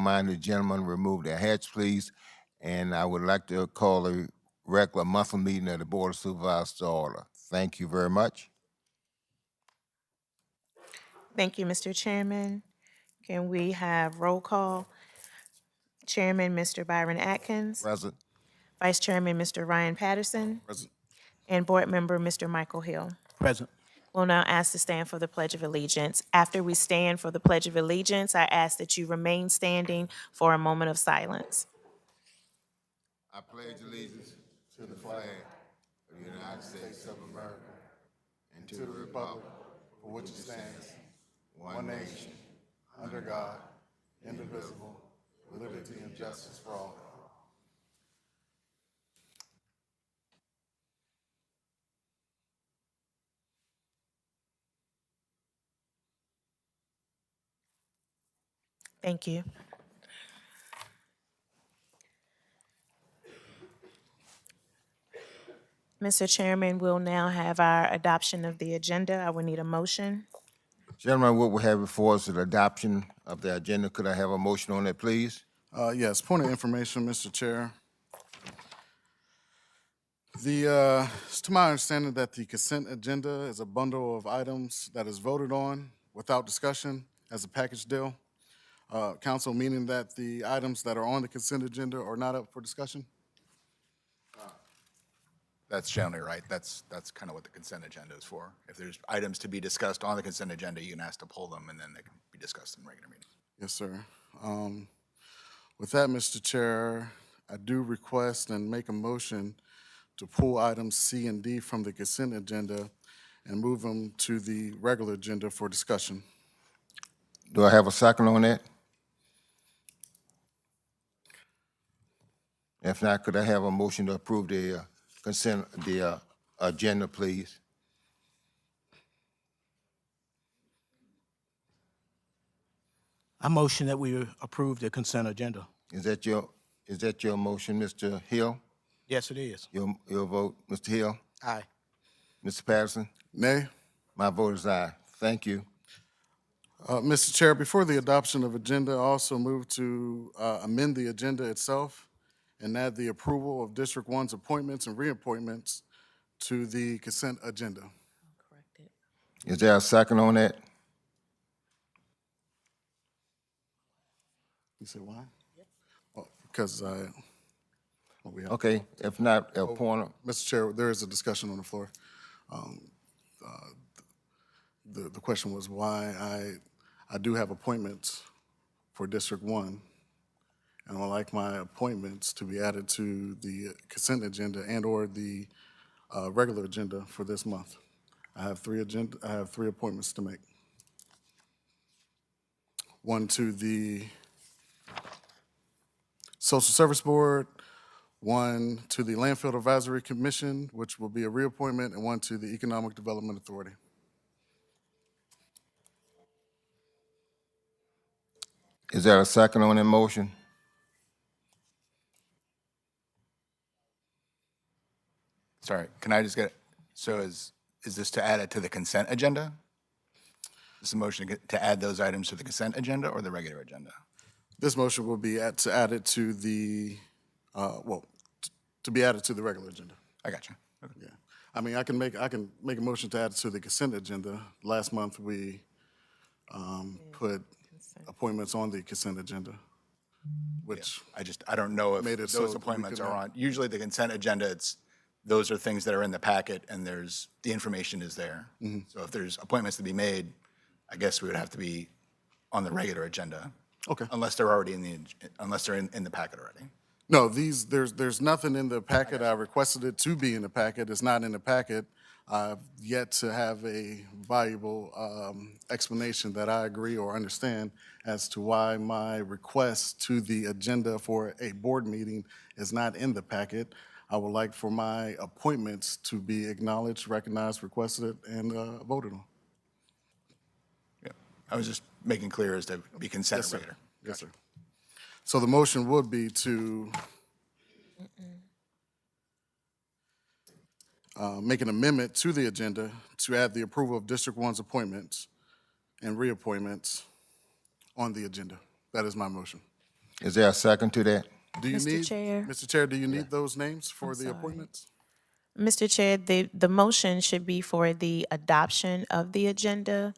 mind the gentlemen remove their hats, please. And I would like to call a regular monthly meeting of the Board of Supervisors to order. Thank you very much. Thank you, Mr. Chairman. Can we have roll call? Chairman, Mr. Byron Atkins. Present. Vice Chairman, Mr. Ryan Patterson. Present. And Board Member, Mr. Michael Hill. Present. We'll now ask to stand for the Pledge of Allegiance. After we stand for the Pledge of Allegiance, I ask that you remain standing for a moment of silence. I pledge allegiance to the flag of the United States of America and to the republic for which it stands, one nation, under God, indivisible, with liberty and justice for all. Thank you. Mr. Chairman, we'll now have our adoption of the agenda. I will need a motion. Gentlemen, what we have before us is the adoption of the agenda. Could I have a motion on that, please? Yes, point of information, Mr. Chair. It's to my understanding that the consent agenda is a bundle of items that is voted on without discussion as a package deal. Council, meaning that the items that are on the consent agenda are not up for discussion? That's generally right. That's kind of what the consent agenda is for. If there's items to be discussed on the consent agenda, you can ask to pull them, and then they can be discussed in regular meeting. Yes, sir. With that, Mr. Chair, I do request and make a motion to pull items C and D from the consent agenda and move them to the regular agenda for discussion. Do I have a second on that? If not, could I have a motion to approve the agenda, please? I motion that we approve the consent agenda. Is that your motion, Mr. Hill? Yes, it is. Your vote, Mr. Hill? Aye. Mr. Patterson? Nay? My vote is aye. Thank you. Mr. Chair, before the adoption of agenda, I also move to amend the agenda itself and add the approval of District 1's appointments and reappointments to the consent agenda. Correct it. Is there a second on that? You said why? Well, because we have. Okay, if not, a point of, Mr. Chair, there is a discussion on the floor. The question was why I do have appointments for District 1, and I would like my appointments to be added to the consent agenda and/or the regular agenda for this month. I have three appointments to make. One to the Social Service Board, one to the Landfill Advisory Commission, which will be a reappointment, and one to the Economic Development Authority. is there a second on that motion? Sorry, can I just get, so is this to add it to the consent agenda? Is the motion to add those items to the consent agenda or the regular agenda? This motion will be to add it to the, to be added to the regular agenda. I got you. Okay. Yeah, I mean, I can make a motion to add it to the consent agenda. Last month, we put appointments on the consent agenda, which I don't know if made it those so we appointments could are on. Usually the consent agenda, those are things that are in the packet and the information is there. So if there's appointments to be made, I guess we would have to be on the regular agenda. Okay. Unless they're already in the packet already. No, there's nothing in the packet. I requested it to be in the packet. It's not in the packet. I've yet to have a valuable explanation that I agree or understand as to why my request to the agenda for a board meeting is not in the packet. I would like for my appointments to be acknowledged, recognized, requested, and voted on. Yeah. I was just making clear as to be consent Yes, sir. regular. Yes, sir. So the motion would be to make an amendment to the agenda to add the approval of District 1's appointments and reappointments on the agenda. That is my motion. Is there a second to that? Do you Mr. need, Chair. Mr. Chair, do you need those names for the sorry. appointments? Mr. Chair, the motion should be for the adoption of the agenda,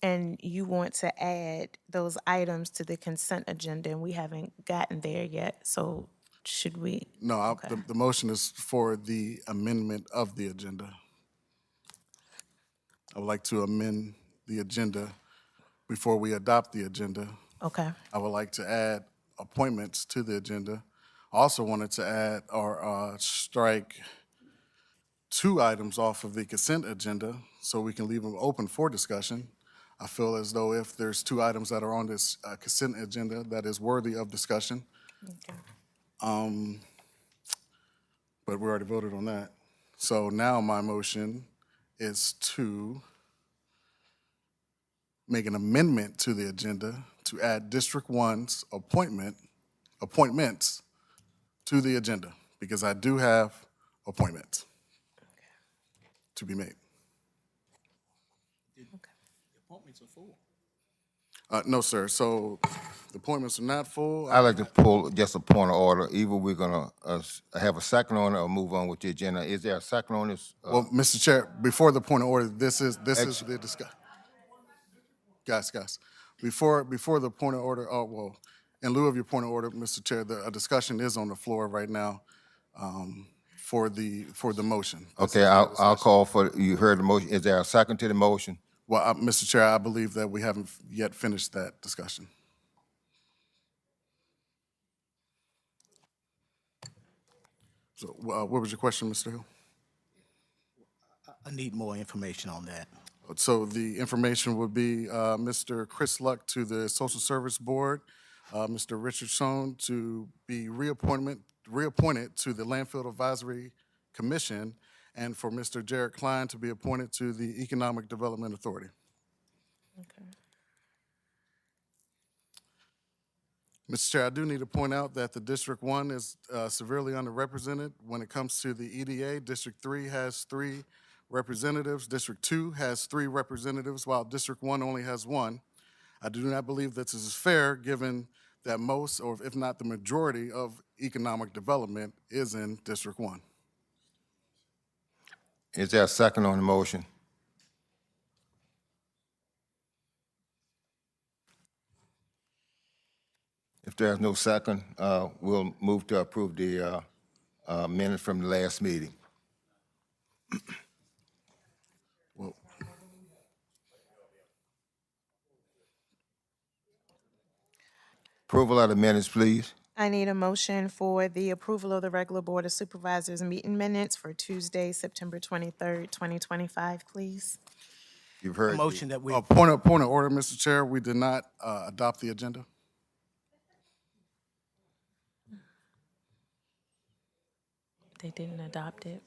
and you want to add those items to the consent agenda, and we haven't gotten there yet, so should we? No, Okay. the motion is for the amendment of the agenda. I would like to amend the agenda before we adopt the agenda. Okay, I would like to add appointments to the agenda. I also wanted to add or strike 2 items off of the consent agenda so we can leave them open for discussion. I feel as though if there's 2 items that are on this consent agenda that is worthy of discussion, but we already voted on that. So now my motion is to make an amendment to the agenda to add District 1's appointments to the agenda, because I do have appointments to be made. Appointments are full. No, sir, so the appointments are not full. I'd like to pull just a point of order. Either we're gonna have a second on it or move on with the agenda. Is there a second on this? Well, Mr. Chair, before the point of order, this is the discuss. Guys, before the point of order, in lieu of your point of order, Mr. Chair, a discussion is on the floor right now for the motion. Okay, I'll call for, you heard the motion. Is there a second to the motion? Well, Mr. Chair, I believe that we haven't yet finished that discussion. So what was your question, Mr. Hill? I need more information on that. So the information would be Mr. Chris Luck to the Social Service Board, Mr. Richard Schoen to be reappointed to the Landfill Advisory Commission, and for Mr. Jared Klein to be appointed to the Economic Development Authority. okay. Mr. Chair, I do need to point out that the District 1 is severely underrepresented when it comes to the EDA. District 3 has 3 representatives. District 2 has 3 representatives, while District 1 only has 1. I do not believe that this is fair, given that most, or if not the majority, of economic development is in District 1. Is there a second on the motion? If there's no second, we'll move to approve the minutes from the last meeting. Well, Approval of the minutes, please. I need a motion for the approval of the regular Board of Supervisors meeting minutes for Tuesday, September 23rd, 2025, please. You've heard. A motion that we, point of order, Mr. Chair, we did not adopt the agenda. They didn't adopt it.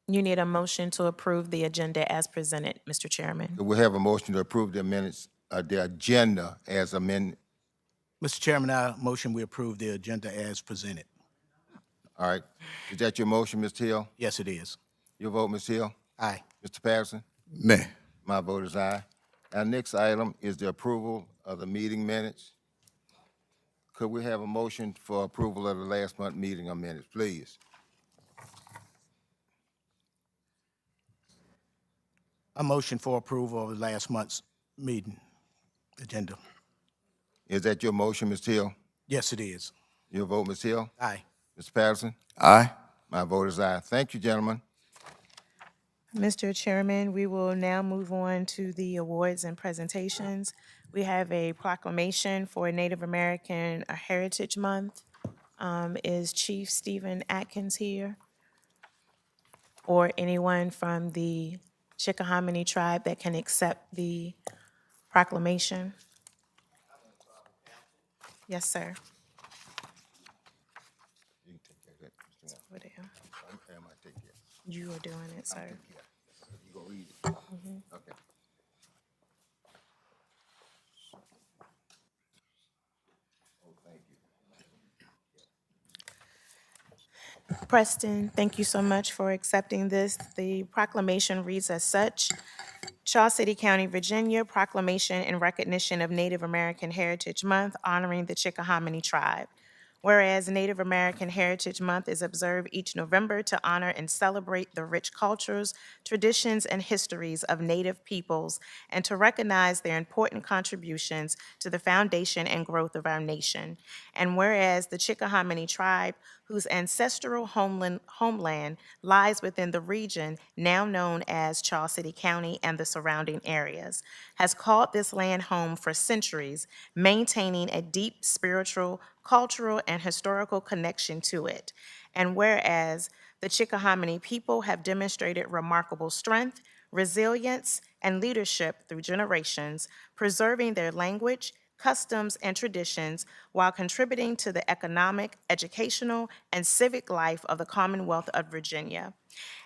You need a motion to approve the agenda as presented, Mr. Chairman. We have a motion to approve the minutes, the agenda as amended. Mr. Chairman, I motion we approve the agenda as presented. All right. Is that your motion, Mr. Hill? Yes, it is. Your vote, Ms. Hill? Aye. Mr. Patterson? Nay. My vote is aye. Our next item is the approval of the meeting minutes. Could we have a motion for approval of the last month meeting of minutes, please? A motion for approval of last month's meeting agenda. Is that your motion, Ms. Hill? Yes, it is. Your vote, Ms. Hill? Aye. Mr. Patterson? Aye. My vote is aye. Thank you, gentlemen. Mr. Chairman, we will now move on to the awards and presentations. We have a proclamation for Native American Heritage Month. Is Chief Stephen Atkins here? Or anyone from the Chickahominy tribe that can accept the proclamation? Yes, sir. You can take care of that, Mr. It's over there. I might take care. You are doing it, sir. You gonna read it? Okay. Preston, thank you so much for accepting this. The proclamation reads as such. Charles City County, Virginia, proclamation in recognition of Native American Heritage Month honoring the Chickahominy tribe. Whereas Native American Heritage Month is observed each November to honor and celebrate the rich cultures, traditions, and histories of Native peoples, and to recognize their important contributions to the foundation and growth of our nation. And whereas the Chickahominy tribe, whose ancestral homeland lies within the region now known as Charles City County and the surrounding areas, has called this land home for centuries, maintaining a deep spiritual, cultural, and historical connection to it. And whereas the Chickahominy people have demonstrated remarkable strength, resilience, and leadership through generations, preserving their language, customs, and traditions while contributing to the economic, educational, and civic life of the Commonwealth of Virginia.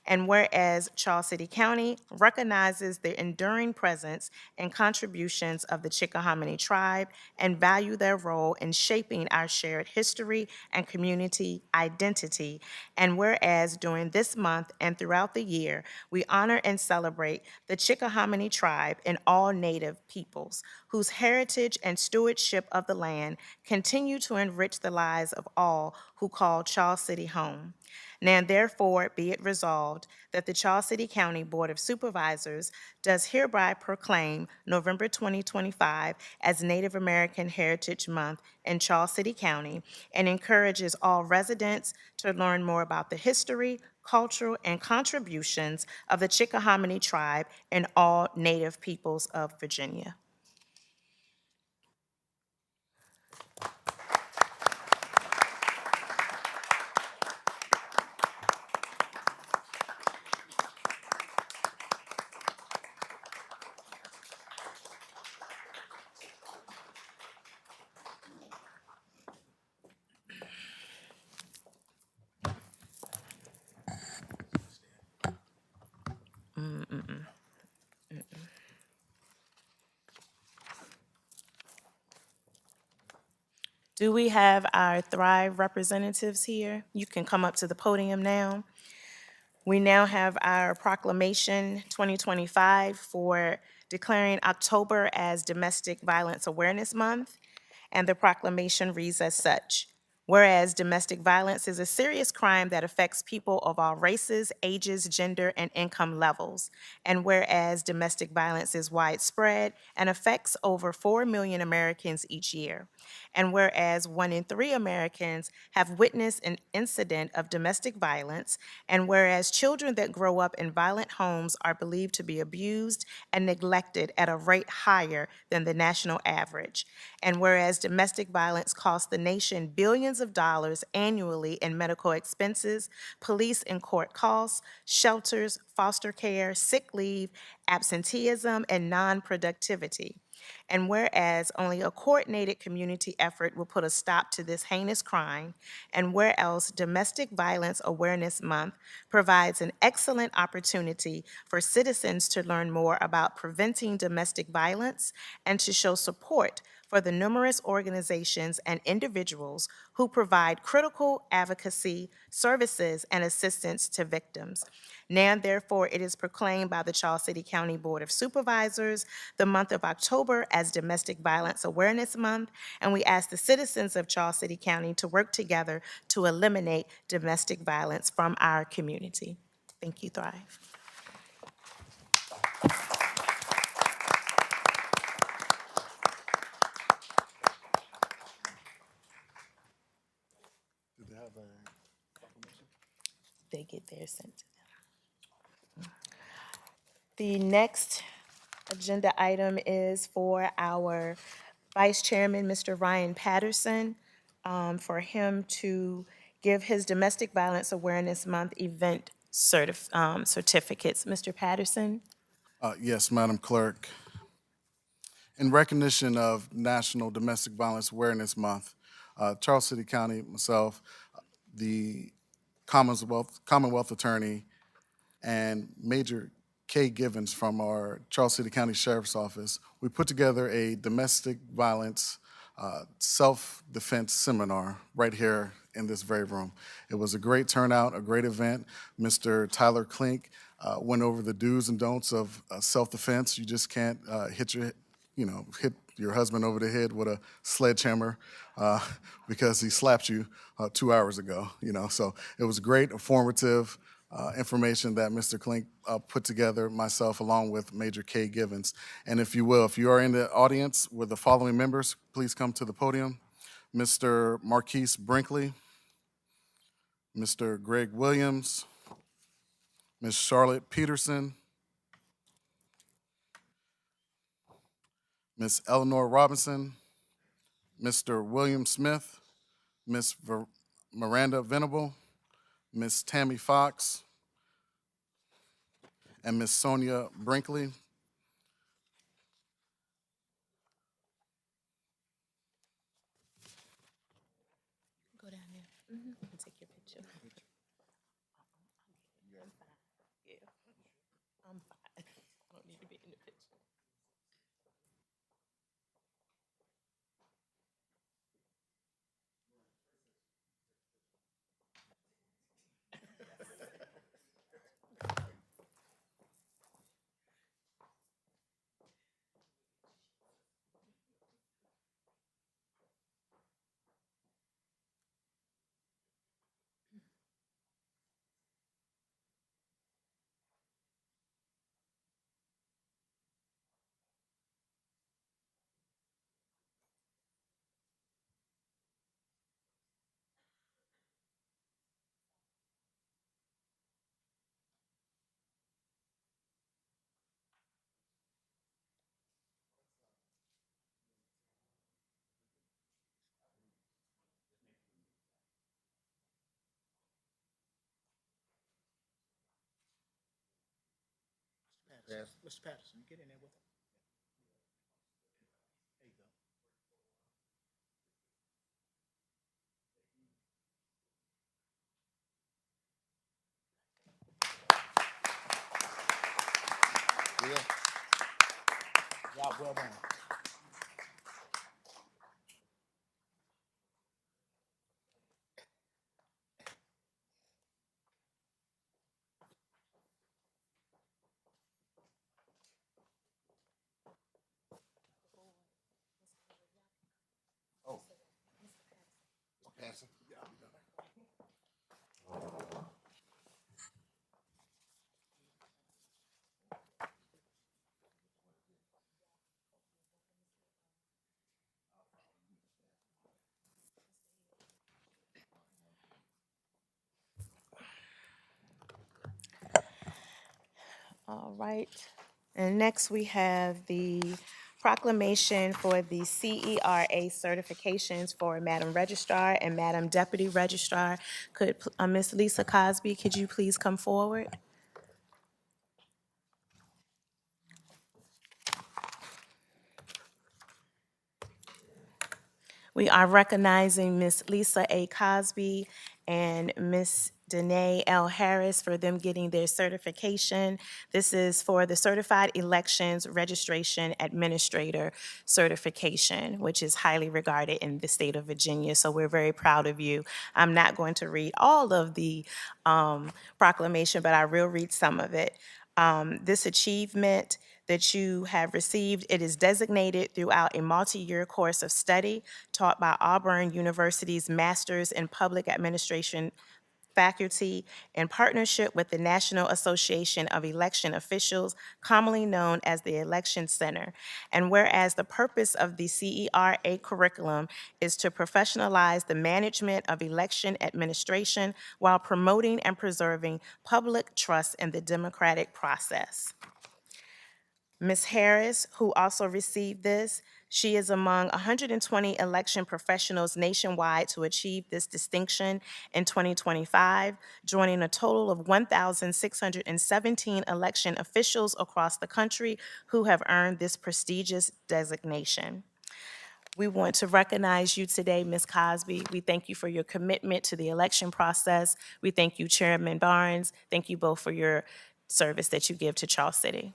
And whereas Charles City County recognizes the enduring presence and contributions of the Chickahominy tribe and value their role in shaping our shared history and community identity. And whereas during this month and throughout the year, we honor and celebrate the Chickahominy tribe and all Native peoples whose heritage and stewardship of the land continue to enrich the lives of all who call Charles City home. Now therefore be it resolved that the Charles City County Board of Supervisors does hereby proclaim November 2025 as Native American Heritage Month in Charles City County and encourages all residents to learn more about the history, cultural, and contributions of the Chickahominy tribe and all Native peoples of Virginia. Do we have our Thrive representatives here? You can come up to the podium now. We now have our proclamation 2025 for declaring October as Domestic Violence Awareness Month, and the proclamation reads as such. Whereas domestic violence is a serious crime that affects people of all races, ages, gender, and income levels. And whereas domestic violence is widespread and affects over 4 million Americans each year. And whereas 1 in 3 Americans have witnessed an incident of domestic violence, and whereas children that grow up in violent homes are believed to be abused and neglected at a rate higher than the national average. And whereas domestic violence costs the nation billions of dollars annually in medical expenses, police and court costs, shelters, foster care, sick leave, absenteeism, and non-productivity. And whereas only a coordinated community effort will put a stop to this heinous crime, and whereas Domestic Violence Awareness Month provides an excellent opportunity for citizens to learn more about preventing domestic violence and to show support for the numerous organizations and individuals who provide critical advocacy, services, and assistance to victims. Now, therefore, it is proclaimed by the Charles City County Board of Supervisors the month of October as Domestic Violence Awareness Month, and we ask the citizens of Charles City County to work together to eliminate domestic violence from our community. Thank you, Thrive. They get theirs sent to them. The next agenda item is for our Vice Chairman, Mr. Ryan Patterson, for him to give his Domestic Violence Awareness Month event certificates. Mr. Patterson? Yes, Madam Clerk. In recognition of National Domestic Violence Awareness Month, Charles City County, myself, the Commonwealth Attorney, and Major Kay Givens from our Charles City County Sheriff's Office, we put together a domestic violence self-defense seminar right here in this very room. It was a great turnout, a great event. Mr. Tyler Klink went over the do's and don'ts of self-defense. You just can't hit your husband over the head with a sledgehammer because he slapped you 2 hours ago. So it was great, informative information that Mr. Klink put together, myself along with Major K. Givens. And if you are in the audience with the following members, please come to the podium. Mr. Marquise Brinkley, Mr. Greg Williams, Ms. Charlotte Peterson, Ms. Eleanor Robinson, Mr. William Smith, Ms. Miranda Venable, Ms. Tammy Fox, and Ms. Sonia Brinkley. Go down there. And take your picture. Yeah, I'm fine. I don't need to be in the picture. Mr. Patterson, get in there with him. There you go. Will? Job well done. Pass it. All right. And next we have the proclamation for the CERA certifications for Madam Registrar and Madam Deputy Registrar. Could, Ms. Lisa Cosby, could you please come forward? We are recognizing Ms. Lisa A. Cosby and Ms. Danae L. Harris for them getting their certification. This is for the Certified Elections Registration Administrator certification, which is highly regarded in the state of Virginia. So we're very proud of you. I'm not going to read all of the proclamation, but I will read some of it. This achievement that you have received, it is designated throughout a multi-year course of study taught by Auburn University's Masters in Public Administration faculty in partnership with the National Association of Election Officials, commonly known as the Election Center. And whereas the purpose of the CERA curriculum is to professionalize the management of election administration while promoting and preserving public trust in the democratic process. Ms. Harris, who also received this, she is among 120 election professionals nationwide to achieve this distinction in 2025, joining a total of 1,617 election officials across the country who have earned this prestigious designation. We want to recognize you today, Ms. Cosby. We thank you for your commitment to the election process. We thank you, Chairman Barnes. Thank you both for your service that you give to Charles City.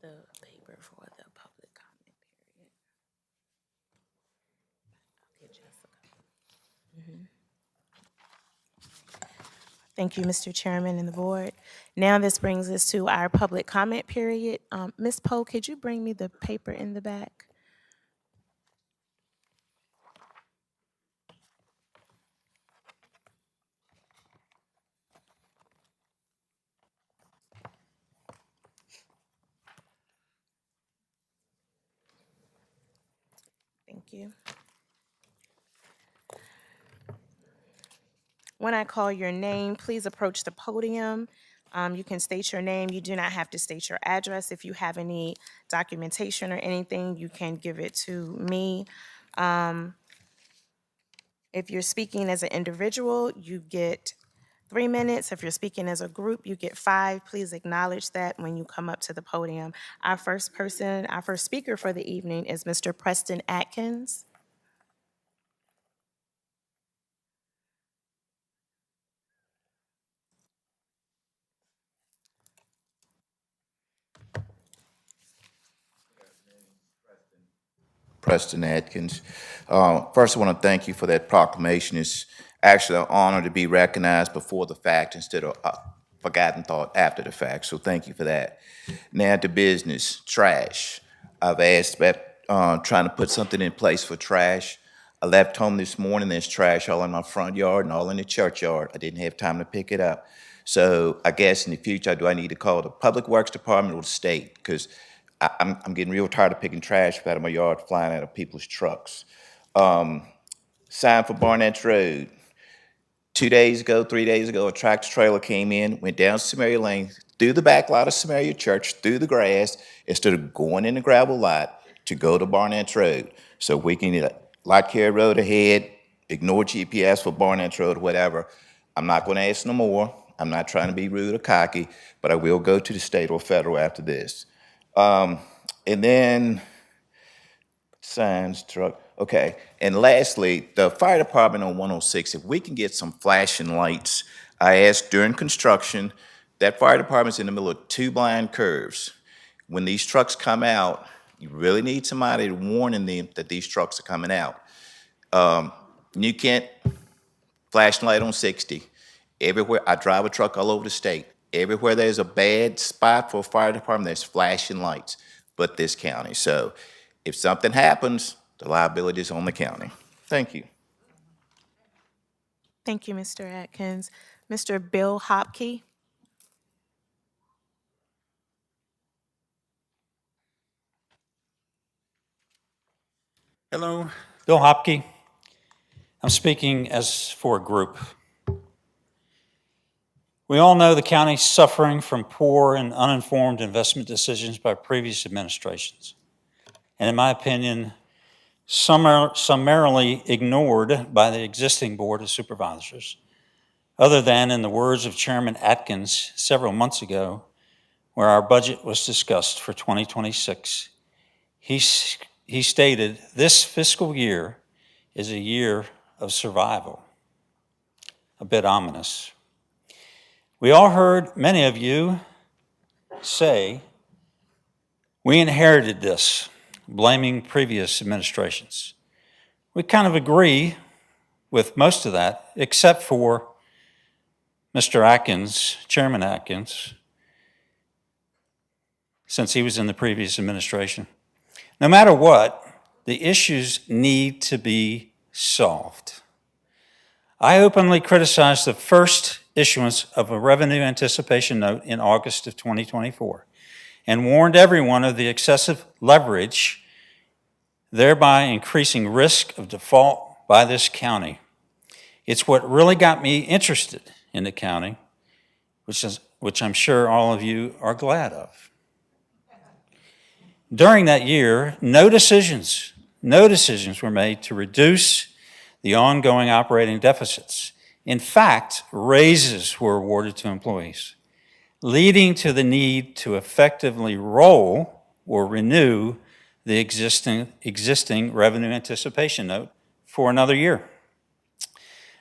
the paper for the public comment period. Okay, Jessica. Thank you, Mr. Chairman and the board. Now this brings us to our public comment period. Ms. Poe, could you bring me the paper in the back? Thank you. When I call your name, please approach the podium. You can state your name. You do not have to state your address. If you have any documentation or anything, you can give it to me. If you're speaking as an individual, you get 3 minutes. If you're speaking as a group, you get 5. Please acknowledge that when you come up to the podium. Our first speaker for the evening is Mr. Preston Atkins. Preston Atkins. First, I want to thank you for that proclamation. It's actually an honor to be recognized before the fact instead of forgotten thought after the fact, so thank you for that. Now to business, trash. I've asked about trying to put something in place for trash. I left home this morning, there's trash all in my front yard and all in the churchyard. I didn't have time to pick it up. So I guess in the future, do I need to call the Public Works Department or the state? Because I'm getting real tired of picking trash out of my yard, flying out of people's trucks. Sign for Barnett Road. 3 days ago, a tractor trailer came in, went down Samaria Lane, through the back lot of Samaria Church, through the grass, instead of going in the gravel lot to go to Barnett Road. So we can Lot Care Road ahead, ignore GPS for Barnett Road, whatever. I'm not going to ask no more. I'm not trying to be rude or cocky, but I will go to the state or federal after this. And then signs, truck, okay. And lastly, the fire department on 106, if we can get some flashing lights. I asked during construction, that fire department's in the middle of 2 blind curves. When these trucks come out, you really need somebody warning them that these trucks are coming out. You can't flashing light on 60. Everywhere, I drive a truck all over the state. Everywhere there's a bad spot for a fire department, there's flashing lights, but this county. So if something happens, the liability is on the county. Thank you. Thank you, Mr. Atkins. Mr. Bill Hopkey. Hello, Bill Hopkey. I'm speaking as for a group. We all know the county's suffering from poor and uninformed investment decisions by previous administrations, and in my opinion, summarily ignored by the existing Board of Supervisors, other than in the words of Chairman Atkins several months ago, where our budget was discussed for 2026, he stated, "This fiscal year is a year of survival." A bit ominous. We all heard many of you say, "We inherited this," blaming previous administrations. We kind of agree with most of that, except for Mr. Atkins, Chairman Atkins, since he was in the previous administration. No matter what, the issues need to be solved. I openly criticized the first issuance of a revenue anticipation note in August of 2024 and warned everyone of the excessive leverage, thereby increasing risk of default by this county. It's what really got me interested in the county, which I'm sure all of you are glad of. During that year, no decisions were made to reduce the ongoing operating deficits. In fact, raises were awarded to employees, leading to the need to effectively roll or renew the existing revenue anticipation note for another year.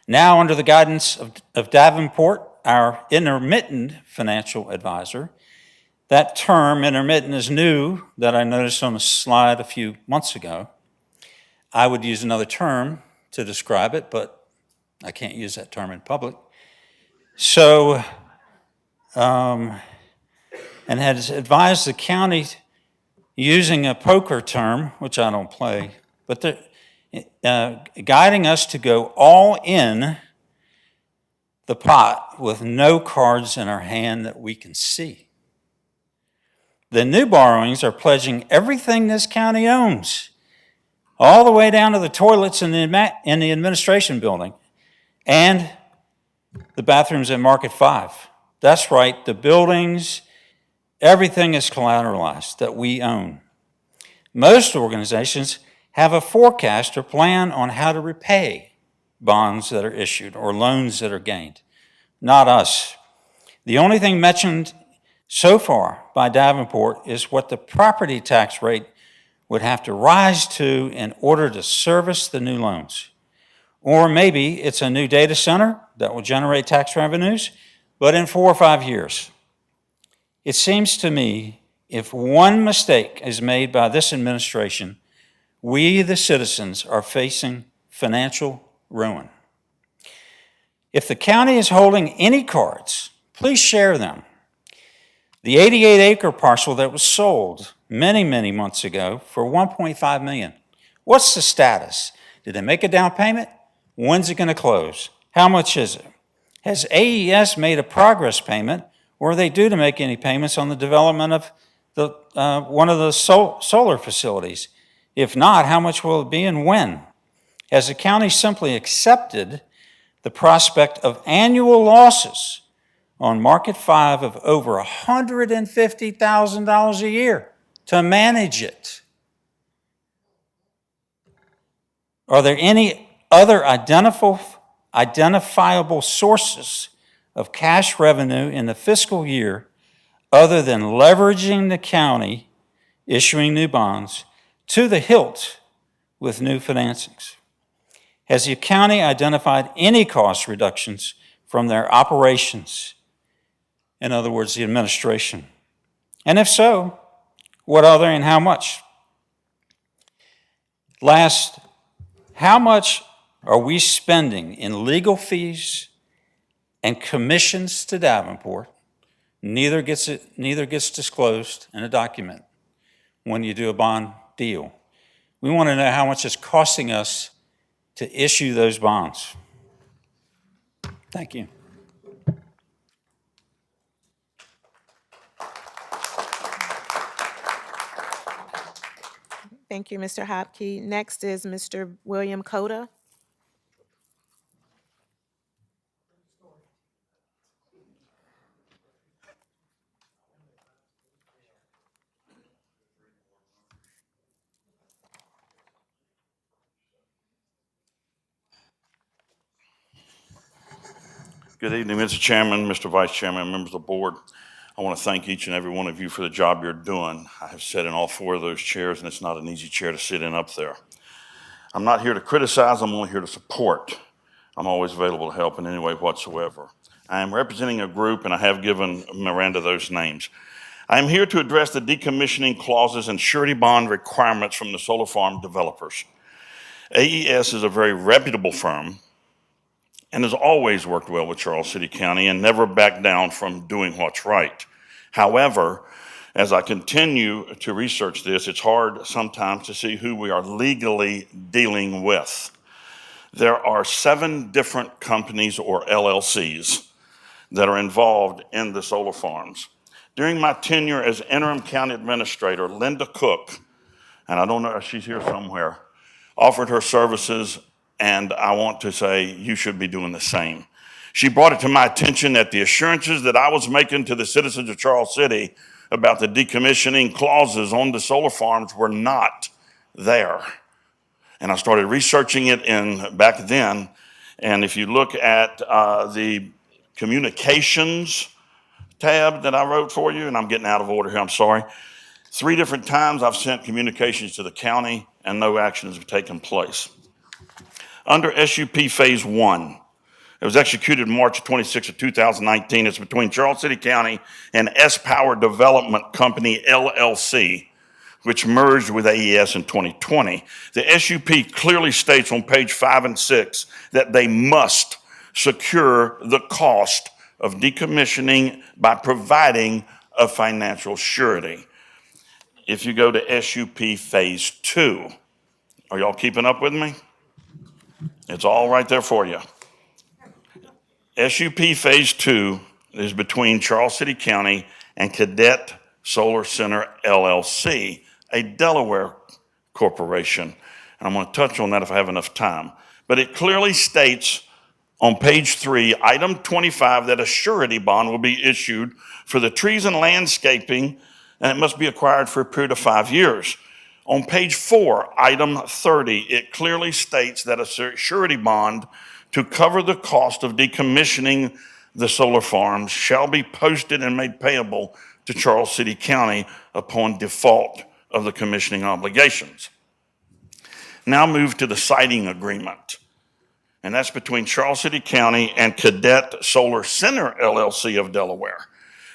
Now, under the guidance of Davenport, our intermittent financial advisor, That term, intermittent, is new that I noticed on a slide a few months ago. I would use another term to describe it, but I can't use that term in public. So, and has advised the county using a poker term, which I don't play, but guiding us to go all in the pot with no cards in our hand that we can see. The new borrowings are pledging everything this county owns, all the way down to the toilets in the administration building and the bathrooms at Market 5. That's right, the buildings, everything is collateralized that we own. Most organizations have a forecast or plan on how to repay bonds that are issued or loans that are gained. Not us. The only thing mentioned so far by Davenport is what the property tax rate would have to rise to in order to service the new loans. Or maybe it's a new data center that will generate tax revenues, but in 4 or 5 years. It seems to me if one mistake is made by this administration, we, the citizens, are facing financial ruin. If the county is holding any cards, please share them. The 88-acre parcel that was sold many, many months ago for $1.5 million. What's the status? Did they make a down payment? When's it going to close? How much is it? Has AES made a progress payment, or are they due to make any payments on the development of one of the solar facilities? If not, how much will it be and when? Has the county simply accepted the prospect of annual losses on Market 5 of over $150,000 a year to manage it? Are there any other identifiable sources of cash revenue in the fiscal year other than leveraging the county, issuing new bonds, to the hilt with new financings? Has the county identified any cost reductions from their operations? In other words, the administration. And if so, what are they and how much? Last, how much are we spending in legal fees and commissions to Davenport? Neither gets disclosed in a document when you do a bond deal. We want to know how much it's costing us to issue those bonds. Thank you. Thank you, Mr. Hopkey. Next is Mr. William Cota. Good evening, Mr. Chairman, Mr. Vice Chairman, members of the board. I want to thank each and every one of you for the job you're doing. I have sat in all 4 of those chairs, and it's not an easy chair to sit in up there. I'm not here to criticize, I'm only here to support. I'm always available to help in any way whatsoever. I am representing a group, and I have given Miranda those names. I am here to address the decommissioning clauses and surety bond requirements from the solar farm developers. AES is a very reputable firm and has always worked well with Charles City County and never backed down from doing what's right. However, as I continue to research this, it's hard sometimes to see who we are legally dealing with. There are 7 different companies or LLCs that are involved in the solar farms. During my tenure as interim county administrator, Linda Cook, and I don't know if she's here somewhere, offered her services, and I want to say you should be doing the same. She brought it to my attention that the assurances that I was making to the citizens of Charles City about the decommissioning clauses on the solar farms were not there. And I started researching it back then, and if you look at the communications tab that I wrote for you, and I'm getting out of order here, I'm sorry. 3 different times I've sent communications to the county and no actions have taken place. Under SUP Phase 1, It was executed March 26 of 2019. It's between Charles City County and S Power Development Company, LLC, which merged with AES in 2020. The SUP clearly states on page 5 and 6 that they must secure the cost of decommissioning by providing a financial surety. If you go to SUP Phase 2, are y'all keeping up with me? It's all right there for you. SUP Phase 2 is between Charles City County and Cadet Solar Center LLC, a Delaware corporation. And I'm going to touch on that if I have enough time. But it clearly states on page 3, item 25, that a surety bond will be issued for the trees and landscaping, and it must be acquired for a period of 5 years. On page 4, item 30, it clearly states that a surety bond to cover the cost of decommissioning the solar farms shall be posted and made payable to Charles City County upon default of the commissioning obligations. Now move to the siting agreement, and that's between Charles City County and Cadet Solar Center LLC of Delaware.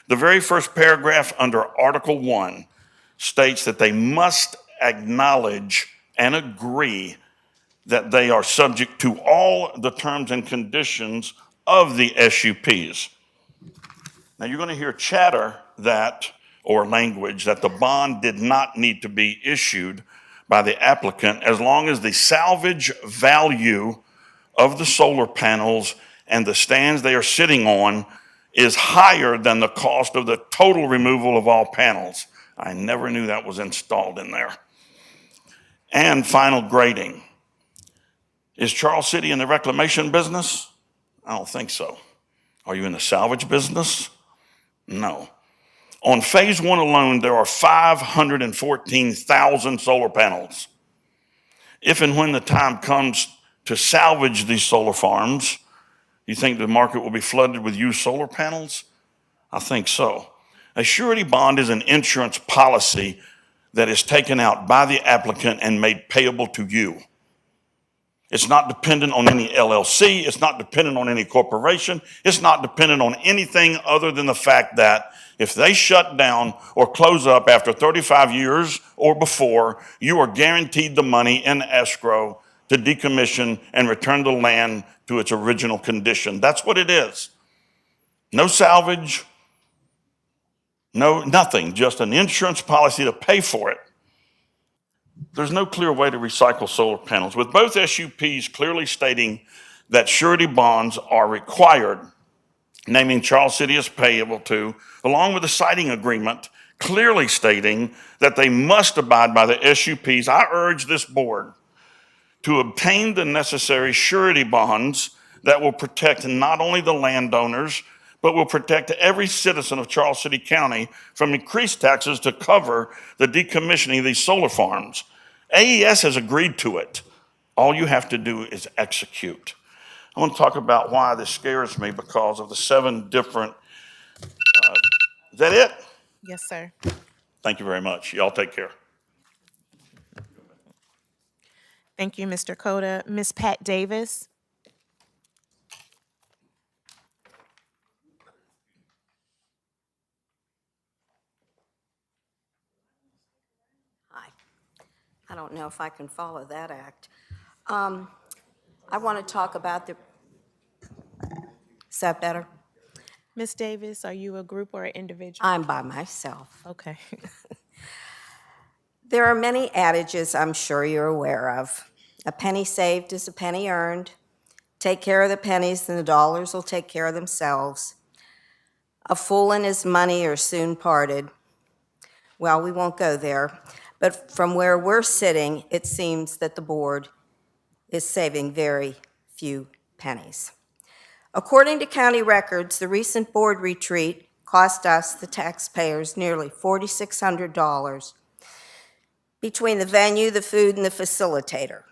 The very first paragraph under Article 1 states that they must acknowledge and agree that they are subject to all the terms and conditions of the SUPs. Now you're going to hear chatter that, or language, that the bond did not need to be issued by the applicant as long as the salvage value of the solar panels and the stands they are sitting on is higher than the cost of the total removal of all panels. I never knew that was installed in there. And final grading. Is Charles City in the reclamation business? I don't think so. Are you in the salvage business? No. On phase 1 alone, there are 514,000 solar panels. If and when the time comes to salvage these solar farms, you think the market will be flooded with used solar panels? I think so. A surety bond is an insurance policy that is taken out by the applicant and made payable to you. It's not dependent on any LLC. It's not dependent on any corporation. It's not dependent on anything other than the fact that if they shut down or close up after 35 years or before, you are guaranteed the money in escrow to decommission and return the land to its original condition. That's what it is. No salvage, no nothing, just an insurance policy to pay for it. There's no clear way to recycle solar panels, with both SUPs clearly stating that surety bonds are required, naming Charles City as payable to, along with the siting agreement clearly stating that they must abide by the SUPs. I urge this board to obtain the necessary surety bonds that will protect not only the landowners, but will protect every citizen of Charles City County from increased taxes to cover the decommissioning of these solar farms. AES has agreed to it. All you have to do is execute. I want to talk about why this scares me because of the 7 different, is that it? Yes, sir. Thank you very much. Y'all take care. Thank you, Mr. Cota. Ms. Pat Davis? Hi. I don't know if I can follow that act. I want to talk about the, is that better? Ms. Davis, are you a group or an individual? I'm by myself. Okay. There are many adages I'm sure you're aware of. A penny saved is a penny earned. Take care of the pennies and the dollars will take care of themselves. A fool and his money are soon parted. Well, we won't go there, but from where we're sitting, it seems that the board is saving very few pennies. According to county records, the recent board retreat cost us, the taxpayers, nearly $4,600 between the venue, the food, and the facilitator,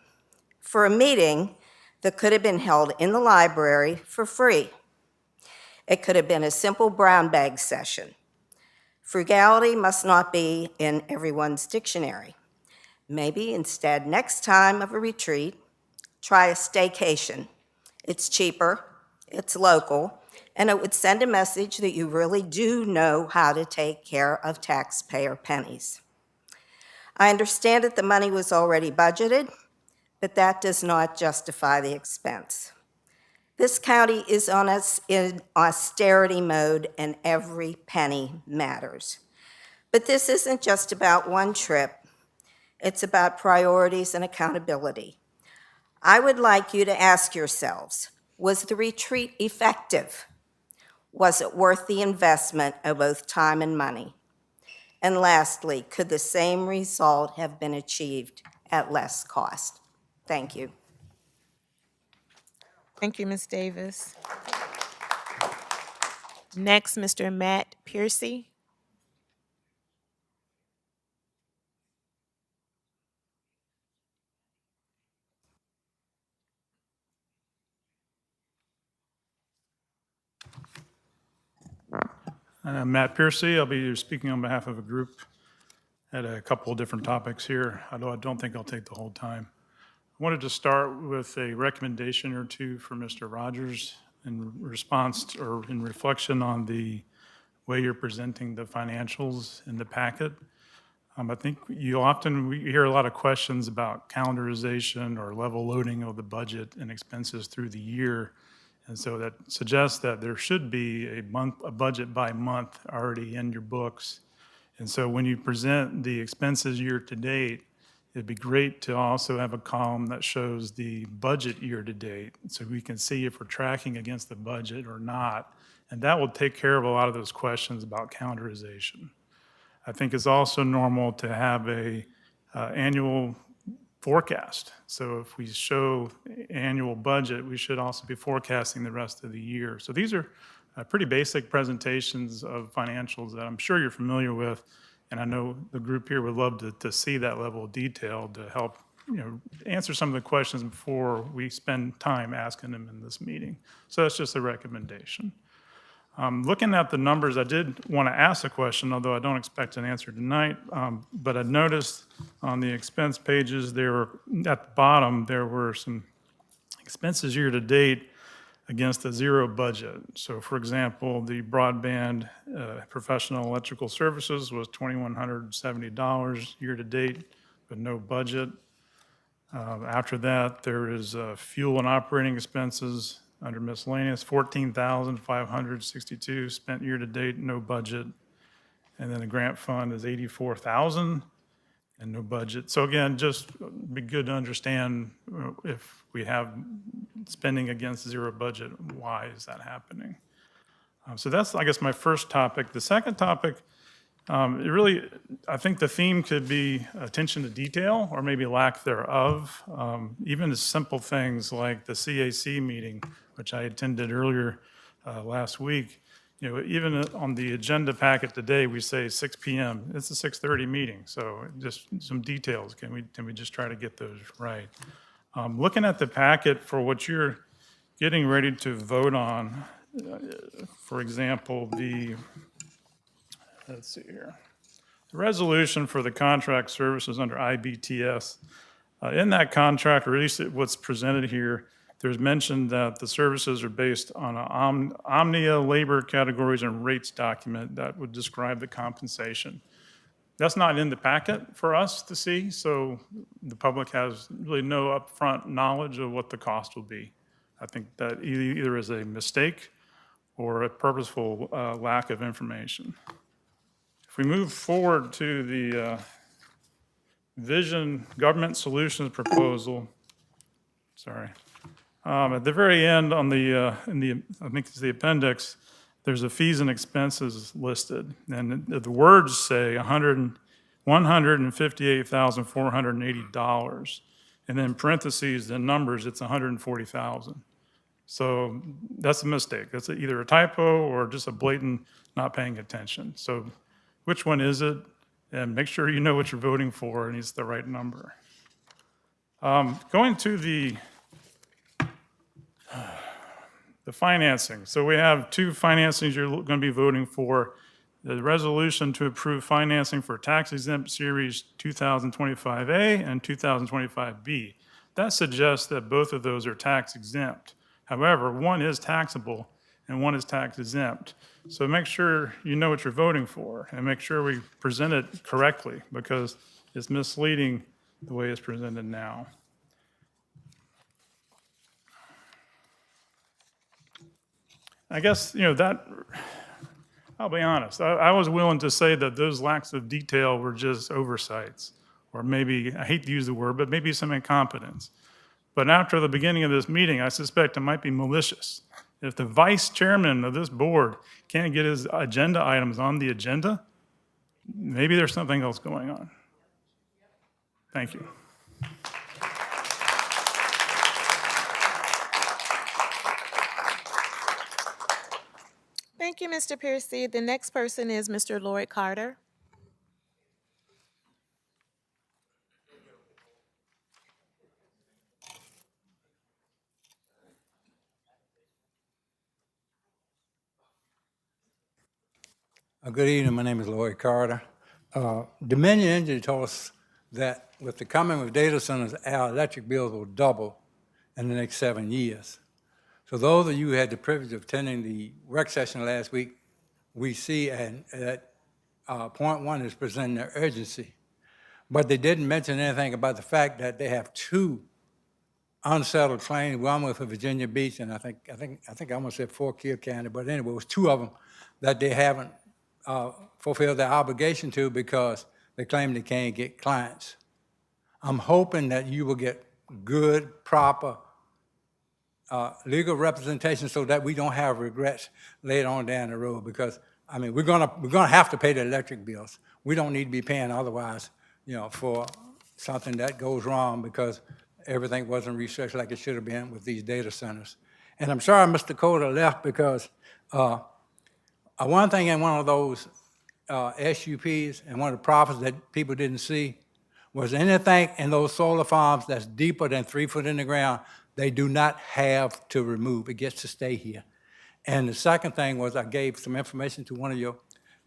for a meeting that could have been held in the library for free. It could have been a simple brown bag session. Frugality must not be in everyone's dictionary. Maybe instead, next time of a retreat, try a staycation. It's cheaper, It's local, and it would send a message that you really do know how to take care of taxpayer pennies. I understand that the money was already budgeted, but that does not justify the expense. This county is in austerity mode, and every penny matters. But this isn't just about one trip. It's about priorities and accountability. I would like you to ask yourselves, was the retreat effective? Was it worth the investment of both time and money? And lastly, could the same result have been achieved at less cost? Thank you. Thank you, Ms. Davis. Next, Mr. Matt Piercy. Matt Piercy. I'll be speaking on behalf of a group at a couple of different topics here, although I don't think I'll take the whole time. I wanted to start with a recommendation or two for Mr. Rogers in response or in reflection on the way you're presenting the financials in the packet. I think we hear a lot of questions about calendarization or level loading of the budget and expenses through the year. And so that suggests that there should be a budget by month already in your books. And so when you present the expenses year to date, it'd be great to also have a column that shows the budget year to date, so we can see if we're tracking against the budget or not. And that will take care of a lot of those questions about calendarization. I think it's also normal to have a annual forecast. So if we show annual budget, we should also be forecasting the rest of the year. So these are pretty basic presentations of financials that I'm sure you're familiar with, and I know the group here would love to see that level of detail to help answer some of the questions before we spend time asking them in this meeting. So that's just a recommendation. Looking at the numbers, I did want to ask a question, although I don't expect an answer tonight. But I noticed on the expense pages, at the bottom, there were some expenses year to date against a zero budget. So for example, the broadband professional electrical services was $2,170 year to date, but no budget. After that, there is fuel and operating expenses under miscellaneous, $14,562 spent year to date, no budget. And then the grant fund is $84,000 and no budget. So again, just be good to understand if we have spending against zero budget, why is that happening? So that's, I guess, my first topic. The second topic, I think the theme could be attention to detail or maybe lack thereof. Even as simple things like the CAC meeting, which I attended earlier last week. Even on the agenda packet today, we say 6 p.m. It's a 6:30 meeting, so just some details. Can we just try to get those right? Looking at the packet for what you're getting ready to vote on, for example, let's see here, the resolution for the contract services under IBTS. In that contract, or at least what's presented here, there's mentioned that the services are based on an Omnia labor categories and rates document that would describe the compensation. That's not in the packet for us to see, so the public has really no upfront knowledge of what the cost will be. I think that either is a mistake or a purposeful lack of information. If we move forward to the Vision Government Solutions proposal, at the very end on I think it's the appendix, there's a fees and expenses listed. And the words say $158,480. And then parentheses, the numbers, it's $140,000. So that's a mistake. That's either a typo or just a blatant not paying attention. So which one is it? And make sure you know what you're voting for and it's the right number. Going to the financing. So we have two financings you're going to be voting for. The resolution to approve financing for tax exempt series 2025A and 2025B. That suggests that both of those are tax exempt. However, one is taxable and one is tax exempt. So make sure you know what you're voting for and make sure we present it correctly because it's misleading the way it's presented now. I guess, I'll be honest, I was willing to say that those lacks of detail were just oversights, or maybe, I hate to use the word, but maybe some incompetence. But after the beginning of this meeting, I suspect it might be malicious. If the vice chairman of this board can't get his agenda items on the agenda, maybe there's something else going on. Thank you. Thank you, Mr. Piercy. The next person is Mr. Lloyd Carter. Good evening. My name is Lloyd Carter. Dominion Energy told us that with the coming of data centers, our electric bills will double in the next 7 years. So those of you who had the privilege of attending the work session last week, we see that point one is presenting their urgency. But they didn't mention anything about the fact that they have two unsettled claims, one with Virginia Beach, and I think I almost said Fort Kill County, but anyway, it was two of them that they haven't fulfilled their obligation to because they claim they can't get clients. I'm hoping that you will get good, proper legal representation so that we don't have regrets later on down the road because, I mean, we're gonna have to pay the electric bills. We don't need to be paying otherwise, for something that goes wrong because everything wasn't researched like it should have been with these data centers. And I'm sorry Mr. Coda left because one thing in one of those SUPs and one of the profits that people didn't see was anything in those solar farms that's deeper than 3 foot in the ground, they do not have to remove. It gets to stay here. And the second thing was I gave some information to one of your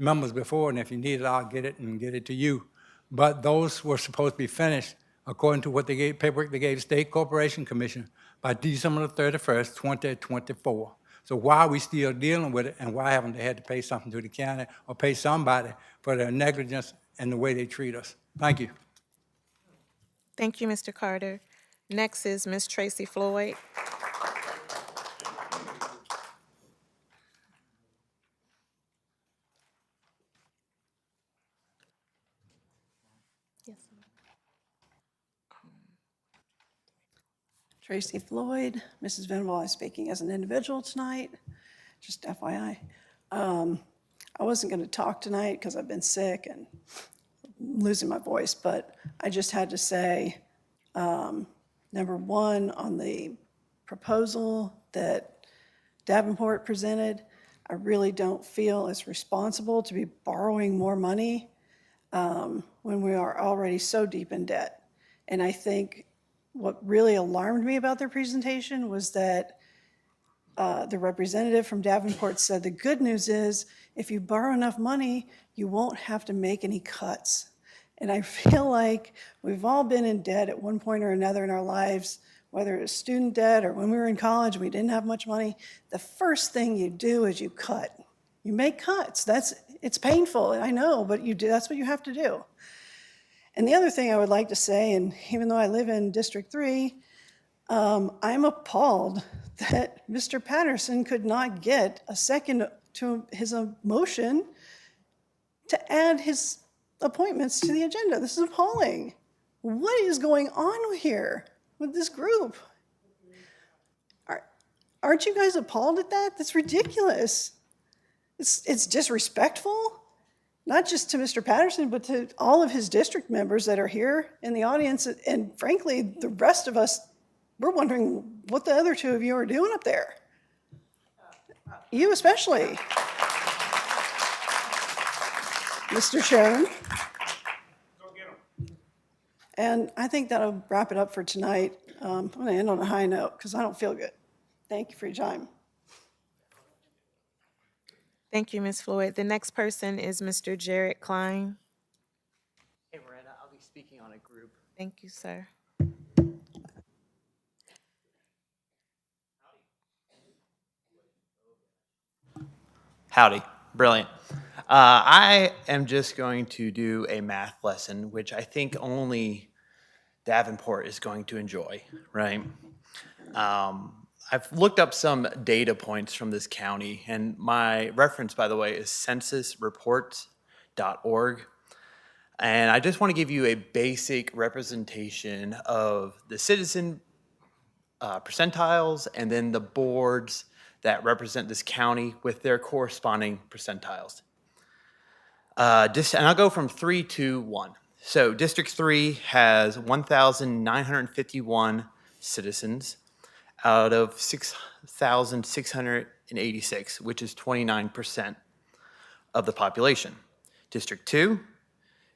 members before, and if you need it, I'll get it and get it to you. But those were supposed to be finished according to what they gave, paperwork they gave the State Corporation Commission by December the 31st, 2024. So why are we still dealing with it, and why haven't they had to pay something to the county or pay somebody for their negligence and the way they treat us? Thank you. Thank you, Mr. Carter. Next is Ms. Tracy Floyd. Tracy Floyd, Mrs. Venable, speaking as an individual tonight, just FYI. I wasn't going to talk tonight because I've been sick and losing my voice, but I just had to say, number one, on the proposal that Davenport presented, I really don't feel it's responsible to be borrowing more money when we are already so deep in debt. And I think what really alarmed me about their presentation was that the representative from Davenport said the good news is if you borrow enough money, you won't have to make any cuts. And I feel like we've all been in debt at one point or another in our lives, whether it's student debt or when we were in college and we didn't have much money. The first thing you do is you cut. You make cuts. It's painful, I know, but you do. That's what you have to do. And the other thing I would like to say, and even though I live in District 3, I'm appalled that Mr. Patterson could not get a second to his motion to add his appointments to the agenda. This is appalling. What is going on here with this group? Aren't you guys appalled at that? That's ridiculous. It's disrespectful. Not just to Mr. Patterson, but to all of his district members that are here in the audience. And frankly, the rest of us, we're wondering what the other two of you are doing up there. You especially. Mr. Chairman. And I think that'll wrap it up for tonight. I'm going to end on a high note because I don't feel good. Thank you for your time. Thank you, Ms. Floyd. The next person is Mr. Jared Klein. Hey, Miranda, I'll be speaking on a group. Thank you, sir. Howdy. Brilliant. I am just going to do a math lesson, which I think only Davenport is going to enjoy, right? I've looked up some data points from this county, and my reference, by the way, is censusreports.org. And I just want to give you a basic representation of the citizen percentiles and then the boards that represent this county with their corresponding percentiles. And I'll go from 3 to 1. So District 3 has 1,951 citizens out of 6,686, which is 29% of the population. District 2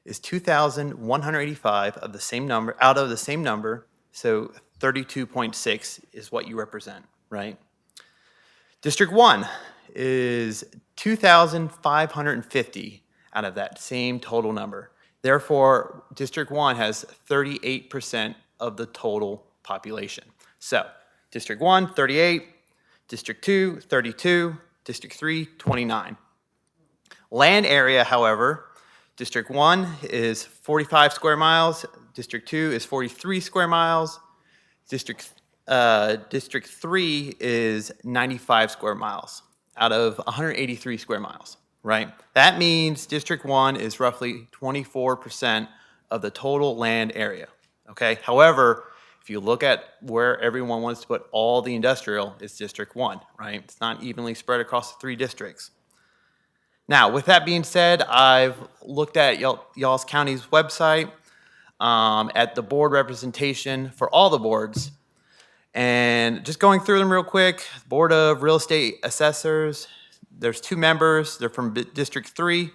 is 2,185 of the same number, out of the same number, so 32.6 is what you represent, right? District 1 is 2,550 out of that same total number. Therefore, District 1 has 38% of the total population. So, District 1, 38, District 2, 32, District 3, 29. Land area, however, District 1 is 45 square miles, District 2 is 43 square miles, District 3 is 95 square miles out of 183 square miles, right? That means District 1 is roughly 24% of the total land area, okay? However, if you look at where everyone wants to put all the industrial, it's District 1, right? It's not evenly spread across the 3 districts. Now, with that being said, I've looked at y'all's county's website at the board representation for all the boards. And just going through them real quick, Board of Real Estate Assessors, there's 2 members. They're from District 3.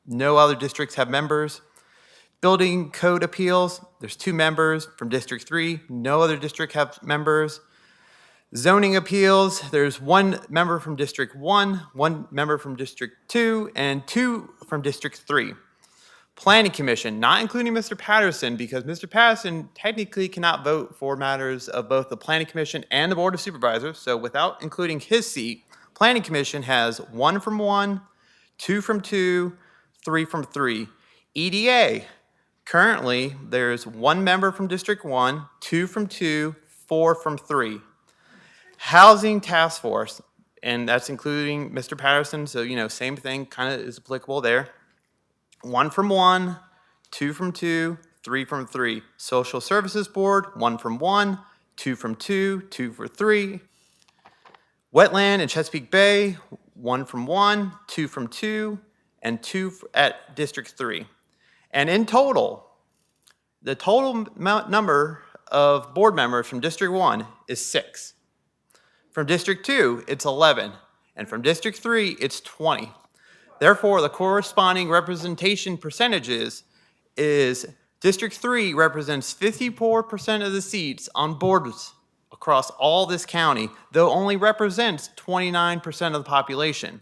No other districts have members. Building Code Appeals, there's 2 members from District 3. No other district have members. Zoning Appeals, there's 1 member from District 1, 1 member from District 2, and 2 from District 3. Planning Commission, not including Mr. Patterson, because Mr. Patterson technically cannot vote for matters of both the Planning Commission and the Board of Supervisors, so without including his seat, Planning Commission has 1 from 1, 2 from 2, 3 from 3. EDA, currently, there's 1 member from District 1, 2 from 2, 4 from 3. Housing Task Force, and that's including Mr. Patterson, so, same thing kind of is applicable there. 1 from 1, 2 from 2, 3 from 3. Social Services Board, 1 from 1, 2 from 2, 2 for 3. Wetland and Chesapeake Bay, 1 from 1, 2 from 2, and 2 at District 3. And in total, the total number of board members from District 1 is 6. From District 2, it's 11. And from District 3, it's 20. Therefore, the corresponding representation percentages is District 3 represents 54% of the seats on boards across all this county, though only represents 29% of the population.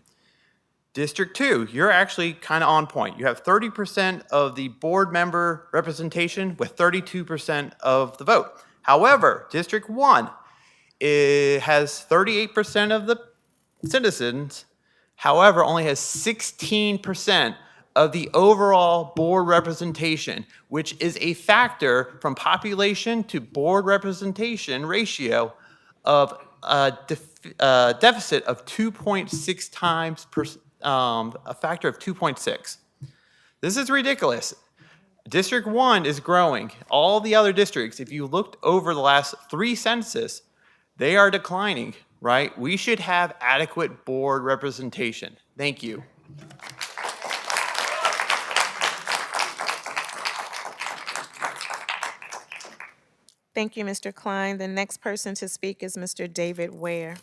District 2, you're actually kind of on point. You have 30% of the board member representation with 32% of the vote. However, District 1, it has 38% of the citizens, however, only has 16% of the overall board representation, which is a factor from population to board representation ratio of a deficit of 2.6 times, a factor of 2.6. This is ridiculous. District 1 is growing. All the other districts, if you looked over the last 3 census, they are declining, right? We should have adequate board representation. Thank you. Thank you, Mr. Klein. The next person to speak is Mr. David Ware.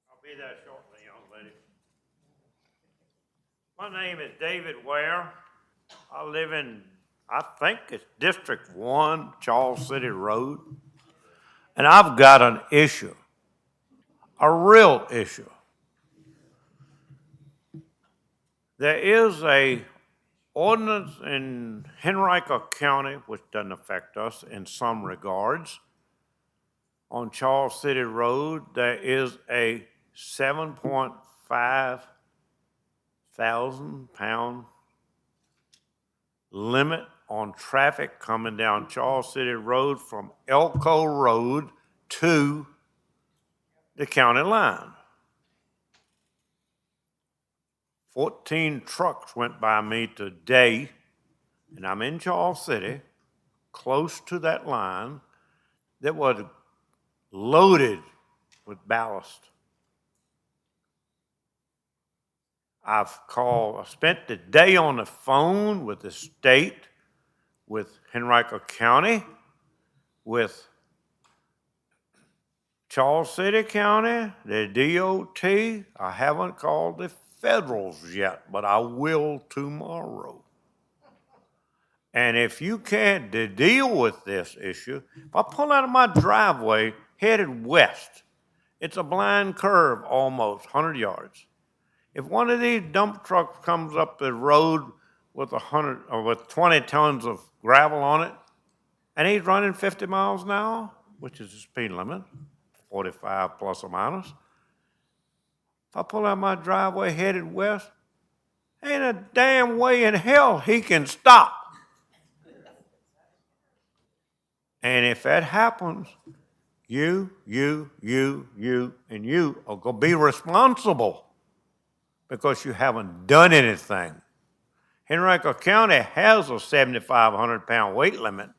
I'll be there shortly, young lady. My name is David Ware. I live in, I think it's District 1, Charles City Road. And I've got an issue, a real issue. There is a ordinance in Henrico County, which doesn't affect us in some regards. On Charles City Road, there is a 7.5 thousand pound limit on traffic coming down Charles City Road from Elko Road to the county line. 14 trucks went by me today, and I'm in Charles City, close to that line, that was loaded with ballast. I spent the day on the phone with the state, with Henrico County, with Charles City County, the DOT. I haven't called the federals yet, but I will tomorrow. And if you can't deal with this issue, if I pull out of my driveway headed west, it's a blind curve almost, 100 yards. If one of these dump trucks comes up the road with 20 tons of gravel on it, and he's running 50 miles an hour, which is the speed limit, 45 plus or minus. If I pull out my driveway headed west, ain't a damn way in hell he can stop. And if that happens, you, and you are going to be responsible because you haven't done anything. Henrico County has a 7,500 pound weight limit.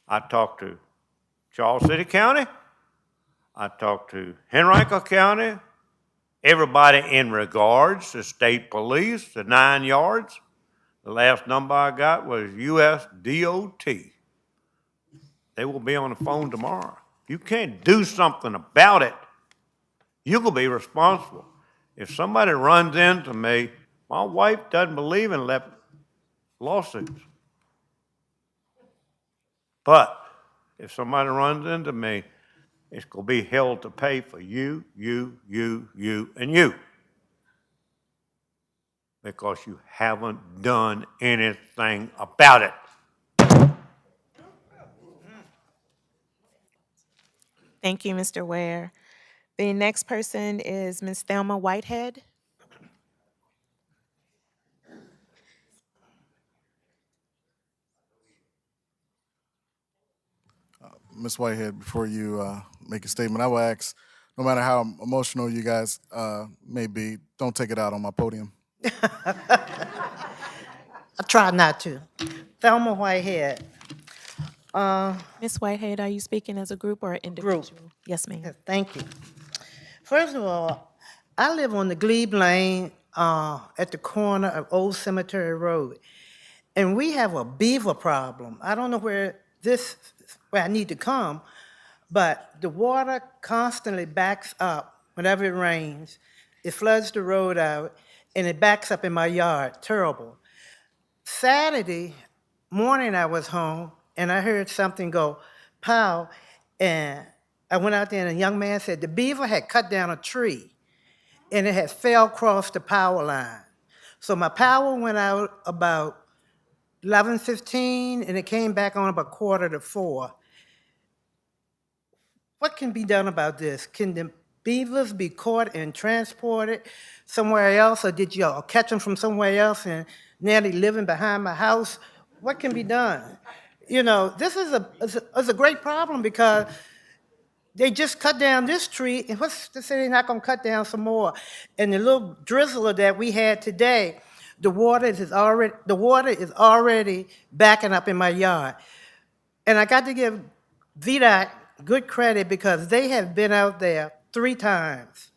I talked to Charles City County. I talked to Henrico County, everybody in regards to state police, the 9 yards. The last number I got was US DOT. They will be on the phone tomorrow. You can't do something about it, you will be responsible. If somebody runs into me, my wife doesn't believe in lawsuits. But if somebody runs into me, it's going to be hell to pay for you, and you. Because you haven't done anything about it. Thank you, Mr. Ware. The next person is Ms. Thelma Whitehead. Ms. Whitehead, before you make a statement, I will ask, no matter how emotional you guys may be, don't take it out on my podium. I try not to. Thelma Whitehead. Ms. Whitehead, are you speaking as a group or an individual? Yes, ma'am. Thank you. First of all, I live on the Glebe Lane at the corner of Old Cemetery Road, and we have a beaver problem. I don't know where I need to come, but the water constantly backs up whenever it rains. It floods the road out, and it backs up in my yard. Terrible. Saturday morning, I was home, and I heard something go, pow, and I went out there, and a young man said the beaver had cut down a tree, and it had fell across the power line. So my power went out about 11:15, and it came back on about 3:45. What can be done about this? Can the beavers be caught and transported somewhere else, or did y'all catch them from somewhere else and now they living behind my house? What can be done? You know, this is a great problem because they just cut down this tree, and what's to say they're not going to cut down some more? And the little drizzler that we had today, the water is already backing up in my yard. And I got to give VDOT good credit because they have been out there 3 times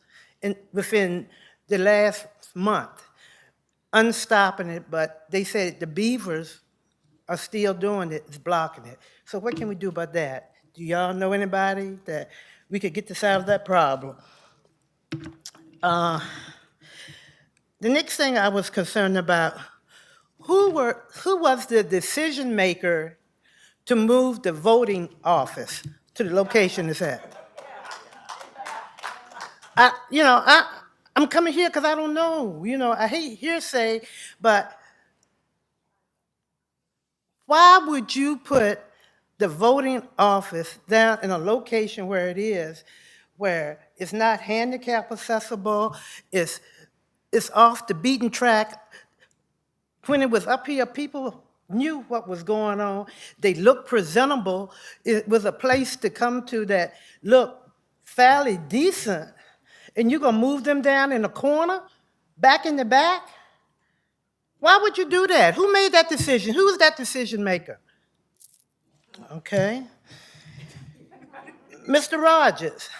within the last month, unstopping it, but they said the beavers are still doing it, it's blocking it. So what can we do about that? Do y'all know anybody that we could get this out of that problem? The next thing I was concerned about, who was the decision maker to move the voting office to the location it's at? I'm coming here because I don't know. I hate hearsay, but Why would you put the voting office down in a location where it is, where it's not handicap accessible, it's off the beaten track? When it was up here, people knew what was going on. They looked presentable. It was a place to come to that looked fairly decent. And you're gonna move them down in a corner, back in the back? Why would you do that? Who made that decision? Who was that decision maker? Okay. Mr. Rogers,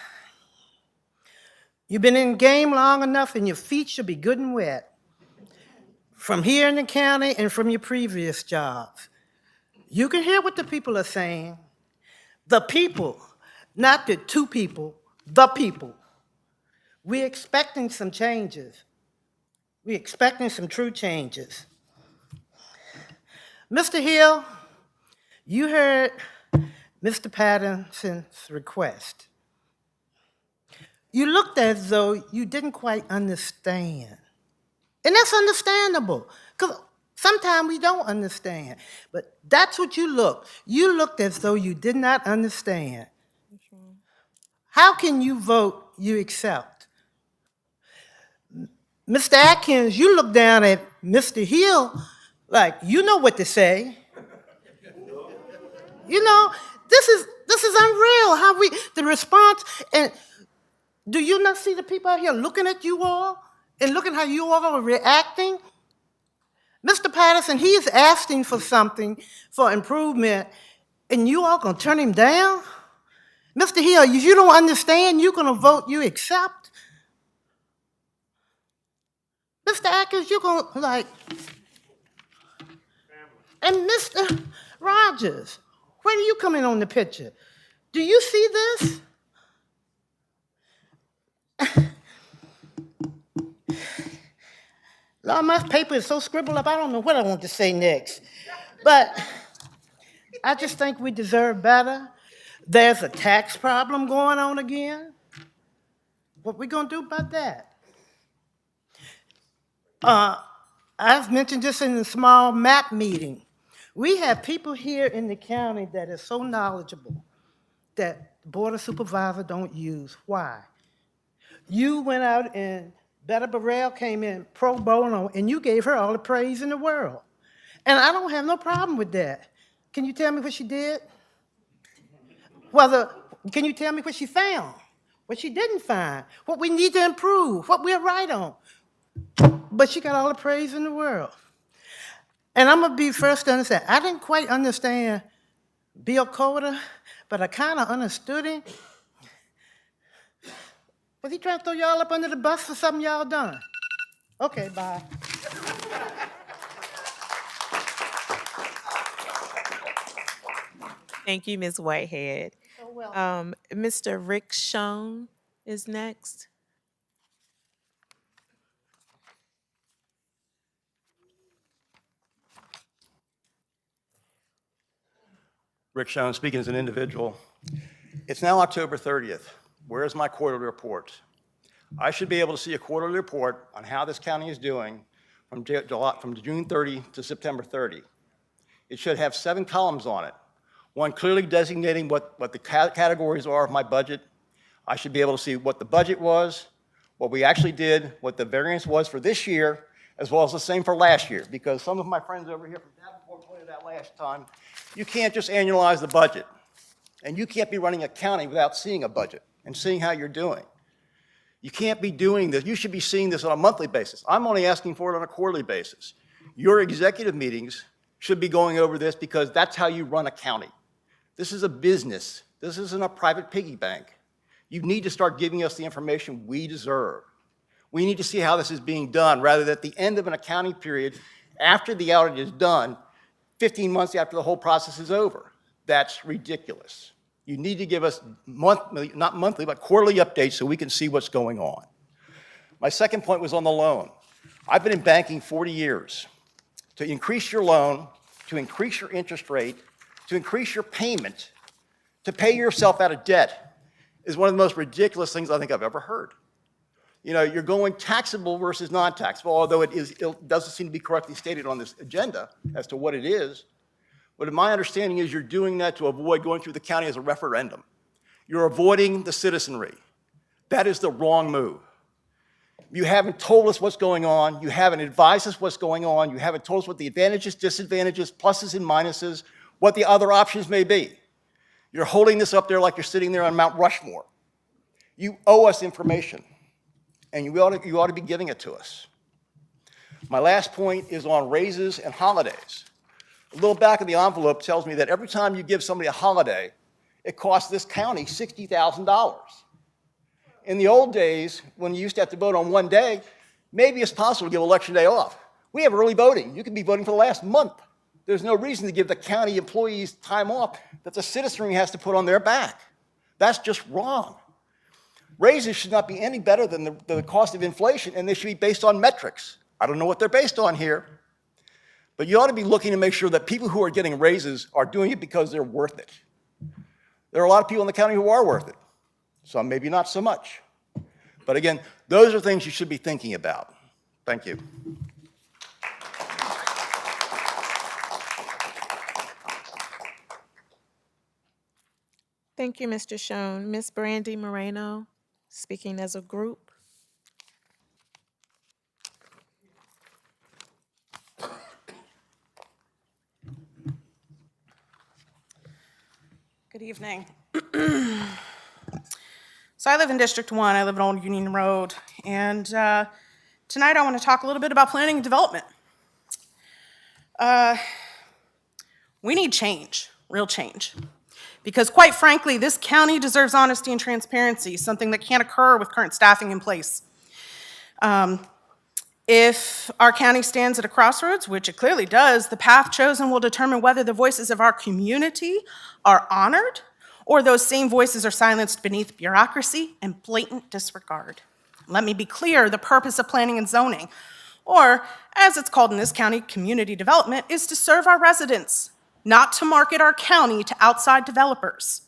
you've been in the game long enough and your feet should be good and wet. From here in the county and from your previous jobs. You can hear what the people are saying. The people, not the two people, the people. We're expecting some changes. We're expecting some true changes. Mr. Hill, you heard Mr. Patterson's request. You looked as though you didn't quite understand. And that's understandable, because sometimes we don't understand. But that's what you looked. You looked as though you did not understand. How can you vote you accept? Mr. Atkins, you look down at Mr. Hill like you know what to say. You know, this is unreal how the response, and do you not see the people out here looking at you all? And look at how you all are reacting. Mr. Patterson, he is asking for something, for improvement, and you all gonna turn him down? Mr. Hill, you don't understand, you're gonna vote you accept? Mr. Atkins, you're gonna like, and Mr. Rogers, where do you come in on the picture? Do you see this? Lord, my paper is so scribbled up, I don't know what I want to say next. But I just think we deserve better. There's a tax problem going on again. What we gonna do about that? I've mentioned this in the small map meeting. We have people here in the county that are so knowledgeable that the Board of Supervisors don't use. Why? You went out and Betta Burrell came in pro bono, and you gave her all the praise in the world. And I don't have no problem with that. Can you tell me what she did? Can you tell me what she found? What she didn't find? What we need to improve? What we're right on? But she got all the praise in the world. And I'm gonna be first to understand, I didn't quite understand Bill Coder, but I kind of understood him. Was he trying to throw y'all up under the bus for something y'all done? Okay, bye. Thank you, Ms. Whitehead. Mr. Rick Schoen is next. Rick Schoen, speaking as an individual. It's now October 30th. Where is my quarterly report? I should be able to see a quarterly report on how this county is doing from June 30 to September 30. It should have 7 columns on it. One clearly designating what the categories are of my budget. I should be able to see what the budget was, what we actually did, what the variance was for this year, as well as the same for last year. Because some of my friends over here from Davenport pointed out last time, you can't just annualize the budget. And you can't be running a county without seeing a budget and seeing how you're doing. You can't be doing this. You should be seeing this on a monthly basis. I'm only asking for it on a quarterly basis. Your executive meetings should be going over this because that's how you run a county. This is a business. This isn't a private piggy bank. You need to start giving us the information we deserve. We need to see how this is being done rather than at the end of an accounting period, after the audit is done, 15 months after the whole process is over. That's ridiculous. You need to give us monthly, not monthly, but quarterly updates so we can see what's going on. My second point was on the loan. I've been in banking 40 years. To increase your loan, to increase your interest rate, to increase your payment, to pay yourself out of debt is one of the most ridiculous things I think I've ever heard. You know, you're going taxable versus non-taxable, although it doesn't seem to be correctly stated on this agenda as to what it is. But my understanding is you're doing that to avoid going through the county as a referendum. You're avoiding the citizenry. That is the wrong move. You haven't told us what's going on. You haven't advised us what's going on. You haven't told us what the advantages, disadvantages, pluses and minuses, what the other options may be. You're holding this up there like you're sitting there on Mount Rushmore. You owe us information, and you ought to be giving it to us. My last point is on raises and holidays. A little back of the envelope tells me that every time you give somebody a holiday, it costs this county $60,000. In the old days, when you used to have to vote on one day, maybe it's possible to give election day off. We have early voting. You can be voting for the last month. There's no reason to give the county employees time off that the citizenry has to put on their back. That's just wrong. Raises should not be any better than the cost of inflation, and they should be based on metrics. I don't know what they're based on here, but you ought to be looking to make sure that people who are getting raises are doing it because they're worth it. There are a lot of people in the county who are worth it. Some maybe not so much. But again, those are things you should be thinking about. Thank you. Thank you, Mr. Schoen. Ms. Brandy Moreno, speaking as a group. Good evening. So I live in District 1, I live on Old Union Road, and tonight I want to talk a little bit about planning and development. We need change, real change, because quite frankly, this county deserves honesty and transparency, something that can't occur with current staffing in place. If our county stands at a crossroads, which it clearly does, the path chosen will determine whether the voices of our community are honored or those same voices are silenced beneath bureaucracy and blatant disregard. Let me be clear, the purpose of planning and zoning, or as it's called in this county, community development, is to serve our residents, not to market our county to outside developers.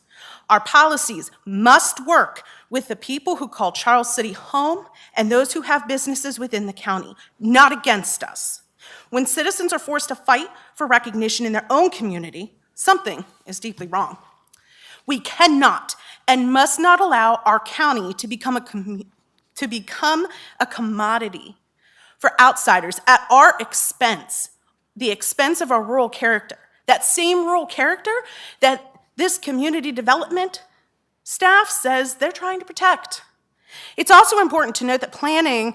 Our policies must work with the people who call Charles City home and those who have businesses within the county, not against us. When citizens are forced to fight for recognition in their own community, something is deeply wrong. We cannot and must not allow our county to become a commodity for outsiders at our expense, the expense of our rural character. That same rural character that this community development staff says they're trying to protect. It's also important to note that planning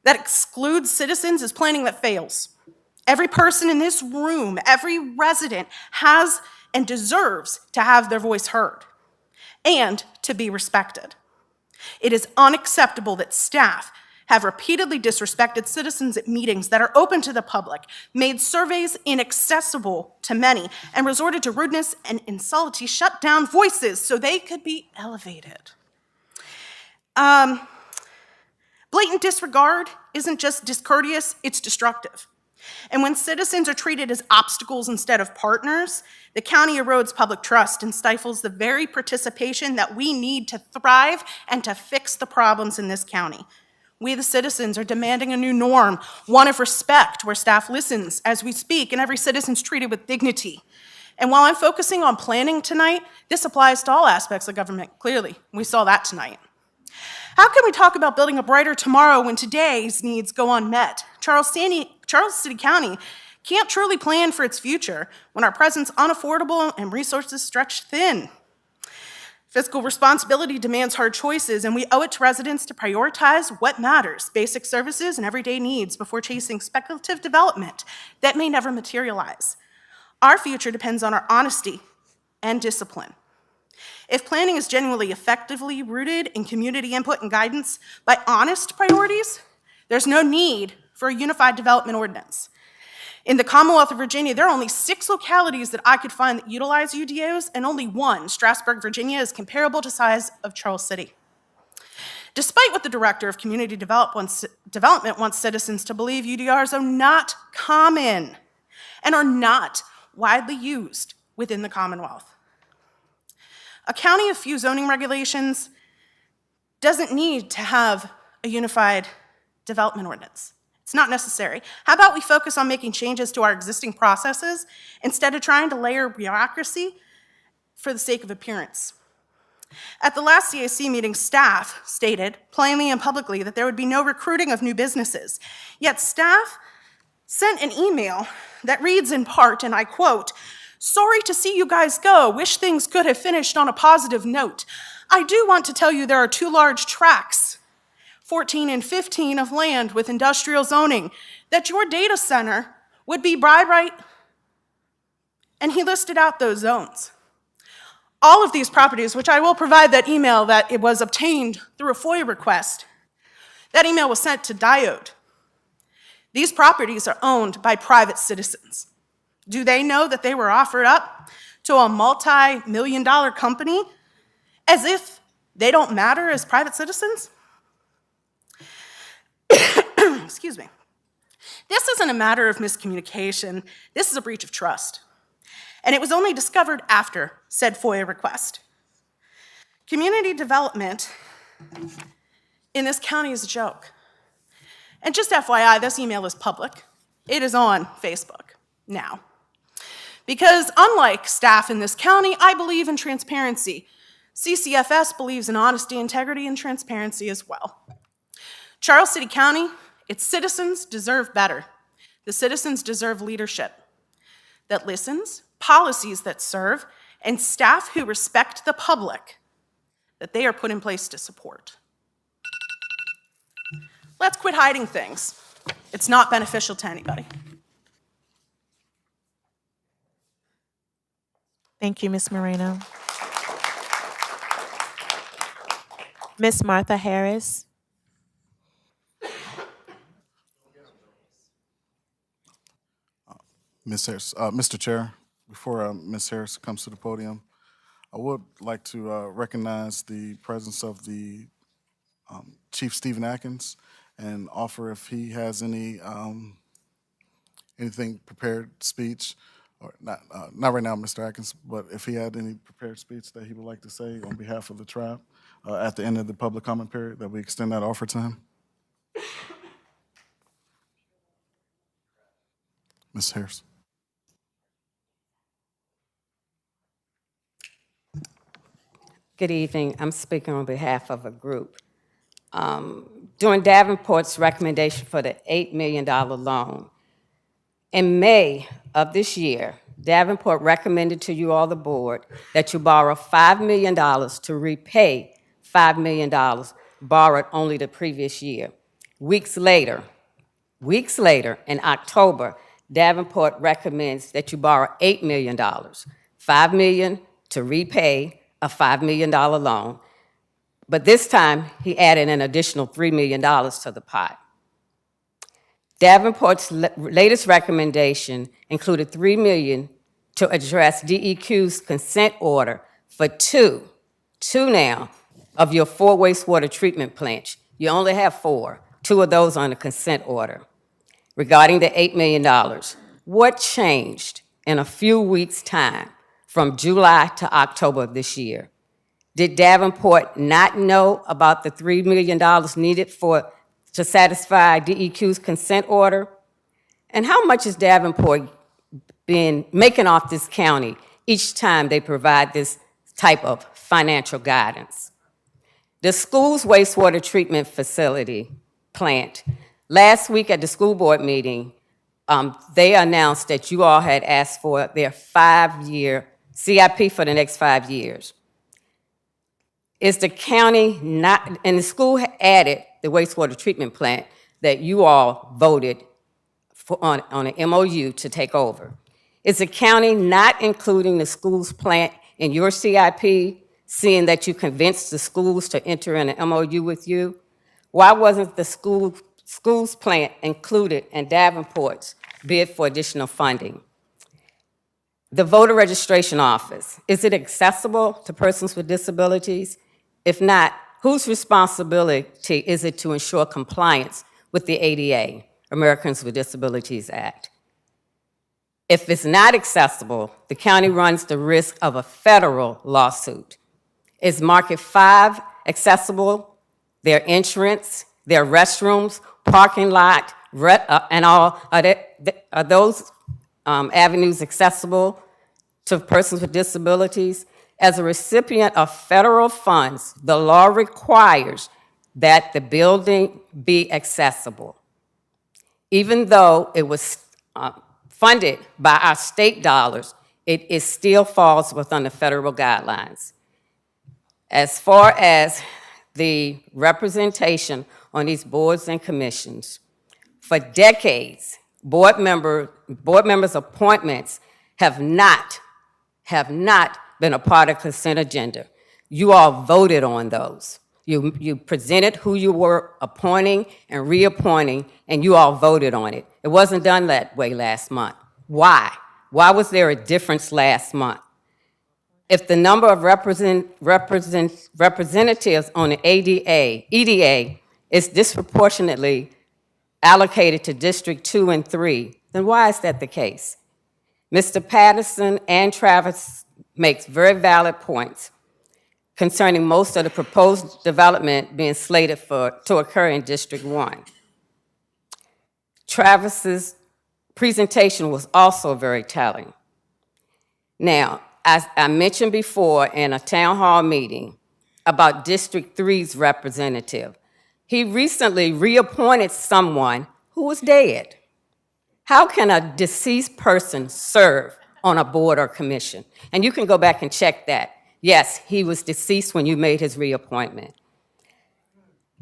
that excludes citizens is planning that fails. Every person in this room, every resident has and deserves to have their voice heard and to be respected. It is unacceptable that staff have repeatedly disrespected citizens at meetings that are open to the public, made surveys inaccessible to many, and resorted to rudeness and insult to shut down voices so they could be elevated. Blatant disregard isn't just discourteous, it's destructive. And when citizens are treated as obstacles instead of partners, the county erodes public trust and stifles the very participation that we need to thrive and to fix the problems in this county. We, the citizens, are demanding a new norm, one of respect, where staff listens as we speak and every citizen's treated with dignity. And while I'm focusing on planning tonight, this applies to all aspects of government, clearly. We saw that tonight. How can we talk about building a brighter tomorrow when today's needs go unmet? Charles City County can't truly plan for its future when our present's unaffordable and resources stretched thin. Fiscal responsibility demands hard choices, and we owe it to residents to prioritize what matters, basic services and everyday needs, before chasing speculative development that may never materialize. Our future depends on our honesty and discipline. If planning is genuinely effectively rooted in community input and guidance by honest priorities, there's no need for a unified development ordinance. In the Commonwealth of Virginia, there are only 6 localities that I could find that utilize UDOs, and only one, Strasburg, Virginia, is comparable to size of Charles City. Despite what the Director of Community Development wants citizens to believe, UDRs are not common and are not widely used within the Commonwealth. A county of few zoning regulations doesn't need to have a unified development ordinance. It's not necessary. How about we focus on making changes to our existing processes instead of trying to layer bureaucracy for the sake of appearance? At the last CAC meeting, staff stated plainly and publicly that there would be no recruiting of new businesses. Yet staff sent an email that reads in part, and I quote, "Sorry to see you guys go. Wish things could have finished on a positive note. I do want to tell you there are 2 large tracts, 14 and 15 of land with industrial zoning, that your data center would be by right." And he listed out those zones. All of these properties, which I will provide that email that it was obtained through a FOIA request, that email was sent to Diode. These properties are owned by private citizens. Do they know that they were offered up to a multi-million-dollar company as if they don't matter as private citizens? Excuse me. This isn't a matter of miscommunication. This is a breach of trust. And it was only discovered after said FOIA request. Community development in this county is a joke. And just FYI, this email is public. It is on Facebook now. Because unlike staff in this county, I believe in transparency. CCFS believes in honesty, integrity, and transparency as well. Charles City County, its citizens deserve better. The citizens deserve leadership that listens, policies that serve, and staff who respect the public that they are put in place to support. Let's quit hiding things. It's not beneficial to anybody. Thank you, Ms. Moreno. Ms. Martha Harris. Ms. Harris, Mr. Chair, before Ms. Harris comes to the podium, I would like to recognize the presence of the Chief Stephen Atkins and offer if he has any anything prepared speech, or not right now, Mr. Atkins, but if he had any prepared speech that he would like to say on behalf of the tribe at the end of the public comment period, that we extend that offer to him. Ms. Harris. Good evening. I'm speaking on behalf of a group. During Davenport's recommendation for the $8 million loan, in May of this year, Davenport recommended to you all, the board, that you borrow $5 million to repay $5 million borrowed only the previous year. Weeks later, in October, Davenport recommends that you borrow $8 million, $5 million to repay a $5 million loan, but this time he added an additional $3 million to the pot. Davenport's latest recommendation included $3 million to address DEQ's consent order for two now, of your 4 wastewater treatment plants. You only have 4, 2 of those on the consent order. Regarding the $8 million, what changed in a few weeks' time from July to October of this year? Did Davenport not know about the $3 million needed to satisfy DEQ's consent order? And how much has Davenport been making off this county each time they provide this type of financial guidance? The school's wastewater treatment facility plant, last week at the school board meeting, they announced that you all had asked for their 5-year CIP for the next 5 years. Is the county not, and the school added the wastewater treatment plant that you all voted for on an MOU to take over. Is the county not including the school's plant in your CIP, seeing that you convinced the schools to enter in an MOU with you? Why wasn't the school's plant included in Davenport's bid for additional funding? The voter registration office, is it accessible to persons with disabilities? If not, whose responsibility is it to ensure compliance with the ADA, Americans with Disabilities Act? If it's not accessible, the county runs the risk of a federal lawsuit. Is Market 5 accessible? Their entrance, their restrooms, parking lot, are those avenues accessible to persons with disabilities? As a recipient of federal funds, the law requires that the building be accessible. Even though it was funded by our state dollars, it still falls within the federal guidelines. As far as the representation on these boards and commissions, for decades, board members' appointments have not been a part of consent agenda. You all voted on those. You presented who you were appointing and reappointing, and you all voted on it. It wasn't done that way last month. Why? Why was there a difference last month? If the number of representatives on the EDA is disproportionately allocated to District 2 and 3, then why is that the case? Mr. Patterson and Travis makes very valid points concerning most of the proposed development being slated to occur in District 1. Travis's presentation was also very telling. Now, as I mentioned before in a town hall meeting about District 3's representative, he recently reappointed someone who was dead. How can a deceased person serve on a board or commission? And you can go back and check that. Yes, he was deceased when you made his reappointment.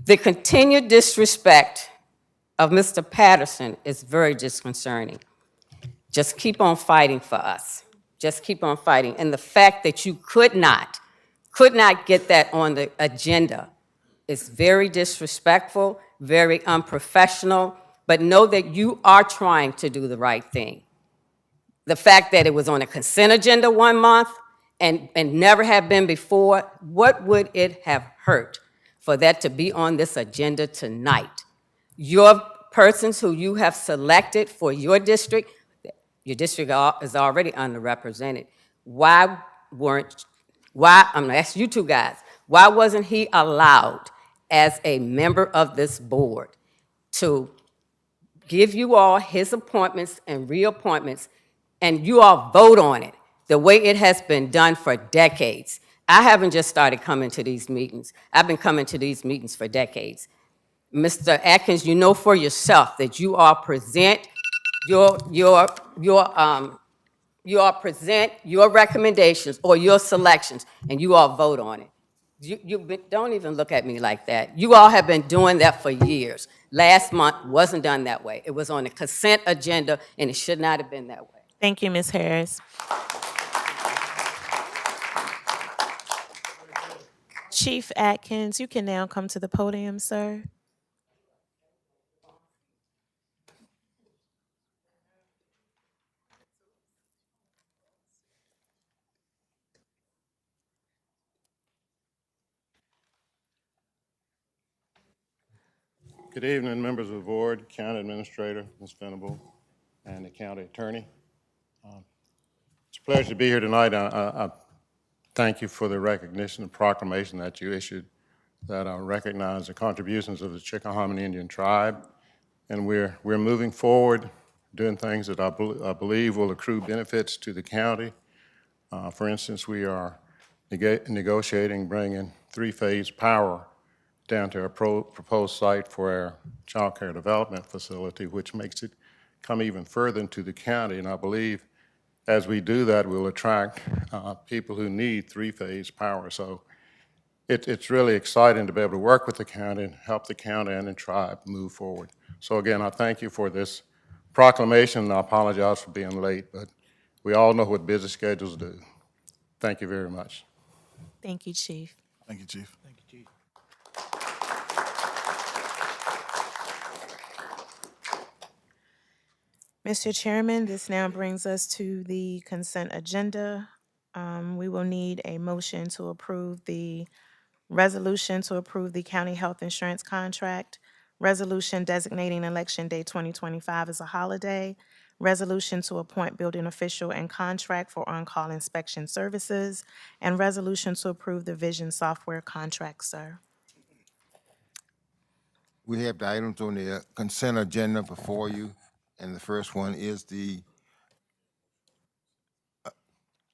The continued disrespect of Mr. Patterson is very disconcerting. Just keep on fighting for us. Just keep on fighting. And the fact that you could not get that on the agenda is very disrespectful, very unprofessional, but know that you are trying to do the right thing. The fact that it was on a consent agenda 1 month and never have been before, what would it have hurt for that to be on this agenda tonight? Your persons who you have selected for your district is already underrepresented. I'm gonna ask you two guys, why wasn't he allowed as a member of this board to give you all his appointments and reappointments, and you all vote on it the way it has been done for decades? I haven't just started coming to these meetings. I've been coming to these meetings for decades. Mr. Atkins, you know for yourself that you all present your recommendations or your selections, and you all vote on it. Don't even look at me like that. You all have been doing that for years. Last month wasn't done that way. It was on the consent agenda, and it should not have been that way. Thank you, Ms. Harris. Chief Atkins, you can now come to the podium, sir. Good evening, members of the board, county administrator, Ms. Venable, and the county attorney. It's a pleasure to be here tonight. I thank you for the recognition and proclamation that you issued that recognize the contributions of the Chickahominy Indian tribe. And we're moving forward, doing things that I believe will accrue benefits to the county. For instance, we are negotiating bringing three-phase power down to our proposed site for our child care development facility, which makes it come even further into the county. And I believe as we do that, we'll attract people who need three-phase power. So it's really exciting to be able to work with the county and help the county and the tribe move forward. So again, I thank you for this proclamation, and I apologize for being late, but we all know what busy schedules do. Thank you very much. Thank you, Chief. Thank you, Chief. Thank you, Chief. Mr. Chairman, this now brings us to the consent agenda. We will need a motion to approve the resolution to approve the county health insurance contract, resolution designating Election Day 2025 as a holiday, resolution to appoint building official and contract for on-call inspection services, and resolution to approve the vision software contract, sir. We have the items on the consent agenda before you, and the first one is the,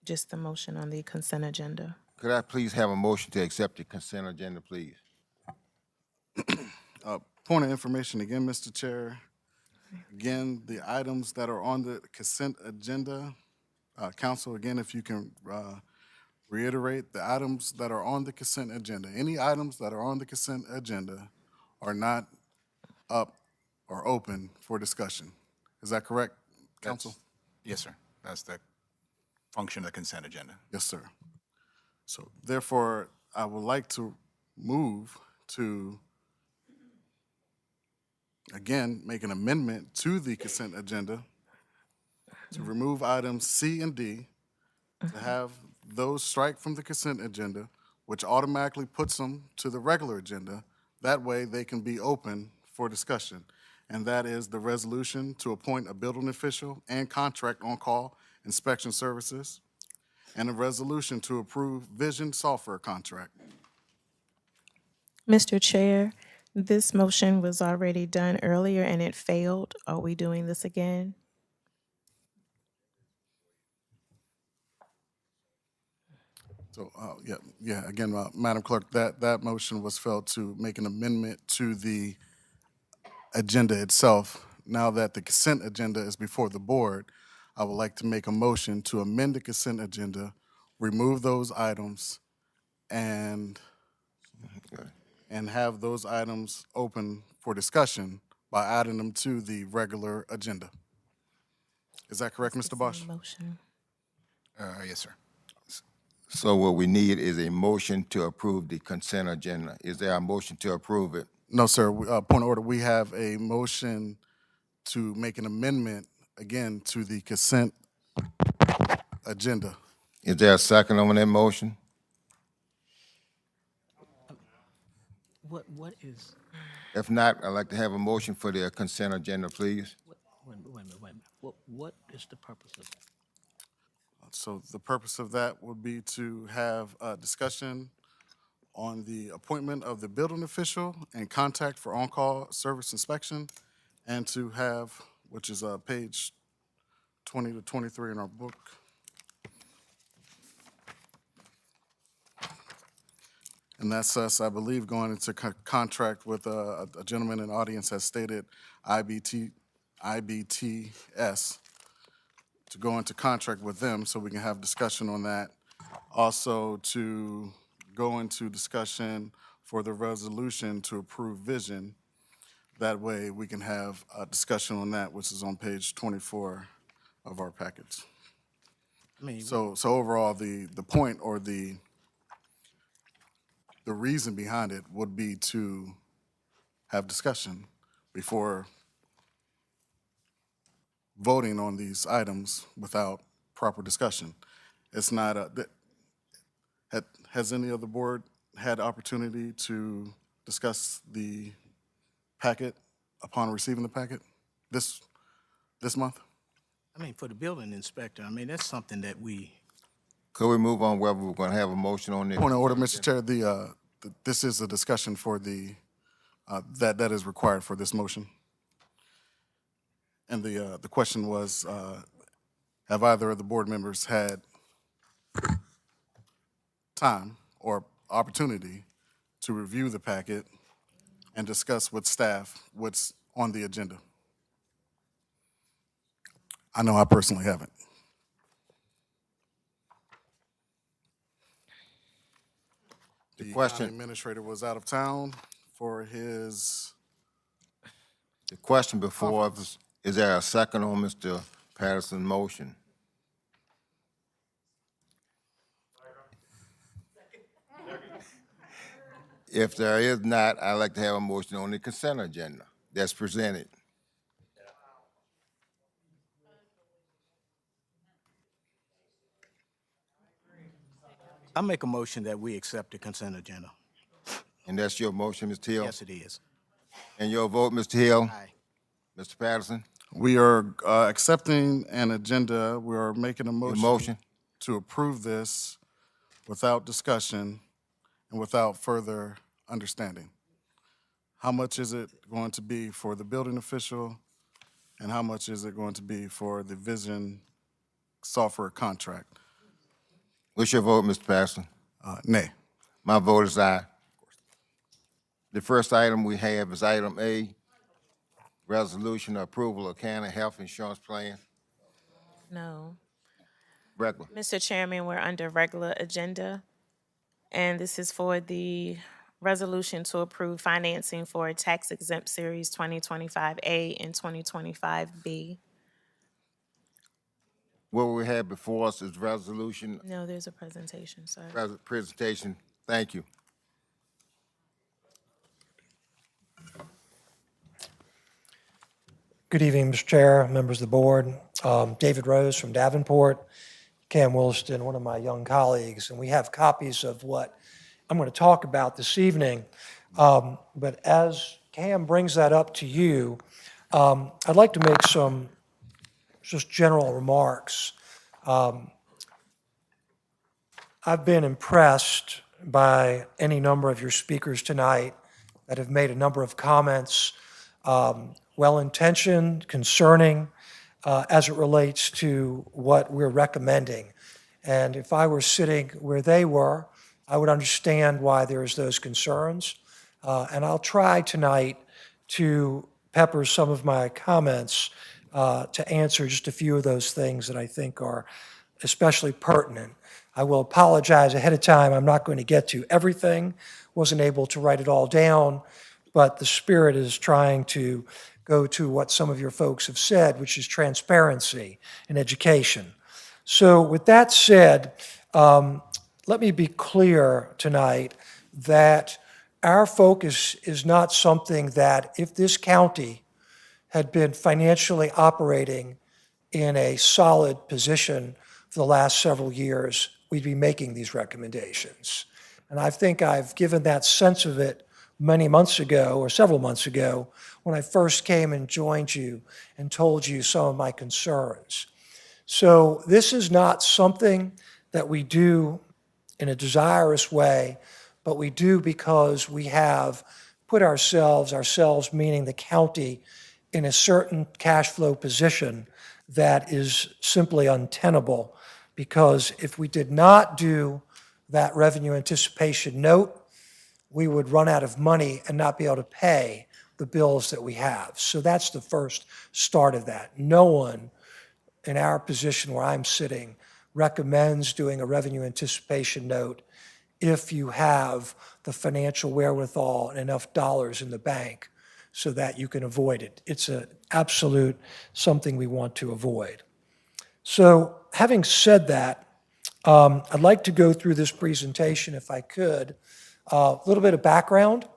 Just the motion on the consent agenda. could I please have a motion to accept the consent agenda, please? Point of information again, Mr. Chair. Again, the items that are on the consent agenda, council, again, if you can reiterate the items that are on the consent agenda. Any items that are on the consent agenda are not up or open for discussion. Is that correct, council? Yes, sir. That's the function of the consent agenda. Yes, sir. So therefore, I would like to move to, again, make an amendment to the consent agenda to remove items C and D, to have those strike from the consent agenda, which automatically puts them to the regular agenda. That way, they can be open for discussion. And that is the resolution to appoint a building official and contract on-call inspection services, and a resolution to approve vision software contract. Mr. Chair, this motion was already done earlier and it failed. Are we doing this again? So, again, Madam Clerk, that motion was felt to make an amendment to the agenda itself. Now that the consent agenda is before the board, I would like to make a motion to amend the consent agenda, remove those items, and have those items open for discussion by adding them to the regular agenda. Is that correct, Mr. Bosch? Motion. Yes, sir. So what we need is a motion to approve the consent agenda. Is there a motion to approve it? No, sir. Point of order, we have a motion to make an amendment, again, to the consent agenda. Is there a second on that motion? What is, If not, I'd like to have a motion for the consent agenda, please. wait a minute. What is the purpose of that? So the purpose of that would be to have a discussion on the appointment of the building official and contact for on-call service inspection, and to have, which is page 20 to 23 in our book. And that's us, I believe, going into contract with a gentleman in the audience has stated IBTS, to go into contract with them so we can have discussion on that. Also to go into discussion for the resolution to approve vision. That way we can have a discussion on that, which is on page 24 of our package. I mean, So overall, the point or the reason behind it would be to have discussion before voting on these items without proper discussion. It's not has any of the board had opportunity to discuss the packet upon receiving the packet this month? I mean, for the building inspector, I mean, that's something that we, Could we move on whether we're going to have a motion on this? Point of order, Mr. Chair, this is a discussion for the, that is required for this motion. And the question was, have either of the board members had time or opportunity to review the packet and discuss with staff what's on the agenda? I know I personally haven't. The question- county administrator was out of town for his. The question before us, is there a second on Mr. Patterson's motion? If there is not, I'd like to have a motion on the consent agenda that's presented. I make a motion that we accept the consent agenda. And that's your motion, Mr. Hill? Yes, it is. And your vote, Mr. Hill? Aye. Mr. Patterson? We are accepting an agenda. We are making a motion to approve this without discussion and without further understanding. How much is it going to be for the building official? And how much is it going to be for the vision software contract? What's your vote, Mr. Pastor? Nay. My vote is aye. The first item we have is item A, resolution approval of county health insurance plan. No. Regular. Mr. Chairman, we're under regular agenda, and this is for the resolution to approve financing for tax exempt series 2025A and 2025B. What we have before us is resolution, No, there's a presentation, sir. presentation. Thank you. Good evening, Mr. Chair, members of the board. David Rose from Davenport, Cam Williston, one of my young colleagues, and we have copies of what I'm going to talk about this evening. But as Cam brings that up to you, I'd like to make some just general remarks. I've been impressed by any number of your speakers tonight that have made a number of comments, well-intentioned, concerning, as it relates to what we're recommending. And if I were sitting where they were, I would understand why there's those concerns. And I'll try tonight to pepper some of my comments to answer just a few of those things that I think are especially pertinent. I will apologize ahead of time. I'm not going to get to everything. Wasn't able to write it all down, but the spirit is trying to go to what some of your folks have said, which is transparency in education. So with that said, let me be clear tonight that our focus is not something that if this county had been financially operating in a solid position for the last several years, we'd be making these recommendations. And I think I've given that sense of it many months ago, or several months ago, when I first came and joined you and told you some of my concerns. So this is not something that we do in a desirous way, but we do because we have put ourselves meaning the county, in a certain cash flow position that is simply untenable. Because if we did not do that revenue anticipation note, we would run out of money and not be able to pay the bills that we have. So that's the first start of that. No one in our position where I'm sitting recommends doing a revenue anticipation note if you have the financial wherewithal and enough dollars in the bank so that you can avoid it. It's an absolute something we want to avoid. So having said that, I'd like to go through this presentation, if I could. A little bit of background.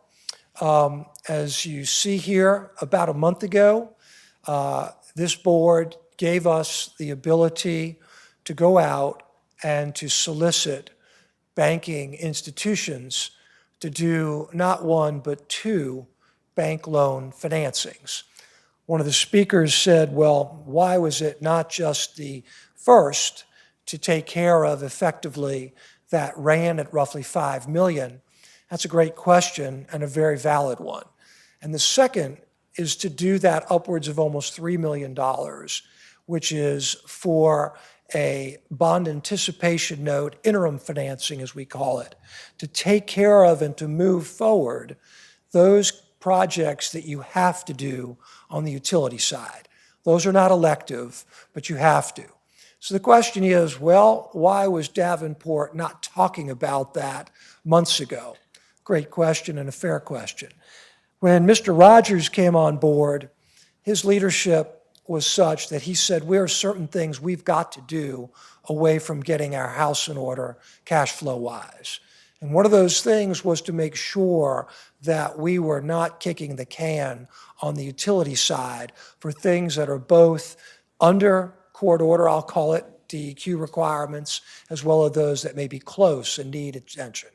As you see here, about a month ago, this board gave us the ability to go out and to solicit banking institutions to do not one, but two bank loan financings. One of the speakers said, well, why was it not just the first to take care of effectively that ran at roughly $5 million? That's a great question and a very valid one. And the second is to do that upwards of almost $3 million, which is for a bond anticipation note, interim financing as we call it, to take care of and to move forward those projects that you have to do on the utility side. Those are not elective, but you have to. So the question is, well, why was Davenport not talking about that months ago? Great question and a fair question. When Mr. Rogers came on board, his leadership was such that he said, there are certain things we've got to do away from getting our house in order cash flow wise. And one of those things was to make sure that we were not kicking the can on the utility side for things that are both under court order, I'll call it, DEQ requirements, as well as those that may be close and need attention.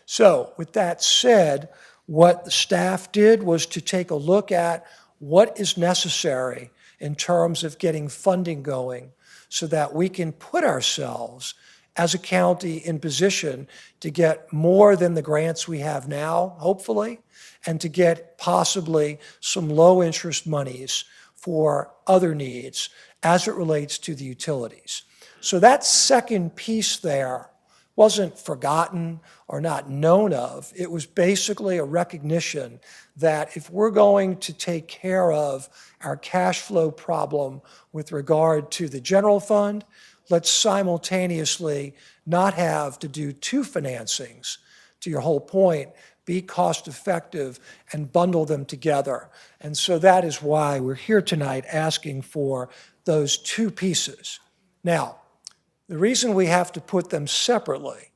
So with that said, what the staff did was to take a look at what is necessary in terms of getting funding going so that we can put ourselves as a county in position to get more than the grants we have now, hopefully, and to get possibly some low-interest monies for other needs as it relates to the utilities. So that second piece there wasn't forgotten or not known of. It was basically a recognition that if we're going to take care of our cash flow problem with regard to the general fund, let's simultaneously not have to do two financings, to your whole point, be cost effective and bundle them together. And so that is why we're here tonight asking for those two pieces. Now, the reason we have to put them separately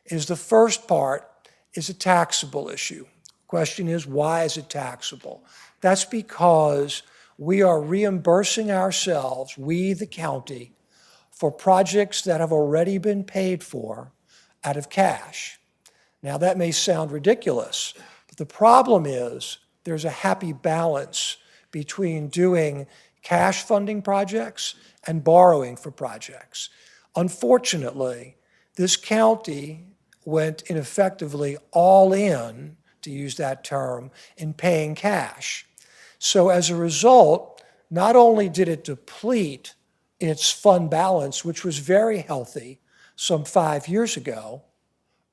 is the first part is a taxable issue. Question is, why is it taxable? That's because we are reimbursing ourselves, we, the county, for projects that have already been paid for out of cash. Now, that may sound ridiculous, but the problem is there's a happy balance between doing cash funding projects and borrowing for projects. Unfortunately, this county went ineffectively all in, to use that term, in paying cash. So as a result, not only did it deplete its fund balance, which was very healthy some 5 years ago,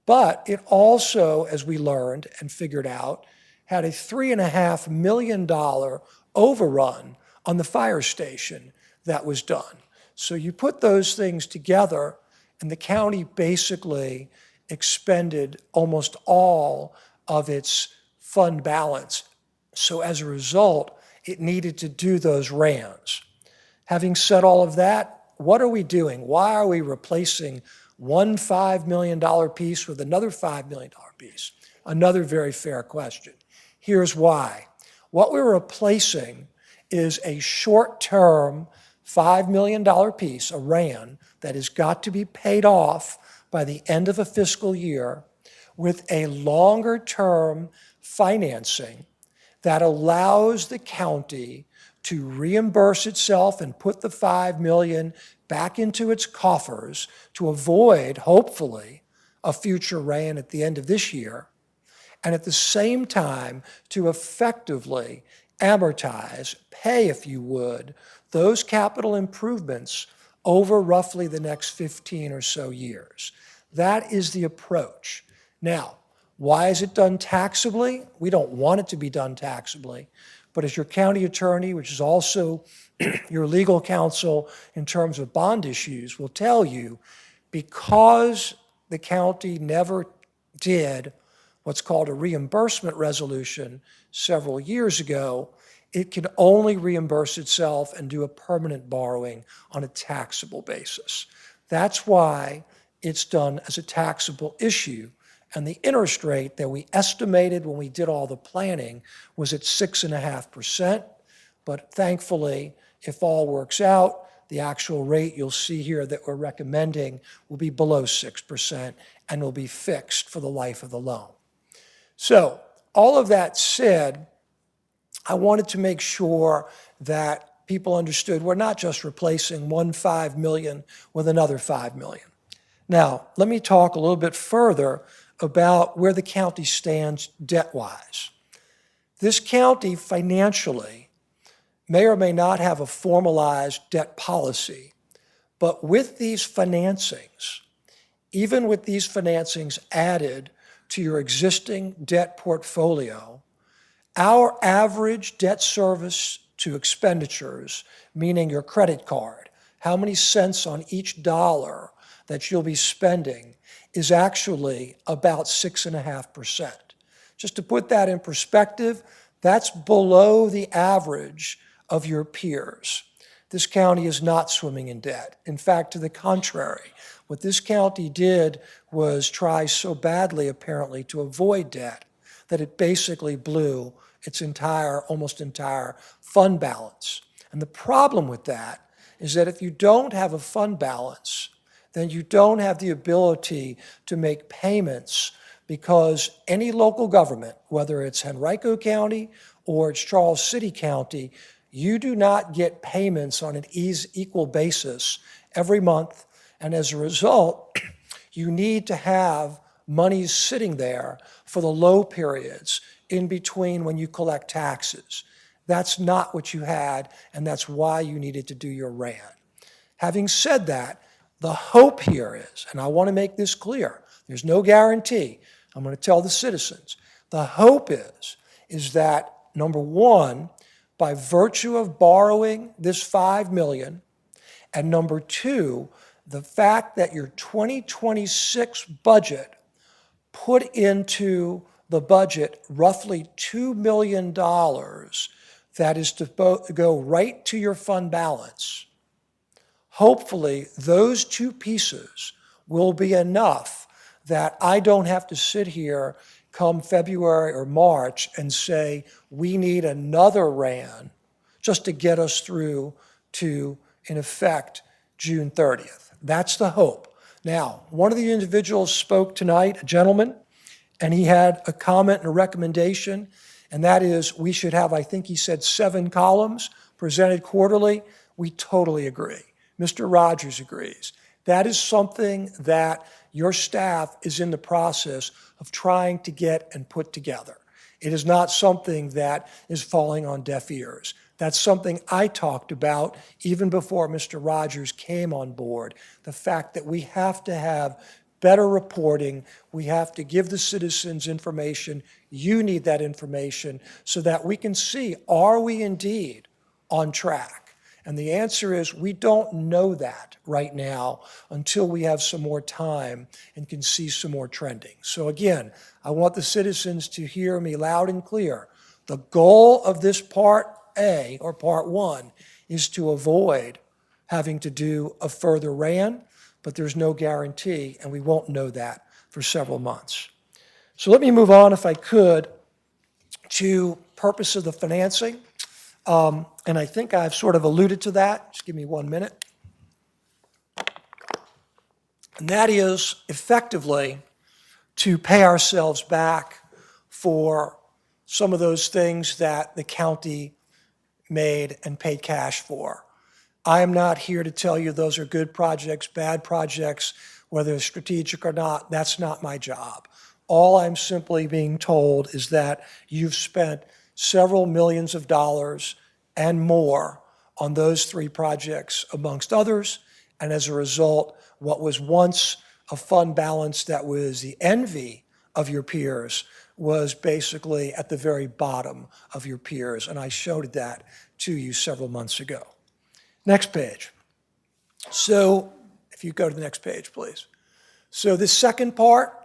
but it also, as we learned and figured out, had a $3.5 million overrun on the fire station that was done. So you put those things together, and the county basically expended almost all of its fund balance. So as a result, it needed to do those RANs. Having said all of that, what are we doing? Why are we replacing one $5 million piece with another $5 million piece? Another very fair question. Here's why. What we're replacing is a short-term $5 million piece, a RAN, that has got to be paid off by the end of a fiscal year with a longer-term financing that allows the county to reimburse itself and put the $5 million back into its coffers to avoid, hopefully, a future RAN at the end of this year, and at the same time to effectively amortize, pay, if you would, those capital improvements over roughly the next 15 or so years. That is the approach. Now, why is it done taxably? We don't want it to be done taxably, but as your county attorney, which is also your legal counsel in terms of bond issues, will tell you, because the county never did what's called a reimbursement resolution several years ago, it can only reimburse itself and do a permanent borrowing on a taxable basis. That's why it's done as a taxable issue. And the interest rate that we estimated when we did all the planning was at 6.5%. But thankfully, if all works out, the actual rate you'll see here that we're recommending will be below 6% and will be fixed for the life of the loan. So all of that said, I wanted to make sure that people understood we're not just replacing one $5 million with another $5 million. Now, let me talk a little bit further about where the county stands debt-wise. This county financially may or may not have a formalized debt policy, but with these financings, even with these financings added to your existing debt portfolio, our average debt service to expenditures, meaning your credit card, how many cents on each dollar that you'll be spending, is actually about 6.5%. Just to put that in perspective, that's below the average of your peers. This county is not swimming in debt. In fact, to the contrary, what this county did was try so badly, apparently, to avoid debt that it basically blew its almost entire fund balance. And the problem with that is that if you don't have a fund balance, then you don't have the ability to make payments, because any local government, whether it's Henrico County or it's Charles City County, you do not get payments on an equal basis every month And as a result, you need to have monies sitting there for the low periods in between when you collect taxes. That's not what you had, and that's why you needed to do your RAN. Having said that, the hope here is, and I want to make this clear, there's no guarantee. I'm going to tell the citizens. The hope is that, number one, by virtue of borrowing this $5 million, and number two, the fact that your 2026 budget put into the budget roughly $2 million that is to go right to your fund balance. Hopefully, those two pieces will be enough that I don't have to sit here come February or March and say, we need another RAN just to get us through to, in effect, June 30th. That's the hope. Now, one of the individuals spoke tonight, a gentleman, and he had a comment and a recommendation, and that is we should have, I think he said, 7 columns presented quarterly. We totally agree. Mr. Rogers agrees. That is something that your staff is in the process of trying to get and put together. It is not something that is falling on deaf ears. That's something I talked about even before Mr. Rogers came on board, the fact that we have to have better reporting. We have to give the citizens information. You need that information so that we can see, are we indeed on track? And the answer is we don't know that right now until we have some more time and can see some more trending. So again, I want the citizens to hear me loud and clear. The goal of this Part A, or Part 1, is to avoid having to do a further RAN, but there's no guarantee, and we won't know that for several months. So let me move on, if I could, to purpose of the financing. And I think I've sort of alluded to that. Just give me 1 minute. And that is effectively to pay ourselves back for some of those things that the county made and paid cash for. I am not here to tell you those are good projects, bad projects, whether they're strategic or not. That's not my job. All I'm simply being told is that you've spent several millions of dollars and more on those 3 projects, amongst others, and as a result, what was once a fund balance that was the envy of your peers was basically at the very bottom of your peers, and I showed that to you several months ago. Next page. So, if you go to the next page, please. So this second part,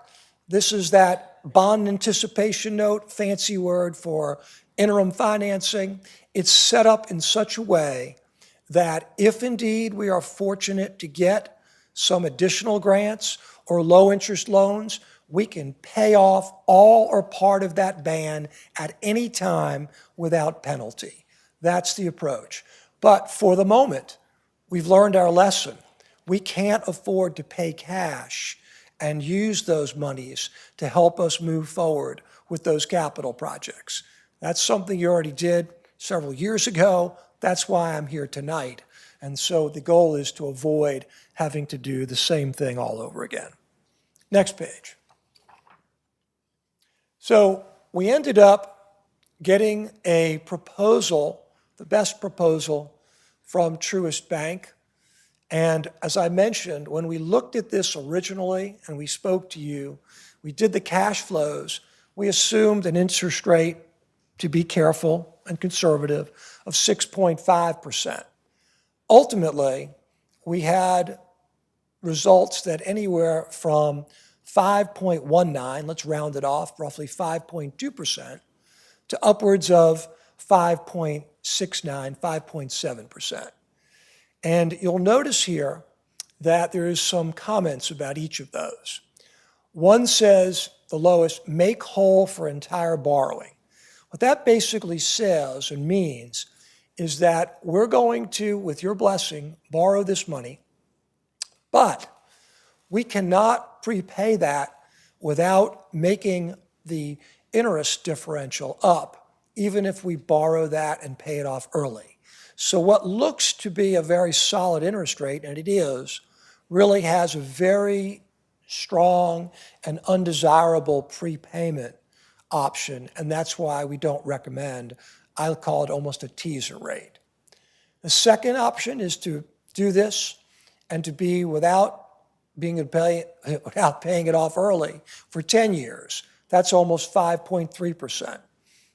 this is that bond anticipation note, fancy word for interim financing. It's set up in such a way that if indeed we are fortunate to get some additional grants or low-interest loans, we can pay off all or part of that ban at any time without penalty. That's the approach. But for the moment, we've learned our lesson. We can't afford to pay cash and use those monies to help us move forward with those capital projects. That's something you already did several years ago. That's why I'm here tonight. And so the goal is to avoid having to do the same thing all over again. Next page. So we ended up getting a proposal, the best proposal, from Truist Bank. And as I mentioned, when we looked at this originally and we spoke to you, we did the cash flows, we assumed an interest rate, to be careful and conservative, of 6.5%. Ultimately, we had results that anywhere from 5.19, let's round it off, roughly 5.2%, to upwards of 5.69, 5.7%. And you'll notice here that there is some comments about each of those. One says, the lowest, make whole for entire borrowing. What that basically says and means is that we're going to, with your blessing, borrow this money, but we cannot prepay that without making the interest differential up, even if we borrow that and pay it off early. So what looks to be a very solid interest rate, and it is, really has a very strong and undesirable prepayment option, and that's why we don't recommend, I'll call it almost a teaser rate. The second option is to do this and to be without paying it off early for 10 years. That's almost 5.3%.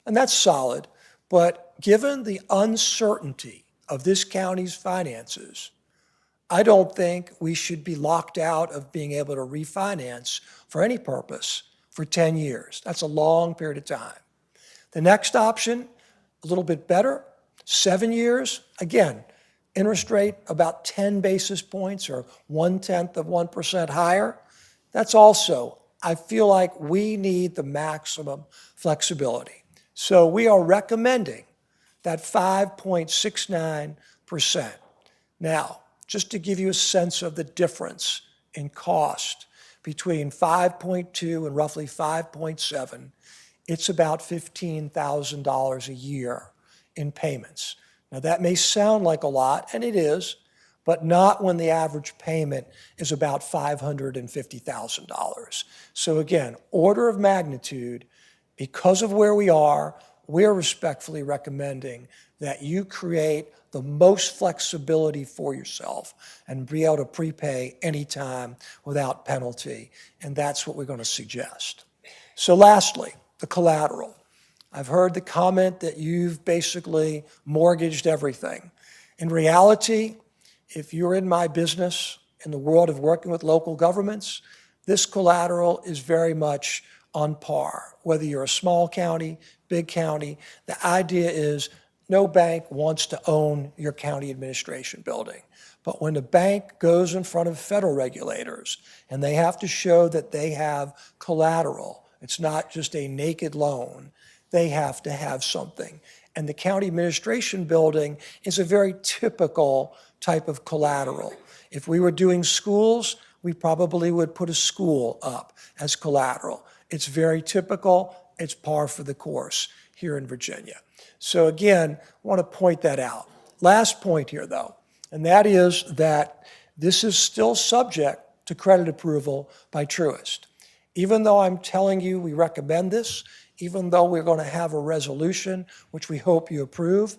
And that's solid, but given the uncertainty of this county's finances, I don't think we should be locked out of being able to refinance for any purpose for 10 years. That's a long period of time. The next option, a little bit better, 7 years. Again, interest rate about 10 basis points or 0.1% higher. That's also, I feel like we need the maximum flexibility. So we are recommending that 5.69%. Now, just to give you a sense of the difference in cost between 5.2 and roughly 5.7, it's about $15,000 a year in payments. Now, that may sound like a lot, and it is, but not when the average payment is about $550,000. So again, order of magnitude, because of where we are, we're respectfully recommending that you create the most flexibility for yourself and be able to prepay anytime without penalty, and that's what we're going to suggest. So lastly, the collateral. I've heard the comment that you've basically mortgaged everything. In reality, if you're in my business, in the world of working with local governments, this collateral is very much on par. Whether you're a small county, big county, the idea is no bank wants to own your county administration building. But when the bank goes in front of federal regulators and they have to show that they have collateral, it's not just a naked loan, they have to have something. And the county administration building is a very typical type of collateral. If we were doing schools, we probably would put a school up as collateral. It's very typical. It's par for the course here in Virginia. So again, I want to point that out. Last point here, though, and that is that this is still subject to credit approval by Truist. Even though I'm telling you we recommend this, even though we're going to have a resolution, which we hope you approve,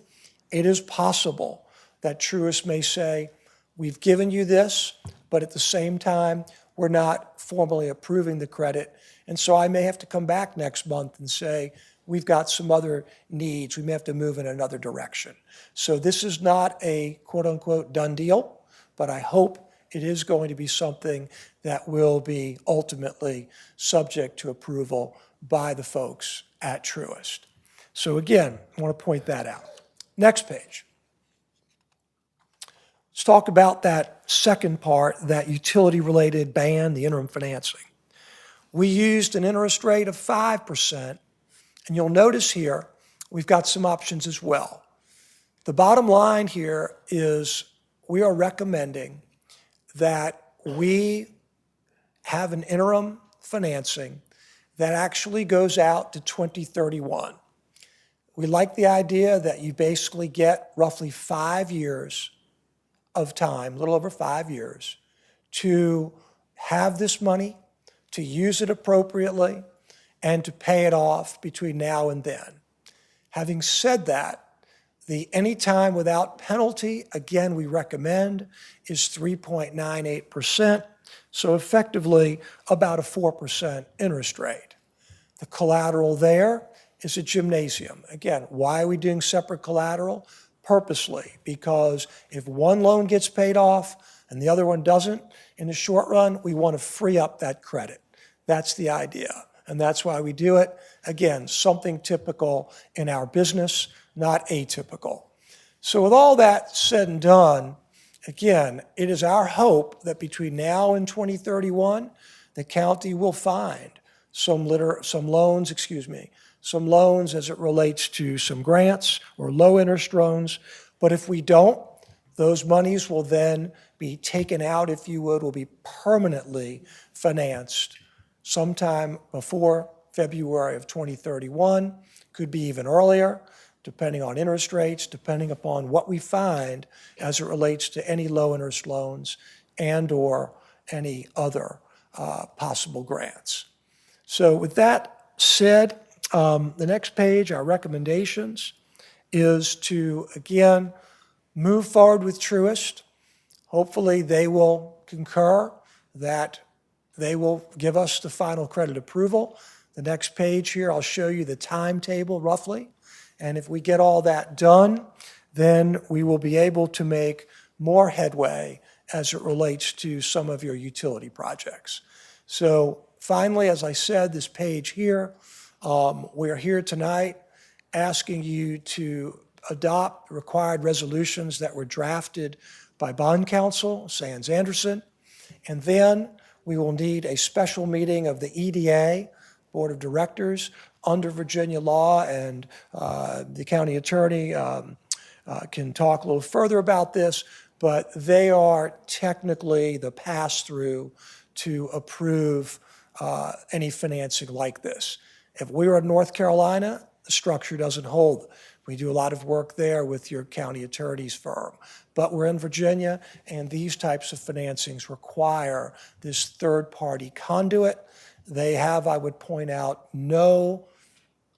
it is possible that Truist may say, we've given you this, but at the same time, we're not formally approving the credit. And so I may have to come back next month and say, we've got some other needs. We may have to move in another direction. So this is not a quote-unquote done deal, but I hope it is going to be something that will be ultimately subject to approval by the folks at Truist. So again, I want to point that out. Next page. Let's talk about that second part, that utility-related ban, the interim financing. We used an interest rate of 5%, and you'll notice here we've got some options as well. The bottom line here is we are recommending that we have an interim financing that actually goes out to 2031. We like the idea that you basically get roughly 5 years of time, a little over 5 years, to have this money, to use it appropriately, and to pay it off between now and then. Having said that, the anytime without penalty, again, we recommend is 3.98%, so effectively about a 4% interest rate. The collateral there is a gymnasium. Again, why are we doing separate collateral? Purposely, because if one loan gets paid off and the other one doesn't, in the short run, we want to free up that credit. That's the idea, and that's why we do it. Again, something typical in our business, not atypical. So with all that said and done, again, it is our hope that between now and 2031, the county will find some loans as it relates to some grants or low interest loans. But if we don't, those monies will then be taken out, if you would, will be permanently financed sometime before February of 2031, could be even earlier, depending on interest rates, depending upon what we find as it relates to any low interest loans and/or any other possible grants. So with that said, the next page, our recommendations, is to, again, move forward with Truist. Hopefully, they will concur that they will give us the final credit approval. The next page here, I'll show you the timetable roughly. And if we get all that done, then we will be able to make more headway as it relates to some of your utility projects. So finally, as I said, this page here, we're here tonight asking you to adopt required resolutions that were drafted by bond counsel, Sands Anderson, and then we will need a special meeting of the EDA, Board of Directors, under Virginia law, and the county attorney can talk a little further about this, but they are technically the pass-through to approve any financing like this. If we were in North Carolina, the structure doesn't hold. We do a lot of work there with your county attorney's firm. But we're in Virginia, and these types of financings require this third-party conduit. They have, I would point out, no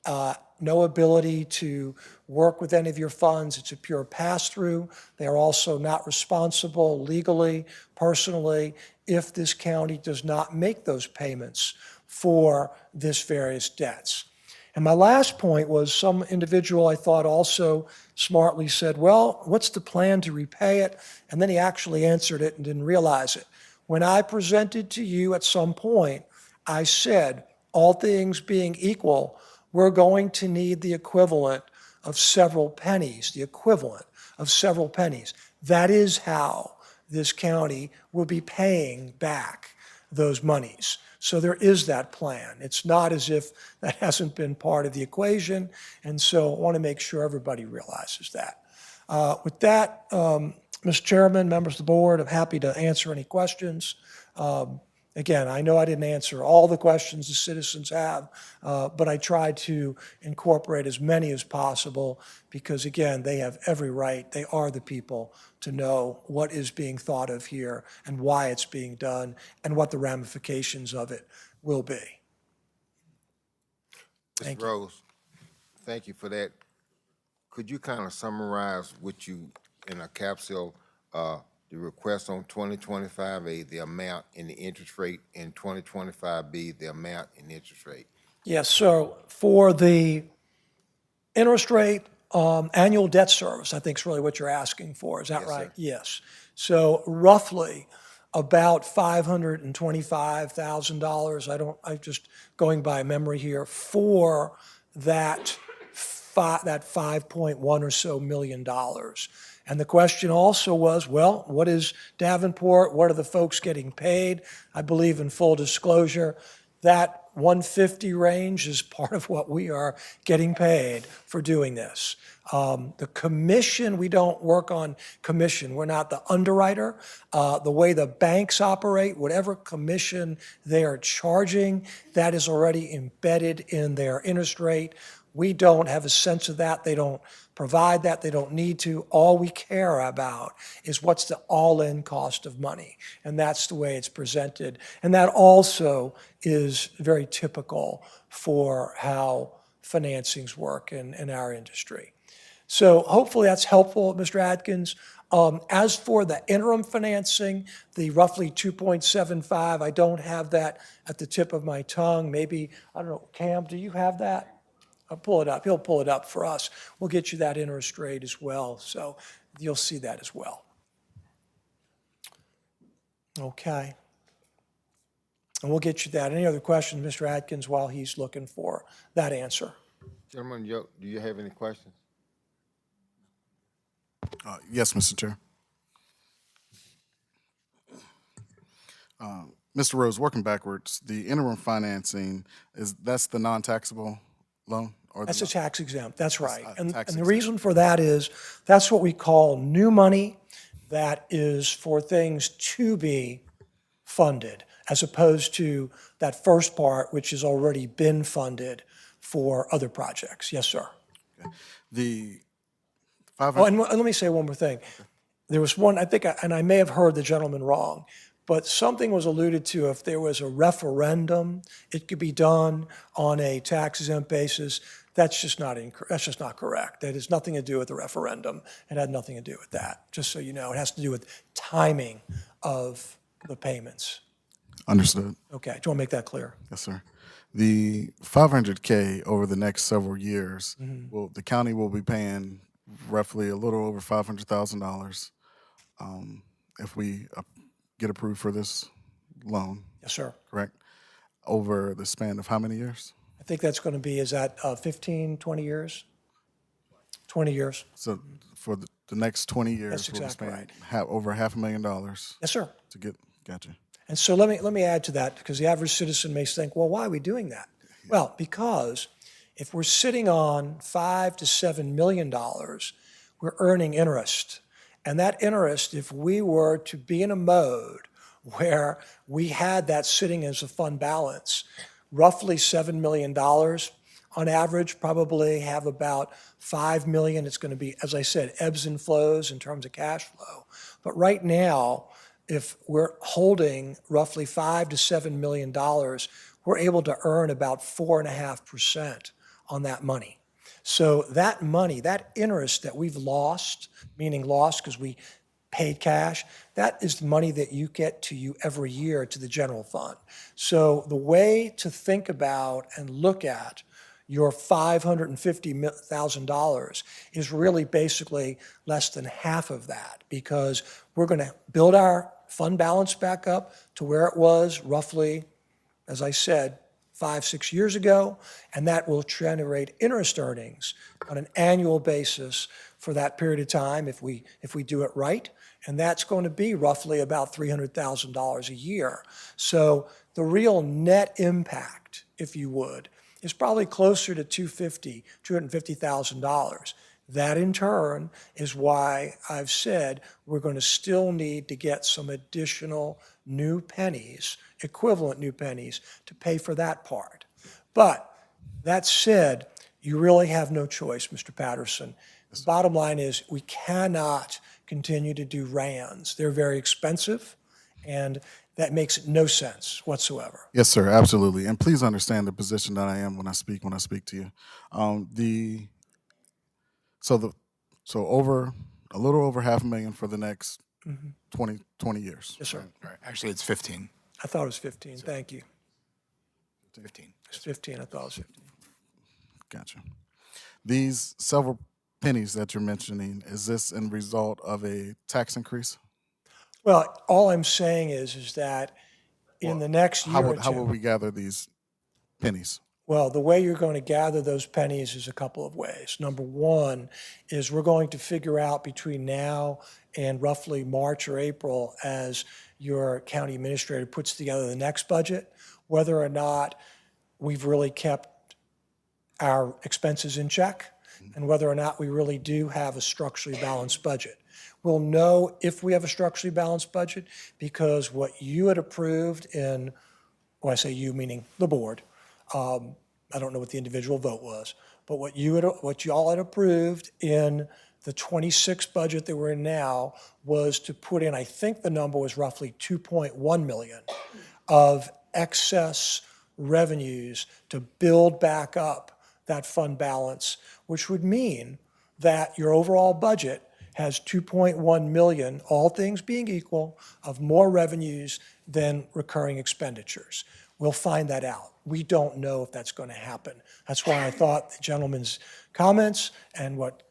ability to work with any of your funds. It's a pure pass-through. They are also not responsible legally, personally, if this county does not make those payments for this various debts. And my last point was some individual I thought also smartly said, well, what's the plan to repay it? And then he actually answered it and didn't realize it. When I presented to you at some point, I said, all things being equal, we're going to need the equivalent of several pennies, the equivalent of several pennies. That is how this county will be paying back those monies. So there is that plan. It's not as if that hasn't been part of the equation, and so I want to make sure everybody realizes that. With that, Mr. Chairman, members of the board, I'm happy to answer any questions. Again, I know I didn't answer all the questions the citizens have, but I tried to incorporate as many as possible because, again, they have every right, they are the people, to know what is being thought of here and why it's being done and what the ramifications of it will be. Ms. Rose, thank you for that. Could you kind of summarize what you, in a capsule, the request on 2025A, the amount and the interest rate, and 2025B, the amount and interest rate? Yes, so for the interest rate, annual debt service, I think is really what you're asking for. Is that Yes, right? sir. Yes. So roughly about $525,000. I'm just going by memory here for that 5.1 or so million dollars. And the question also was, well, what is Davenport? What are the folks getting paid? I believe in full disclosure, that 150 range is part of what we are getting paid for doing this. The commission, we don't work on commission. We're not the underwriter. The way the banks operate, whatever commission they are charging, that is already embedded in their interest rate. We don't have a sense of that. They don't provide that. They don't need to. All we care about is what's the all-in cost of money. And that's the way it's presented. And that also is very typical for how financings work in our industry. So hopefully that's helpful, Mr. Atkins. As for the interim financing, the roughly 2.75, I don't have that at the tip of my tongue. Maybe, I don't know, Cam, do you have that? I'll pull it up. He'll pull it up for us. We'll get you that interest rate as well, so you'll see that as well. Okay. And we'll get you that. Any other questions, Mr. Atkins, while he's looking for that answer? Gentlemen, do you have any questions? Yes, Mr. Chair. Mr. Rose, working backwards, the interim financing, that's the non-taxable loan? Or That's a tax exempt, that's right. And tax the reason for that is, that's what we call new money that is for things to be funded, as opposed to that first part, which has already been funded for other projects. Yes, sir. The Oh, and let me say one more thing. there was one, I think, and I may have heard the gentleman wrong, but something was alluded to if there was a referendum, it could be done on a tax-exempt basis. That's just not correct. That has nothing to do with the referendum. It had nothing to do with that, just so you know. It has to do with timing of the payments. Understood. Okay, do you want to make that clear? Yes, sir. The 500K over the next several years, the county will be paying roughly a little over $500,000 if we get approved for this loan, Yes, sir. correct? Over the span of how many years? I think that's going to be, is that 15, 20 years? 20 years. So for the next 20 years, That's we'll be exactly spending right. over $500,000 Yes, sir. to get, gotcha. And so let me add to that, because the average citizen may think, well, why are we doing that? Well, because if we're sitting on $5 to $7 million, we're earning interest. And that interest, if we were to be in a mode where we had that sitting as a fund balance, roughly $7 million on average, probably have about $5 million. It's going to be, as I said, ebbs and flows in terms of cash flow. But right now, if we're holding roughly $5 to $7 million, we're able to earn about 4.5% on that money. So that money, that interest that we've lost, meaning lost because we paid cash, that is the money that you get to you every year to the general fund. So the way to think about and look at your $550,000 is really basically less than half of that, because we're going to build our fund balance back up to where it was roughly, as I said, 5, 6 years ago, and that will generate interest earnings on an annual basis for that period of time if we do it right, and that's going to be roughly about $300,000 a year. So the real net impact, if you would, is probably closer to $250,000. That in turn is why I've said we're going to still need to get some additional new pennies, equivalent new pennies, to pay for that part. But that said, you really have no choice, Mr. Patterson. The bottom line is we cannot continue to do RANs. They're very expensive, and that makes no sense whatsoever. Yes, sir, absolutely. And please understand the position that I am when I speak to you. So over a little over $500,000 for the next 20 years. Yes, sir. Right. Actually, it's 15. I thought it was 15. Thank you. 15. It's 15. I thought it was 15. Gotcha. These several pennies that you're mentioning, is this in result of a tax increase? Well, all I'm saying is that in the next year or two. How will we gather these pennies? Well, the way you're going to gather those pennies is a couple of ways. Number one is we're going to figure out between now and roughly March or April, as your county administrator puts together the next budget, whether or not we've really kept our expenses in check and whether or not we really do have a structurally balanced budget. We'll know if we have a structurally balanced budget because what you had approved in, when I say you, meaning the board, I don't know what the individual vote was, but what y'all had approved in the 26 budget that we're in now was to put in, I think the number was roughly 2.1 million of excess revenues to build back up that fund balance, which would mean that your overall budget has 2.1 million, all things being equal, of more revenues than recurring expenditures. We'll find that out. We don't know if that's going to happen. That's why I thought the gentleman's comments and what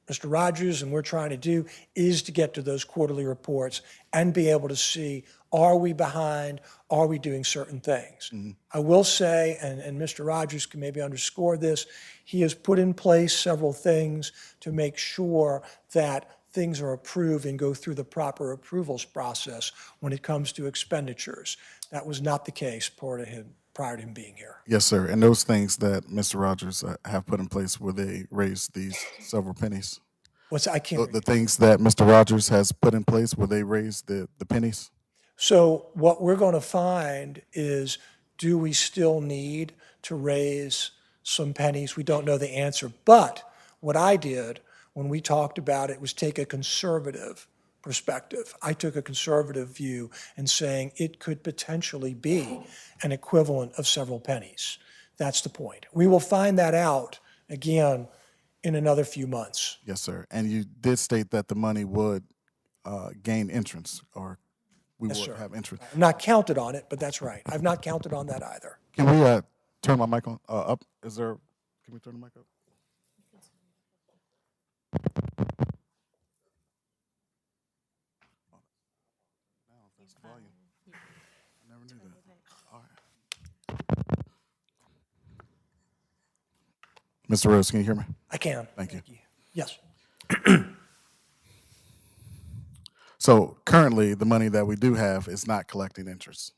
Mr. Rogers and we're trying to do is to get to those quarterly reports and be able to see, are we behind? Are we doing certain things? I will say, and Mr. Rogers can maybe underscore this, he has put in place several things to make sure that things are approved and go through the proper approvals process when it comes to expenditures. That was not the case prior to him being here. Yes, sir. And those things that Mr. Rogers have put in place, will they raise these several pennies? I can't. The things that Mr. Rogers has put in place, will they raise the pennies? So what we're going to find is, do we still need to raise some pennies? We don't know the answer. But what I did when we talked about it was take a conservative perspective. I took a conservative view in saying it could potentially be an equivalent of several pennies. That's the point. We will find that out, again, in another few months. Yes, sir. And you did state that the money would gain entrance, or we Yes, would sir. have entrance. I've not counted on it, but that's right. I've not counted on that either. Can we turn my mic on up? Can we turn the mic up? I never knew that. All right. Mr. Rose, can you hear me? I can. Thank you. Yes. So currently, the money that we do have is not collecting interest.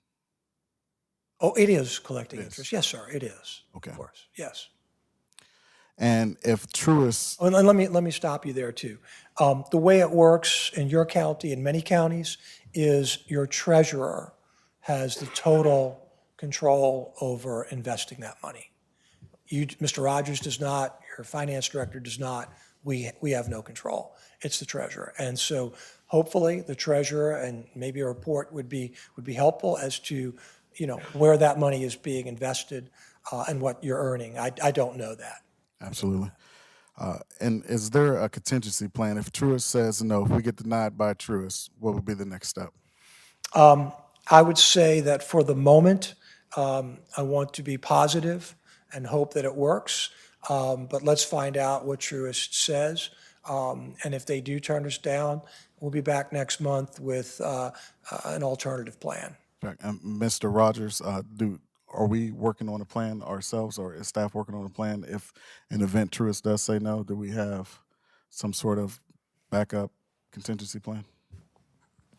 Oh, it is collecting interest. Yes, sir, it is. Okay. Of course, yes. And if Truist, Oh, and let me stop you there, too. The way it works in your county and many counties is your treasurer has the total control over investing that money. You, Mr. Rogers does not, your finance director does not. We have no control. It's the treasurer. And so hopefully the treasurer and maybe a report would be helpful as to, where that money is being invested and what you're earning. I don't know that. absolutely. And is there a contingency plan? If Truist says no, if we get denied by Truist, what would be the next step? I would say that for the moment, I want to be positive and hope that it works. But let's find out what Truist says. And if they do turn us down, we'll be back next month with an alternative plan. Mr. Rogers, are we working on a plan ourselves, or is staff working on a plan? If an event Truist does say no, do we have some sort of backup contingency plan?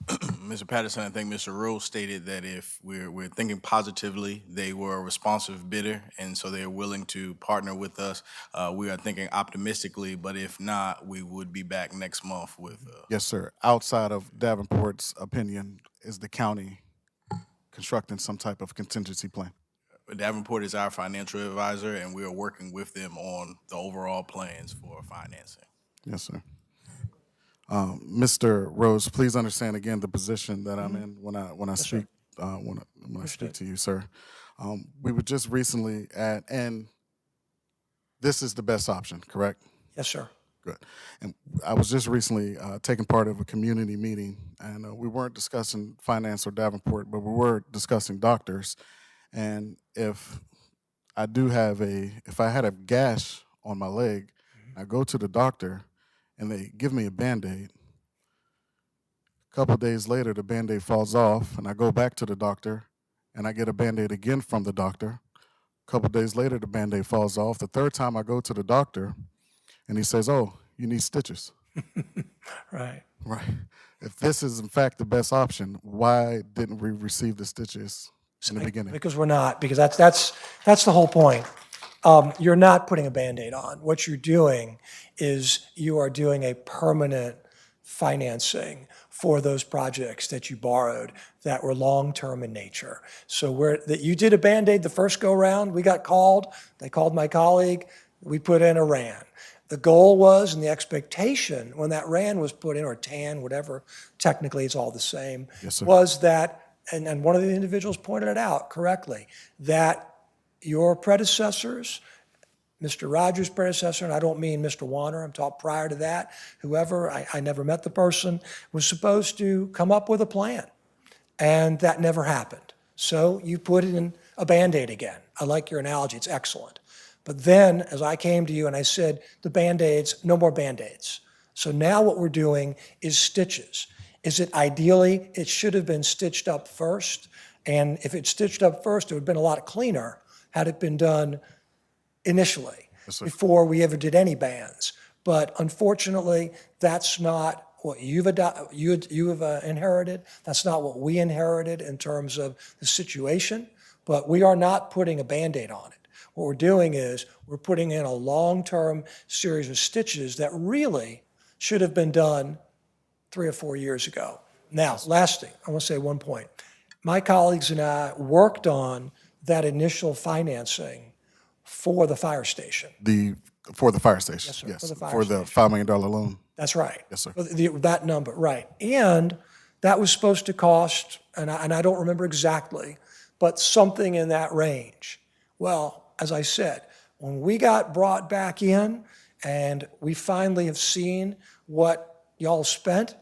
Mr. Patterson, I think Mr. Rose stated that if we're thinking positively, they were a responsive bidder, and so they're willing to partner with us. We are thinking optimistically, but if not, we would be back next month with. Yes, sir. Outside of Davenport's opinion, is the county constructing some type of contingency plan? Davenport is our financial advisor, and we are working with them on the overall plans for financing. Yes, sir. Mr. Rose, please understand again the position that I'm in when I speak when I speak to you, sir. We were just recently and this is the best option, correct? Yes, sir. Good. And I was just recently taking part of a community meeting, and we weren't discussing finance or Davenport, but we were discussing doctors. And if I had a gash on my leg, I go to the doctor, and they give me a Band-Aid. A couple of days later, the Band-Aid falls off, and I go back to the doctor, and I get a Band-Aid again from the doctor. A couple of days later, the Band-Aid falls off. The third time I go to the doctor, and he says, "Oh, you need stitches." Right. Right. If this is in fact the best option, why didn't we receive the stitches in the beginning? Because we're not, because that's the whole point. You're not putting a Band-Aid on. What you're doing is you are doing a permanent financing for those projects that you borrowed that were long-term in nature. So you did a Band-Aid the first go-round, we got called, they called my colleague, we put in a RAN. The goal was, and the expectation when that RAN was put in, or TAN, whatever, technically it's all the same, Yes, sir. was that, and one of the individuals pointed it out correctly, that your predecessors, Mr. Rogers' predecessor, and I don't mean Mr. Warner, I'm talking prior to that, whoever, I never met the person, was supposed to come up with a plan. And that never happened. So you put in a Band-Aid again. I like your analogy, it's excellent. But then, as I came to you and I said, the Band-Aids, no more Band-Aids. So now what we're doing is stitches. Is it ideally, it should have been stitched up first. And if it's stitched up first, it would have been a lot cleaner had it been done initially, before we ever did any bands. But unfortunately, that's not what you have inherited. That's not what we inherited in terms of the situation. But we are not putting a Band-Aid on it. What we're doing is we're putting in a long-term series of stitches that really should have been done 3 or 4 years ago. Now, last thing, I want to say one point. My colleagues and I worked on that initial financing for the fire station. The For the fire station, Yes, sir, yes. for the fire For the station. $5 million loan. That's right. Yes, sir. That number, right. And that was supposed to cost, and I don't remember exactly, but something in that range. Well, as I said, when we got brought back in and we finally have seen what y'all spent,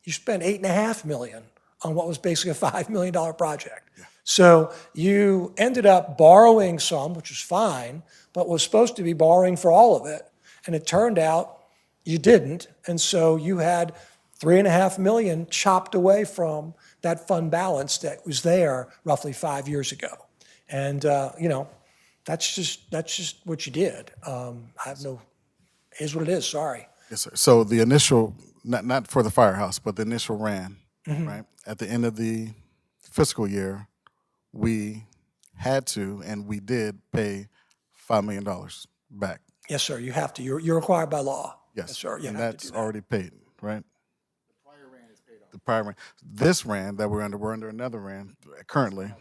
you spent $8.5 million on what was basically a $5 million project. So you ended up borrowing some, which was fine, but was supposed to be borrowing for all of it. And it turned out you didn't. And so you had $3.5 million chopped away from that fund balance that was there roughly 5 years ago. And, that's just what you did. I have no, it is what it is, sorry. Yes, sir. So the initial, not for the firehouse, but the initial RAN, Mhm. right? At the end of the fiscal year, we had to, and we did pay $5 million back. Yes, sir, you have to. You're required by law. Yes, sir, you and have to that's do that. already paid, right? The prior RAN. This RAN that we're under another RAN currently.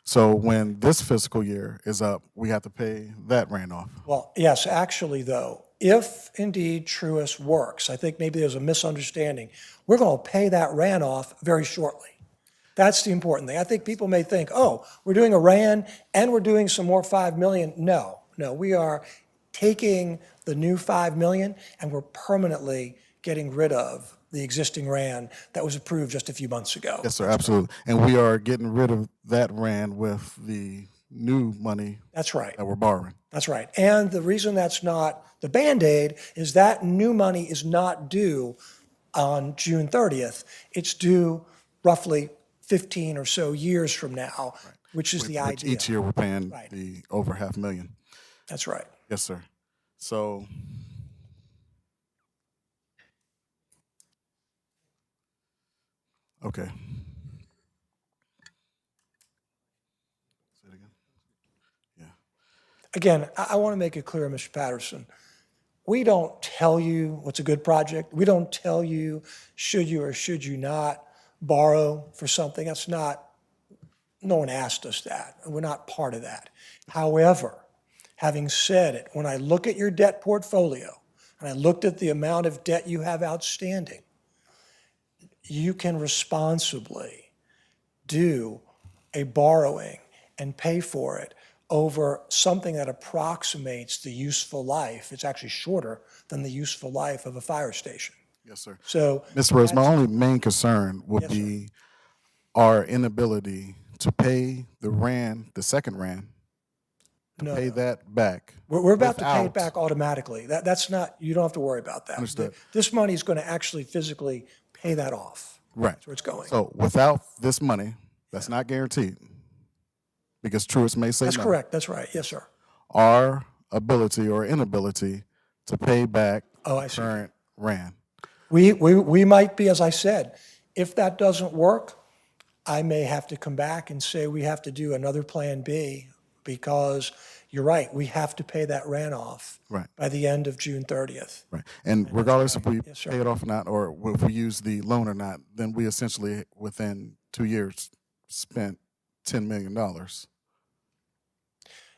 So when this fiscal year is up, we have to pay that RAN off. Well, yes, actually, though, if indeed Truist works, I think maybe there's a misunderstanding. We're going to pay that RAN off very shortly. That's the important thing. I think people may think, oh, we're doing a RAN and we're doing some more $5 million. No, we are taking the new $5 million and we're permanently getting rid of the existing RAN that was approved just a few months ago. Yes, sir, absolutely. And we are getting rid of that RAN with the new money. That's right. That we're borrowing. That's right. And the reason that's not the Band-Aid is that new money is not due on June 30th. It's due roughly 15 or so years from now, which is the idea. Each year we're paying Right. the over $500,000. That's right. Yes, sir. So okay. Say it again. Yeah. Again, I want to make it clear, Mr. Patterson, we don't tell you what's a good project. We don't tell you should you or should you not borrow for something. That's not, no one asked us that. We're not part of that. However, having said it, when I look at your debt portfolio and I looked at the amount of debt you have outstanding, you can responsibly do a borrowing and pay for it over something that approximates the useful life. It's actually shorter than the useful life of a fire station. Yes, sir. So, Mr. Rose, my only main concern would Yes, sir. be our inability to pay the RAN, the second RAN, to No, pay no. that back. We're about to pay it without- back automatically. That's not, you don't have to worry about that. Understood. This money is going to actually physically pay that off. Right. That's where it's going. So without this money, that's not guaranteed, because Truist may say That's no. correct. That's right. Yes, sir. Our ability or inability to pay back Oh, I see. current RAN. We might be, as I said, if that doesn't work, I may have to come back and say we have to do another Plan B, because you're right, we have to pay that RAN off Right. by the end of June 30th. Right. And regardless if we Yes, sir. pay it off or not, or if we use the loan or not, then we essentially, within 2 years, spent $10 million.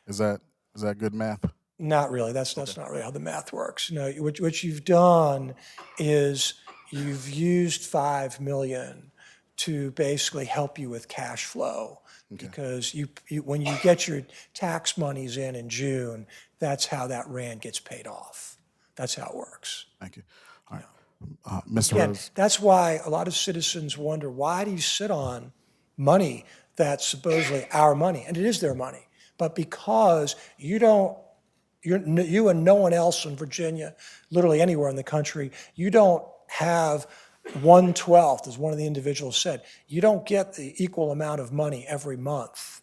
Is that good math? Not really. That's not really how the math works. No, what you've done is you've used $5 million to basically help you with cash flow. Because you when you get your tax monies in June, that's how that RAN gets paid off. That's how it works. Thank you. All right. Mr. Again, Rose. that's why a lot of citizens wonder, why do you sit on money that's supposedly our money? And it is their money. But because you and no one else in Virginia, literally anywhere in the country, you don't have 1/12, as one of the individuals said. You don't get the equal amount of money every month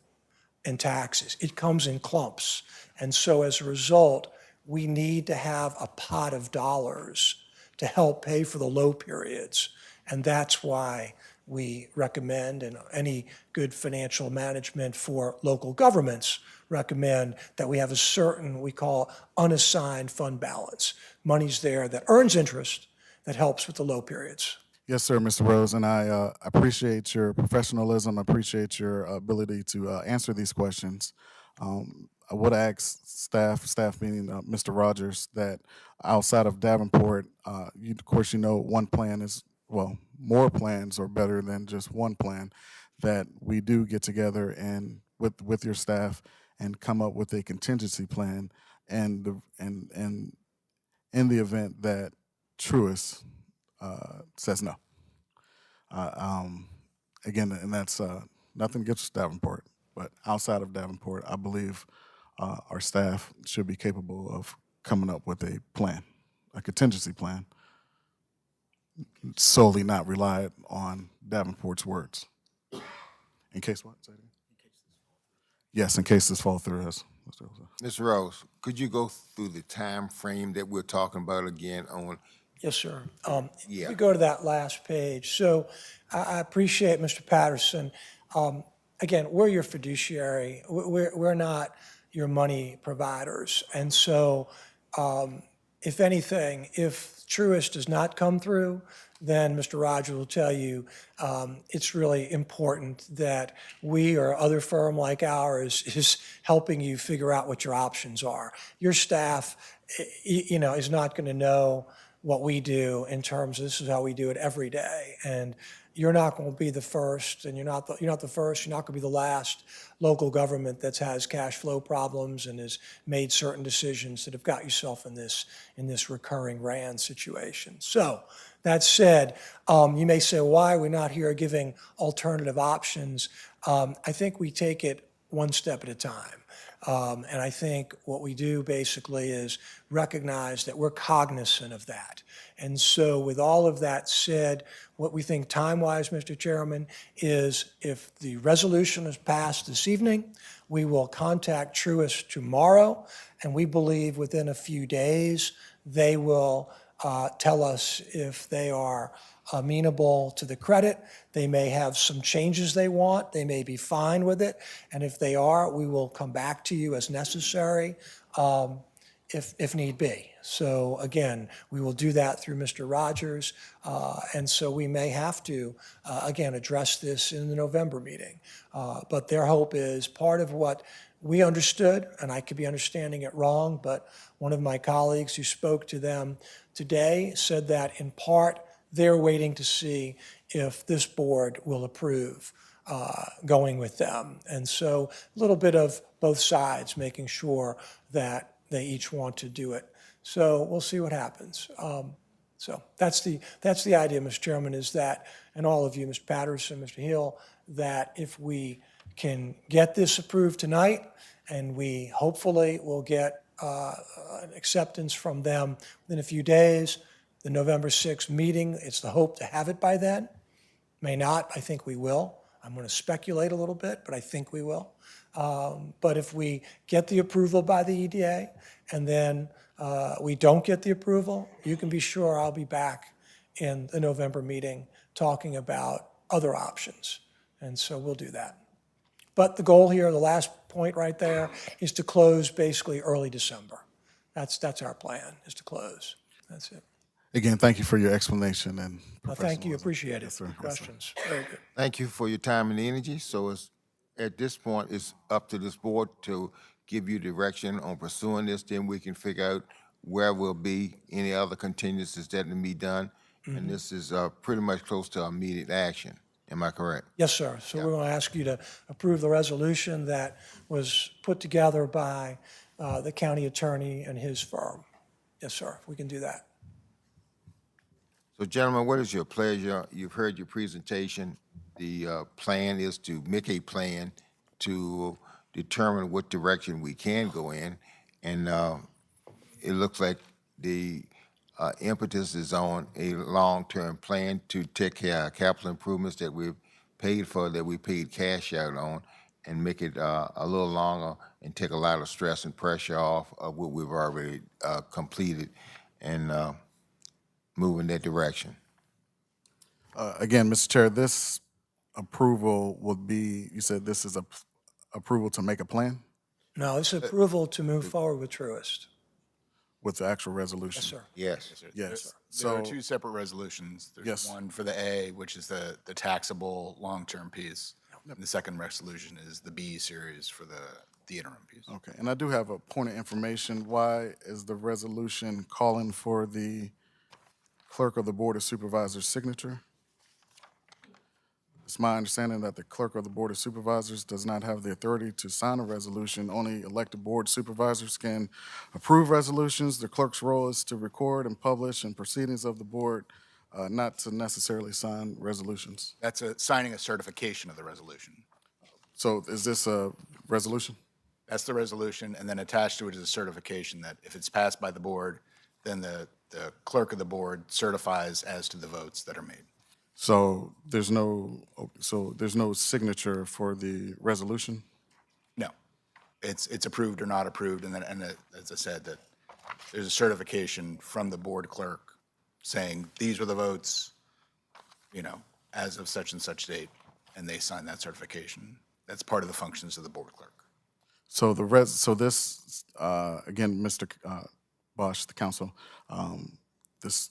in taxes. It comes in clumps. And so as a result, we need to have a pot of dollars to help pay for the low periods. And that's why we recommend, and any good financial management for local governments recommend, that we have a certain, we call unassigned fund balance. Money's there that earns interest, that helps with the low periods. Yes, sir, Mr. Rose, and I appreciate your professionalism. I appreciate your ability to answer these questions. I would ask staff meaning Mr. Rogers, that outside of Davenport, of course, one plan is, well, more plans are better than just one plan, that we do get together and with your staff and come up with a contingency plan, and in the event that Truist says no. Again, and that's nothing against Davenport, but outside of Davenport, I believe our staff should be capable of coming up with a plan, a contingency plan, solely not rely on Davenport's words. In case what? Say it again. Yes, in case this fall through. Ms. Rose, could you go through the time frame that we're talking about again on? Yes, sir. Yeah. If you go to that last page. So I appreciate Mr. Patterson. Again, we're your fiduciary. We're not your money providers. And so if anything, if Truist does not come through, then Mr. Rogers will tell you it's really important that we or other firm like ours is helping you figure out what your options are. Your staff, is not going to know what we do in terms of this is how we do it every day. And you're not going to be the first, and you're not the first, you're not going to be the last local government that has cash flow problems and has made certain decisions that have got yourself in this recurring RAND situation. So that said, you may say, why are we not here giving alternative options? I think we take it one step at a time. And I think what we do basically is recognize that we're cognizant of that. And so with all of that said, what we think time-wise, Mr. Chairman, is if the resolution is passed this evening, we will contact Truist tomorrow, and we believe within a few days they will tell us if they are amenable to the credit. They may have some changes they want. They may be fine with it. And if they are, we will come back to you as necessary if need be. So again, we will do that through Mr. Rogers. And so we may have to, again, address this in the November meeting. But their hope is part of what we understood, and I could be understanding it wrong, but one of my colleagues who spoke to them today said that in part, they're waiting to see if this board will approve going with them. And so a little bit of both sides, making sure that they each want to do it. So we'll see what happens. So that's the idea, Mr. Chairman, is that, and all of you, Mr. Patterson, Mr. Hill, that if we can get this approved tonight, and we hopefully will get an acceptance from them within a few days, the November 6th meeting, it's the hope to have it by then. May not, I think we will. I'm going to speculate a little bit, but I think we will. But if we get the approval by the EDA and then we don't get the approval, you can be sure I'll be back in the November meeting talking about other options. And so we'll do that. But the goal here, the last point right there, is to close basically early December. That's our plan, is to close. That's it. Again, thank you for your explanation and Thank you, professionalism. appreciate it. Yes, sir. Good Yes, sir. questions. Very good. Thank you for your time and energy. So at this point, it's up to this board to give you direction on pursuing this. Then we can figure out where will be any other contingencies that can be done. And this is pretty much close to immediate action. Am I correct? Yes, sir. So we're going to ask you to approve the resolution that was put together by the county attorney and his firm. Yes, sir, we can do that. So gentlemen, what is your pleasure? You've heard your presentation. The plan is to make a plan to determine what direction we can go in. And it looks like the impetus is on a long-term plan to take care of capital improvements that we've paid for, that we paid cash out on, and make it a little longer and take a lot of stress and pressure off of what we've already completed and move in that direction. Again, Mr. Chair, this approval would be, you said this is a approval to make a plan No, it's approval to move forward with Truist. with the actual resolution? Yes, sir. Yes. Yes. There are So, two separate resolutions. There's Yes. one for the A, which is the taxable long-term piece. And the second resolution is the B series for the the interim piece. Okay, and I do have a point of information. Why is the resolution calling for the clerk of the Board of Supervisors' signature? It's my understanding that the clerk of the Board of Supervisors does not have the authority to sign a resolution. Only elected board supervisors can approve resolutions. The clerk's role is to record and publish and proceedings of the board, not to necessarily sign resolutions. That's signing a certification of the resolution. So is this a resolution? That's the resolution, and then attached to it is a certification that if it's passed by the board, then the clerk of the board certifies as to the votes that are made. So there's no signature for the resolution? No. It's approved or not approved, and as I said, that there's a certification from the board clerk saying, these were the votes, as of such and such date, and they sign that certification. That's part of the functions of the board clerk. So this, again, Mr. Bosch, the council, this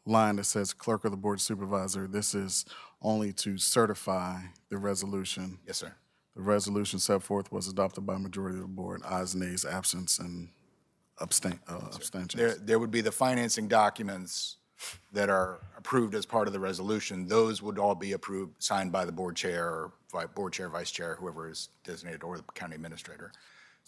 line that says clerk of the board supervisor, this is only to certify the resolution. Yes, sir. The resolution set forth was adopted by a majority of the board, ayes, nays, absence, and abstentions. There would be the financing documents that are approved as part of the resolution. Those would all be approved, signed by the board chair, or board chair, vice chair, whoever is designated, or the county administrator.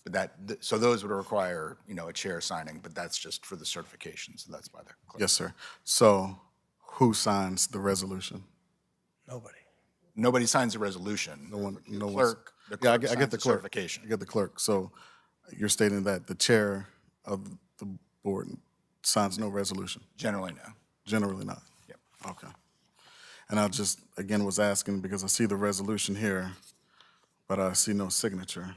But so those would require, a chair signing, but that's just for the certification, so that's by the clerk. Yes, sir. So who signs the resolution? Nobody. Nobody signs the resolution. No one. The No clerk, Yeah, I signs get the the clerk. certification. I get the clerk. So you're stating that the chair of the board signs no resolution? Generally, no. Generally not? Yep. Okay. And I just, again, was asking because I see the resolution here, but I see no signature.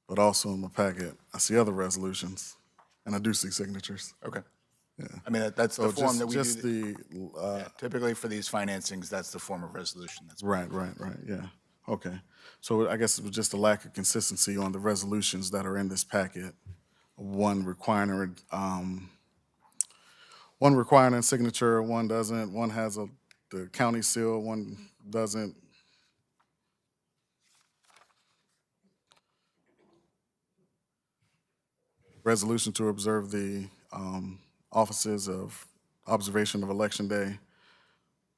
But also in my packet, I see other resolutions, and I do see signatures. Okay. Yeah. I mean, that's So the form just- that we just do. the, Typically for these financings, that's the form of resolution. That's Right, yeah. Okay. So I guess it was just a lack of consistency on the resolutions that are in this packet. One requiring a signature, one doesn't, one has the county seal, one doesn't. Resolution to observe the offices of observation of Election Day.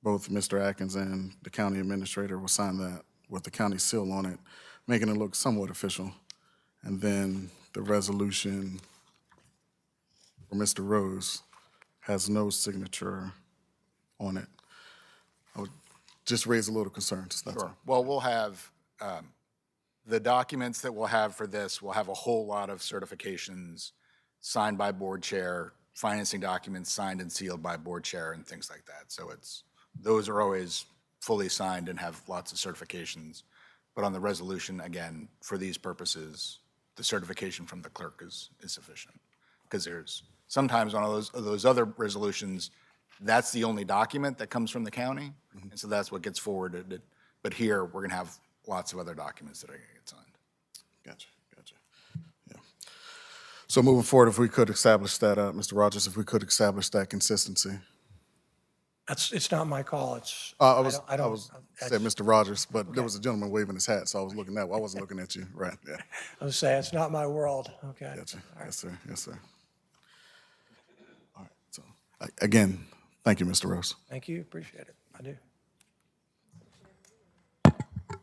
Both Mr. Atkins and the county administrator will sign that with the county seal on it, making it look somewhat official. And then the resolution for Mr. Rose has no signature on it. I would just raise a little concerns, that's all. Sure. Well, we'll have, the documents that we'll have for this, we'll have a whole lot of certifications signed by board chair, financing documents signed and sealed by board chair, and things like that. So those are always fully signed and have lots of certifications. But on the resolution, again, for these purposes, the certification from the clerk is sufficient. Because there's sometimes on those other resolutions, that's the only document that comes from the county, and so that's what gets forwarded. But here, we're going to have lots of other documents that are going to get signed. Gotcha. Yeah. So moving forward, if we could establish that, Mr. Rogers, if we could establish that consistency. It's not my call, it's. I was that's- said Mr. Rogers, but there Okay. was a gentleman waving his hat, so I was looking that way. I wasn't looking at you, right, yeah. I was saying, it's not my world, okay? Gotcha, yes, sir, yes, sir. All right, so, again, thank you, Mr. Rose. Thank you, appreciate it, I do.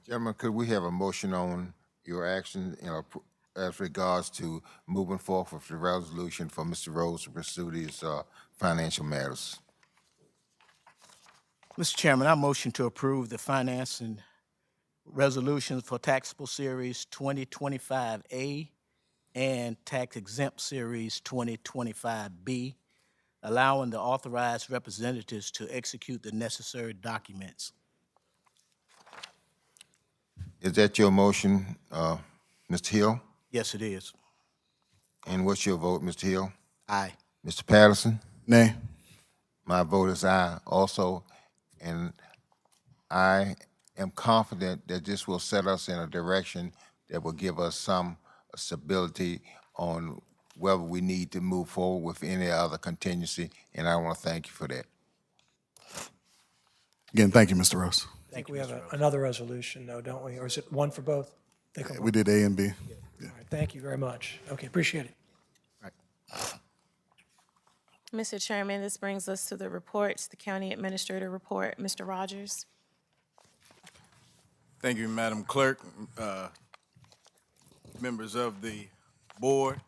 Gentlemen, could we have a motion on your action, as regards to moving forward with the resolution for Mr. Rose to pursue these financial matters? Mr. Chairman, I motion to approve the financing resolutions for taxable series 2025A and tax exempt series 2025B, allowing the authorized representatives to execute the necessary documents. Is that your motion, Mr. Hill? Yes, it is. And what's your vote, Mr. Hill? Aye. Mr. Patterson? Nay. My vote is aye also, and I am confident that this will set us in a direction that will give us some stability on whether we need to move forward with any other contingency, and I want to thank you for that. Again, thank you, Mr. Rose. I think we have another resolution though, don't we? Or is it one for both? think I'm We did A and B. All right, thank you very much. Okay, appreciate it. Mr. Chairman, this brings us to the reports, the county administrator report. Mr. Rogers. Thank you, Madam Clerk, members of the board.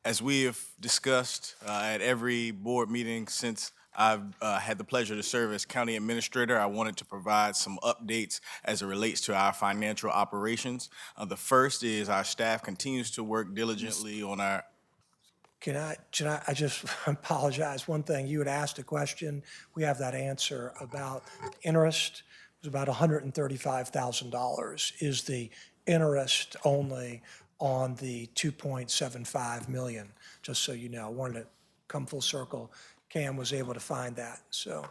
As we have discussed at every board meeting since I've had the pleasure to serve as county administrator, I wanted to provide some updates as it relates to our financial operations. The first is our staff continues to work diligently on our. I just apologize. One thing, you had asked a question. We have that answer about interest. It was about $135,000 is the interest only on the 2.75 million, just so you know. I wanted to come full circle. Cam was able to find that, so I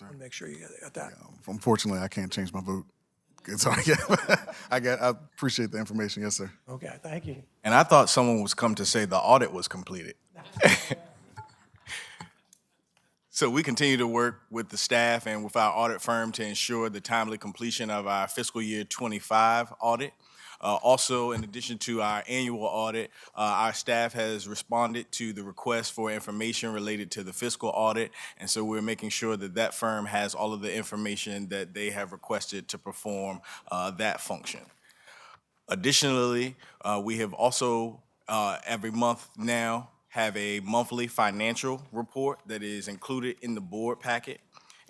want to make sure you got that. Unfortunately, I can't change my vote. So I appreciate the information. Yes, sir. Okay, thank you. And I thought someone was come to say the audit was completed. So we continue to work with the staff and with our audit firm to ensure the timely completion of our fiscal year 25 audit. Also, in addition to our annual audit, our staff has responded to the request for information related to the fiscal audit, and so we're making sure that that firm has all of the information that they have requested to perform that function. Additionally, we have also, every month now, have a monthly financial report that is included in the board packet.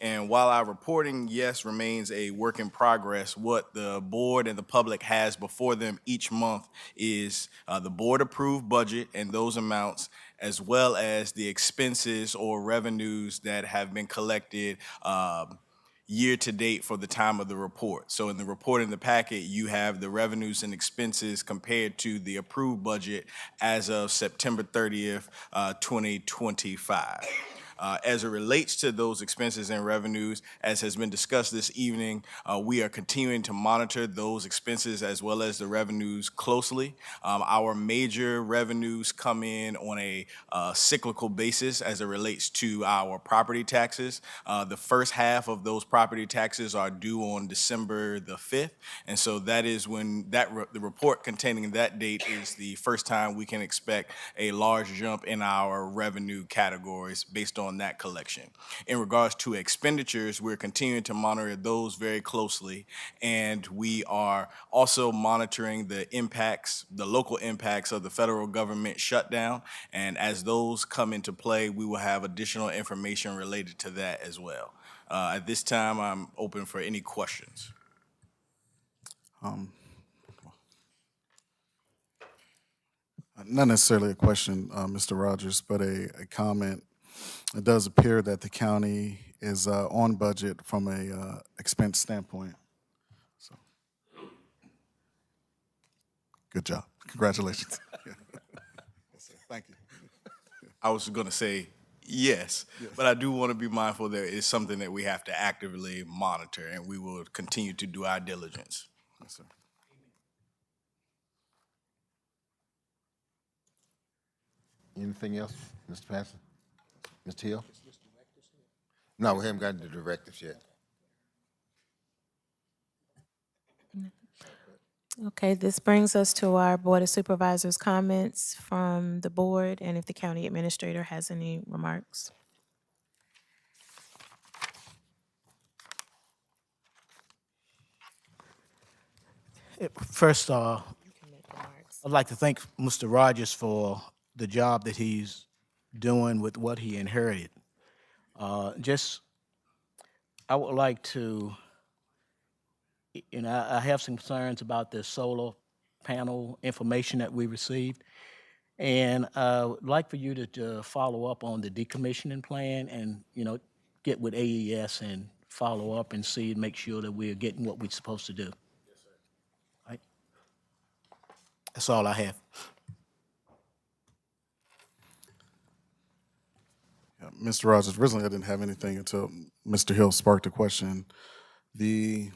And while our reporting, yes, remains a work in progress, what the board and the public has before them each month is the board-approved budget and those amounts, as well as the expenses or revenues that have been collected year to date for the time of the report. So in the report in the packet, you have the revenues and expenses compared to the approved budget as of September 30th, 2025. As it relates to those expenses and revenues, as has been discussed this evening, we are continuing to monitor those expenses as well as the revenues closely. Our major revenues come in on a cyclical basis as it relates to our property taxes. The first half of those property taxes are due on December the 5th, and so that is when the report containing that date is the first time we can expect a large jump in our revenue categories based on that collection. In regards to expenditures, we're continuing to monitor those very closely, and we are also monitoring the impacts, the local impacts of the federal government shutdown, and as those come into play, we will have additional information related to that as well. At this time, I'm open for any questions. Not necessarily a question, Mr. Rogers, but a comment. It does appear that the county is on budget from a expense standpoint. So, good job. Congratulations. Yes, sir. Thank you. I was going to say yes, but I do want to be mindful that it's something that we have to actively monitor, and we will continue to do our diligence. Yes, sir. Anything else, Mr. Patterson? Mr. Hill? No, we haven't gotten the directives yet. Okay, this brings us to our Board of Supervisors comments from the board, and if the county administrator has any remarks. First, I'd like to thank Mr. Rogers for the job that he's doing with what he inherited. I would like to, I have some concerns about the solar panel information that we received. And I would like for you to follow up on the decommissioning plan and, get with AES and follow up and see and make sure that we're getting what we're supposed to do. Yes, sir. Right? That's all I have. Yeah, Mr. Rogers, originally I didn't have anything until Mr. Hill sparked a question. The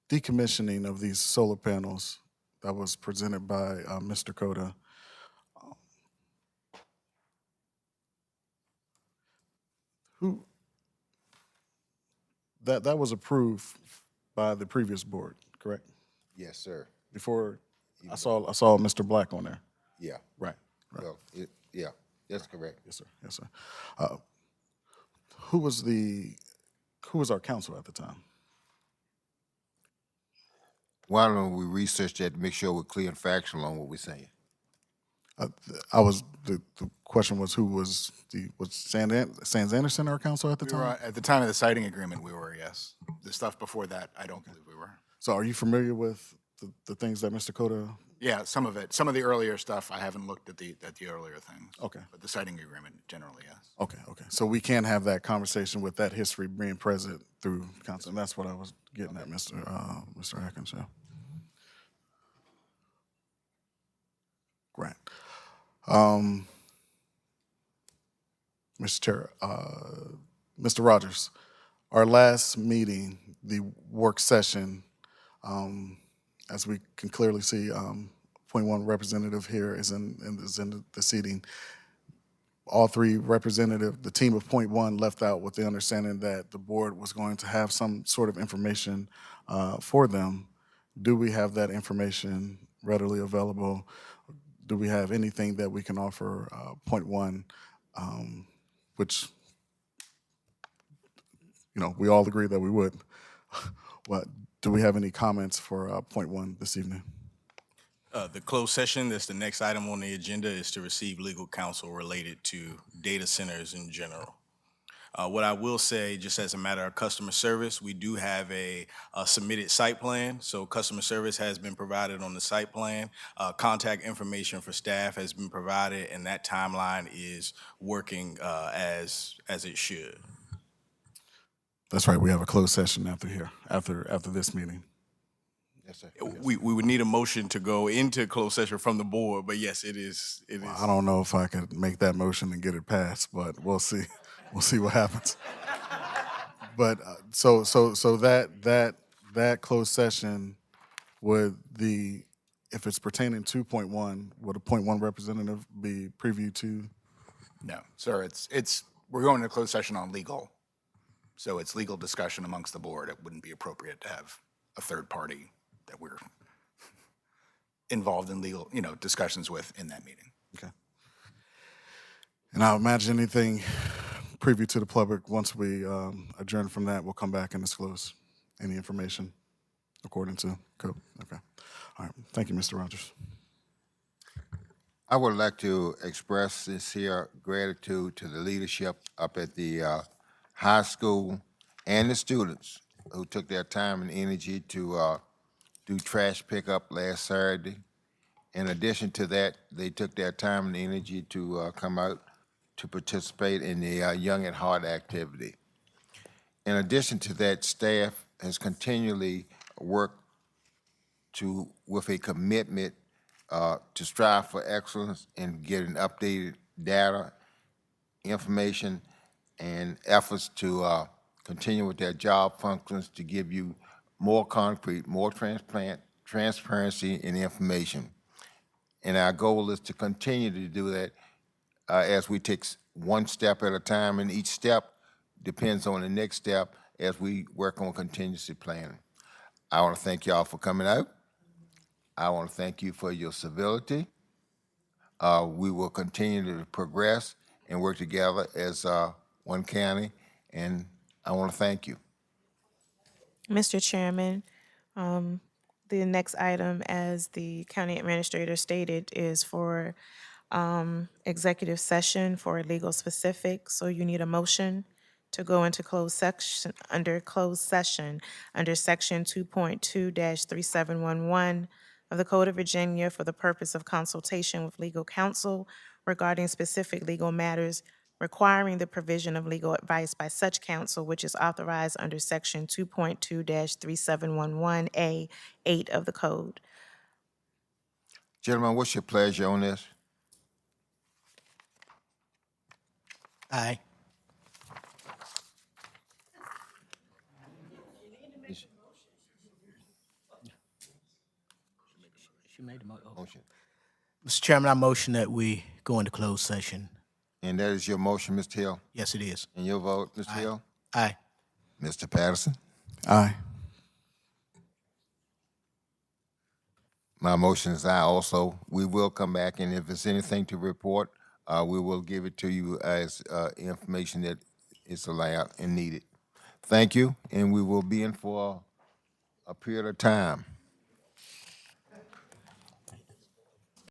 decommissioning of these solar panels that was presented by Mr. Cota, that was approved by the previous board, correct? Yes, sir. Before, I saw Mr. Black on there. Yeah. Right. Well, yeah, that's correct. Yes, sir. Yes, sir. Who was our counsel at the time? Why don't we research that to make sure we're clear and factual on what we're saying? The question was who was Sands Anderson our counsel at the We time? were, at the time of the citing agreement, we were, yes. The stuff before that, I don't believe we were. So are you familiar with the things that Mr. Cota? Yeah, some of it. Some of the earlier stuff, I haven't looked at the earlier things. Okay. But the citing agreement, generally, yes. Okay. So we can have that conversation with that history being present through counsel. And that's what I was getting at, Mr. Atkins. Yeah. Grant. Mr. Chair, Mr. Rogers, our last meeting, the work session, as we can clearly see, point one representative here is in the seating. All three the team of point one left out with the understanding that the board was going to have some sort of information for them. Do we have that information readily available? Do we have anything that we can offer point one, which, we all agree that we would. What, do we have any comments for point one this evening? The closed session, that's the next item on the agenda, is to receive legal counsel related to data centers in general. What I will say, just as a matter of customer service, we do have a submitted site plan. So customer service has been provided on the site plan. Contact information for staff has been provided, and that timeline is working as it should. That's right. We have a closed session after this meeting. Yes, sir. We would need a motion to go into closed session from the board, but yes, it is. Well, I don't know if I could make that motion and get it passed, but we'll see. We'll see what happens. But so that closed session if it's pertaining to point one, would a point one representative be privy to? No, sir, we're going to closed session on legal. So it's legal discussion amongst the board. It wouldn't be appropriate to have a third party that we're involved in legal, discussions with in that meeting. Okay. And I imagine anything preview to the public, once we adjourn from that, we'll come back and disclose any information according to code. Okay. All right. Thank you, Mr. Rogers. I would like to express sincere gratitude to the leadership up at the high school and the students who took their time and energy to do trash pickup last Saturday. In addition to that, they took their time and energy to come out to participate in the Young at Heart activity. In addition to that, staff has continually worked with a commitment to strive for excellence in getting updated data, information, and efforts to continue with their job functions to give you more concrete, more transparency in information. And our goal is to continue to do that as we take one step at a time, and each step depends on the next step as we work on contingency planning. I want to thank y'all for coming out. I want to thank you for your civility. We will continue to progress and work together as one county, and I want to thank you. Mr. Chairman, the next item, as the county administrator stated, is for executive session for legal specifics. So you need a motion to go into closed session under section 2.2-3711 of the Code of Virginia for the purpose of consultation with legal counsel regarding specific legal matters requiring the provision of legal advice by such counsel, which is authorized under section 2.2-3711A8 of the code. Gentlemen, what's your pleasure on this? Aye. She made the motion. Mr. Chairman, I motion that we go into closed session. And that is your motion, Mr. Hill? Yes, it is. And your vote, Mr. Hill? Aye. Mr. Patterson? Aye. My motion is aye also. We will come back, and if there's anything to report, we will give it to you as information that is allowed and needed. Thank you, and we will be in for a period of time.